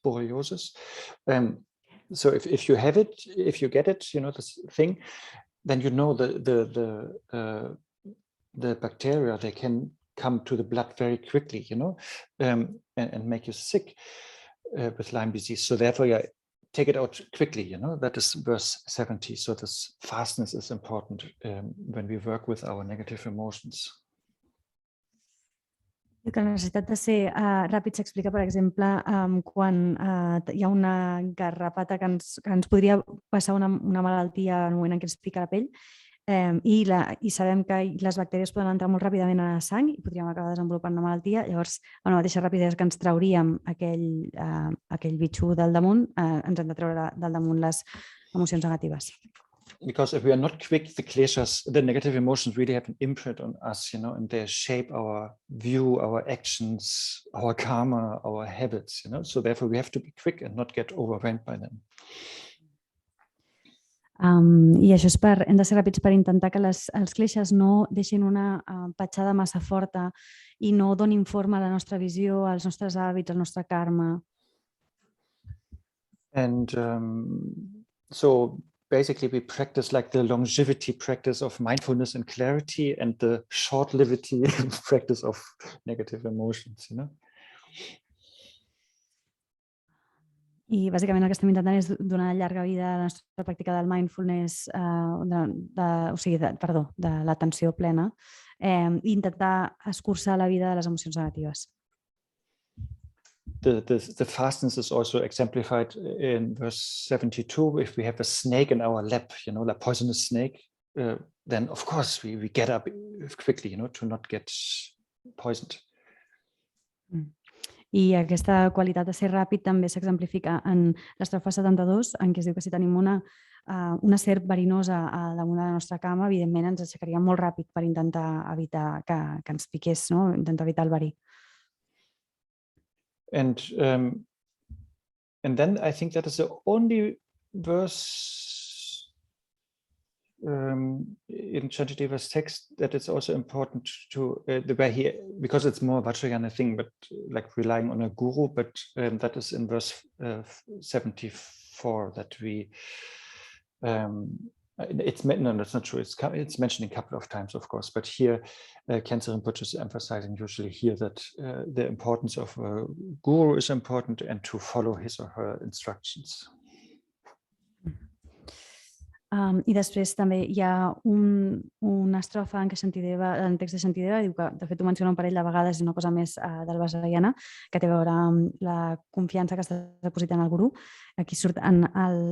borreliosis. So if you have it, if you get it, this thing, then the bacteria, they can come to the blood very quickly, and make you sick with Lyme disease. So therefore, yeah, take it out quickly, that is verse 70. So this fastness is important when we work with our negative emotions. Que la necessitat de ser ràpid s'explica, per exemple, quan hi ha una garrapata que ens podria passar una malaltia en el moment en què ens pica la pell, i sabem que les bactèries poden entrar molt ràpidament a la sang i podríem acabar desenvolupant una malaltia. Llavors, amb la mateixa rapidesa que ens trauríem aquell bitxo del damunt, ens hem de treure del damunt les emocions negatives. Because if we are not quick, the kleshas, the negative emotions really have an imprint on us, and they shape our view, our actions, our karma, our habits, So therefore we have to be quick and not get overwhelmed by them. I això és hem de ser ràpids per intentar que els kleshas no deixin una petjada massa forta i no donin forma a la nostra visió, als nostres hàbits, al nostre karma. And so basically we practice like the longevity practice of mindfulness and clarity and the short-livity practice of negative emotions, I bàsicament el que estem intentant és donar llarga vida a la nostra pràctica del mindfulness, de l'atenció plena, i intentar escurçar la vida de les emocions negatives. The fastness is also exemplified in verse 72. If we have a snake in our lap, like poisonous snake, then of course we get up quickly, to not get poisoned. I aquesta qualitat de ser ràpid també s'exemplifica en l'estrofa 72, en què es diu que si tenim una serp verinosa al damunt de la nostra cama, evidentment ens aixecaríem molt ràpid per intentar evitar que ens piqués, intentar evitar el verí. And then I think that is the only verse in Shantideva's text that it's also important to because it's more Vajrayana thing, but like relying on a guru, but that is in verse 74 that we no, that's not true. It's mentioned a couple of times, of course, but here Khyentse Rinpoche is emphasizing usually here that the importance of a guru is important and to follow his or her instructions. I després també hi ha una estrofa en què Shantideva, en el text de Shantideva, diu que, de fet, ho menciona un parell de vegades, és una cosa més del Vajrayana, que té a veure amb la confiança que està depositant el guru. Aquí surt en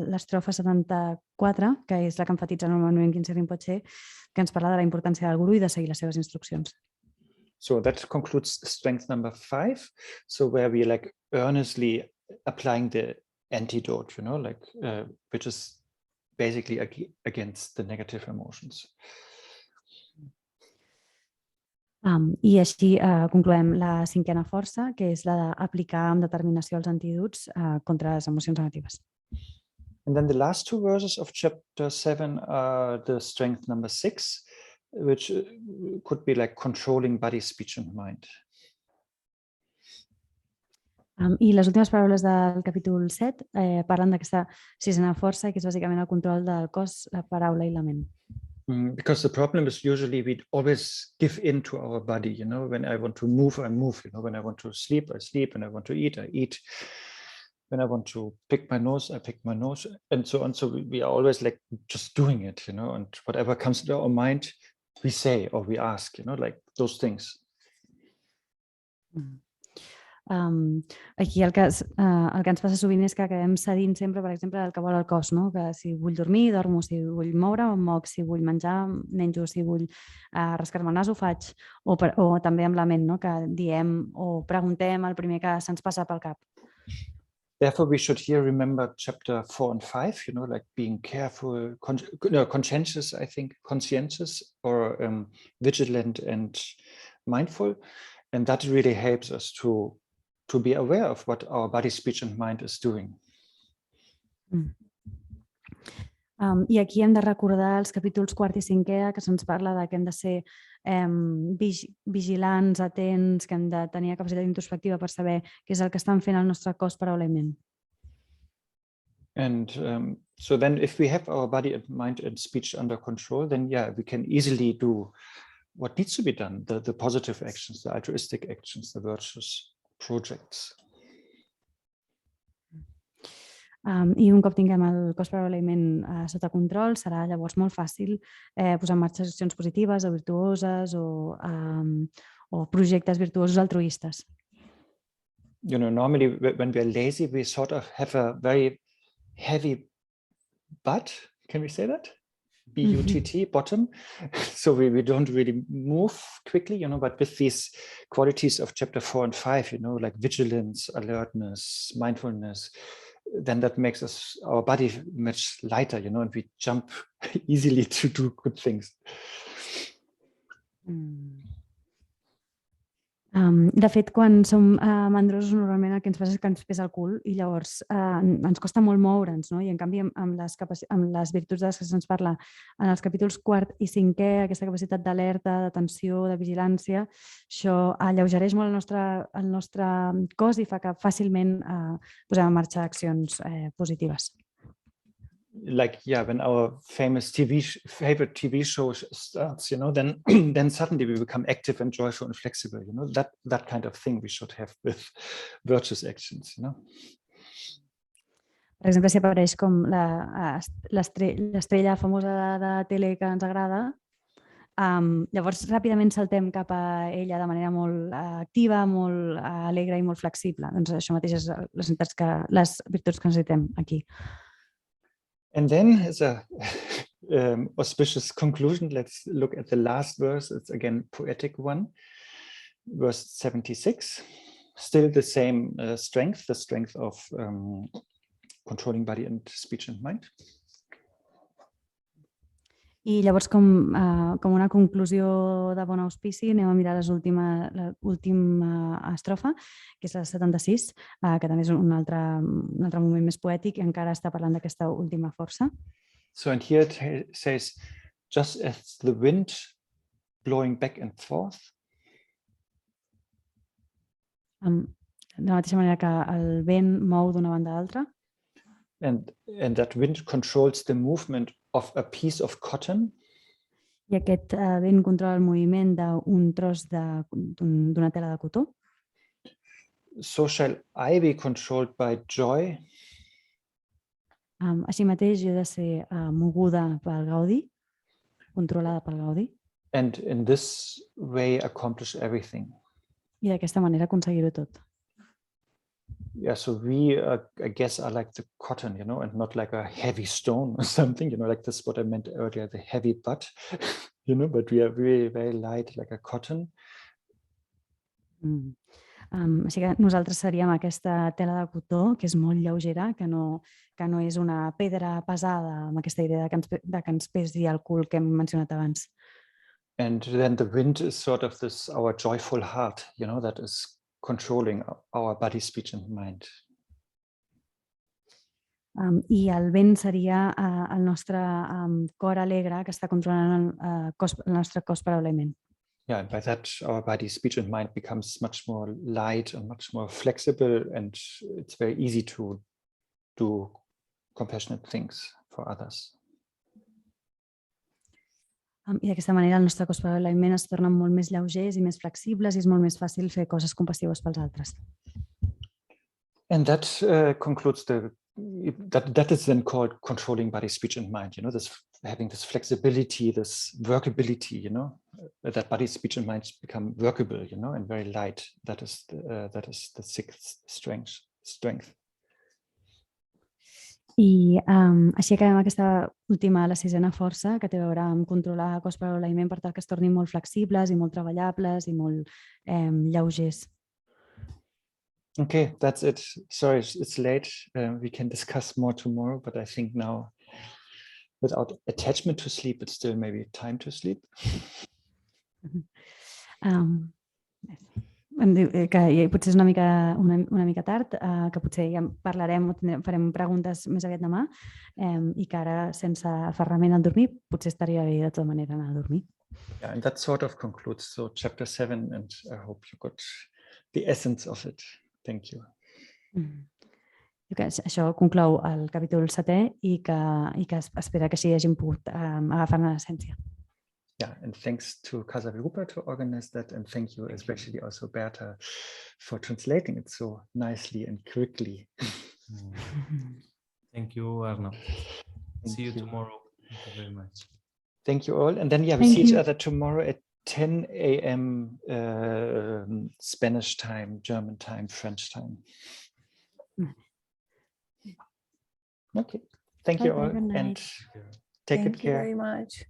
l'estrofa 74, que és la que enfatitza normalment Khyentse Rinpoche, que ens parla de la importància del guru i de seguir les seves instruccions. So that concludes strength number 5. So where we like earnestly applying the antidote, which is basically against the negative emotions. I així concloem la 5a força, que és la d'aplicar amb determinació els antídots contra les emocions negatives. And then the last 2 verses of chapter 7 are the strength number 6, which could be like controlling body, speech and mind. I les últimes paraules del capítol 7 parlen d'aquesta 6a força, que és bàsicament el control del cos, la paraula i la ment. Because the problem is usually we always give in to our body, when I want to move, I move, when I want to sleep, I sleep, when I want to eat, I eat. When I want to pick my nose, I pick my nose, and so on. So we are always like just doing it, and whatever comes to our mind, we say or we ask, like those things. Aquí el que ens passa sovint és que acabem cedint sempre, per exemple, el que vol el cos, que si vull dormir, dormo, si vull moure, em moc, si vull menjar, menjo, si vull rascar-me el nas, ho faig, o també amb la ment, que diem o preguntem el primer que se'ns passa pel cap. Therefore, we should here remember chapter 4 and 5, like being careful, conscientious, I think, conscientious or vigilant and mindful. And that really helps us to be aware of what our body, speech and mind is doing. I aquí hem de recordar els capítols 4 i 5è, que se'ns parla que hem de ser vigilants, atents, que hem de tenir capacitat introspectiva per saber què és el que estan fent el nostre cos, paraula i ment. And so then if we have our body and mind and speech under control, then we can easily do what needs to be done, the positive actions, the altruistic actions, the virtuous projects. I un cop tinguem el cos, paraula i ment sota control, serà llavors molt fàcil posar en marxa accions positives o virtuoses o projectes virtuosos altruistes. Normally when we are lazy, we sort of have a very heavy butt. Can we say that? B-U-T-T, bottom. So we don't really move quickly, but with these qualities of chapter 4 and 5, like vigilance, alertness, mindfulness, then that makes our body much lighter, and we jump easily to do good things. De fet, quan som mandrosos, normalment el que ens passa és que ens pesa el cul i llavors ens costa molt moure'ns, i en canvi amb les virtuts de les que se'ns parla en els capítols 4 i 5è, aquesta capacitat d'alerta, d'atenció, de vigilància, això alleugereix molt el nostre cos i fa que fàcilment posem en marxa accions positives. Like when our favorite TV show starts, then suddenly we become active and joyful and flexible. That kind of thing we should have with virtuous actions. Per exemple, si apareix com l'estrella famosa de tele que ens agrada, llavors ràpidament saltem cap a ella de manera molt activa, molt alegre i molt flexible. Doncs això mateix és les virtuts que necessitem aquí. And then, as a auspicious conclusion, let's look at the last verse. It's again poetic one, verse 76. Still the same strength, the strength of controlling body and speech and mind. I llavors, com una conclusió de bon auspici, anem a mirar l'última estrofa, que és la 76, que també és un altre moment més poètic i encara està parlant d'aquesta última força. So, and here it says, just as the wind blowing back and forth, De la mateixa manera que el vent mou d'una banda a l'altra, and that wind controls the movement of a piece of cotton, i aquest vent controla el moviment d'un tros d'una tela de cotó, so shall I be controlled by joy, així mateix jo he de ser moguda pel gaudi, controlada pel gaudi, and in this way accomplish everything. i d'aquesta manera aconseguir-ho tot. Yeah, so we, I guess, are like the cotton, and not like a heavy stone or something, like this, what I meant earlier, the heavy butt, but we are very, very light, like a cotton. Així que nosaltres seríem aquesta tela de cotó, que és molt lleugera, que no és una pedra pesada, amb aquesta idea de que ens pesi el cul que hem mencionat abans. And then the wind is sort of this, our joyful heart, that is controlling our body, speech and mind. I el vent seria el nostre cor alegre que està controlant el nostre cos, paraula i ment. Yeah, and by that our body, speech and mind becomes much more light and much more flexible, and it's very easy to do compassionate things for others. I d'aquesta manera el nostre cos, paraula i ment es tornen molt més lleugers i més flexibles i és molt més fàcil fer coses compassives pels altres. And that concludes that is then called controlling body, speech and mind, this having this flexibility, this workability, that body, speech and mind become workable, and very light. That is the sixth strength. I així acabem aquesta última, la sisena força, que té a veure amb controlar cos, paraula i ment per tal que es tornin molt flexibles i molt treballables i molt lleugers. Okay, that's it. Sorry, it's late. We can discuss more tomorrow, but I think now, without attachment to sleep, it's still maybe time to sleep. Em diu que potser és una mica tard, que potser ja parlarem o farem preguntes més aviat demà i que ara, sense aferrament al dormir, potser estaria bé de tota manera anar a dormir. Yeah, and that sort of concludes chapter 7, and I hope you got the essence of it. Thank you. Això conclou el capítol 7è i que espera que així hagin pogut agafar-ne l'essència. Yeah, and thanks to Kasavirupa to organize that, and thank you especially also Berta for translating it so nicely and quickly. Thank you, Arno. See you tomorrow. Thank you very much. Thank you all, and then we see each other tomorrow at 10 a.m. Spanish time, German time, French time. Okay, thank you all, and take good care. Thank you very much.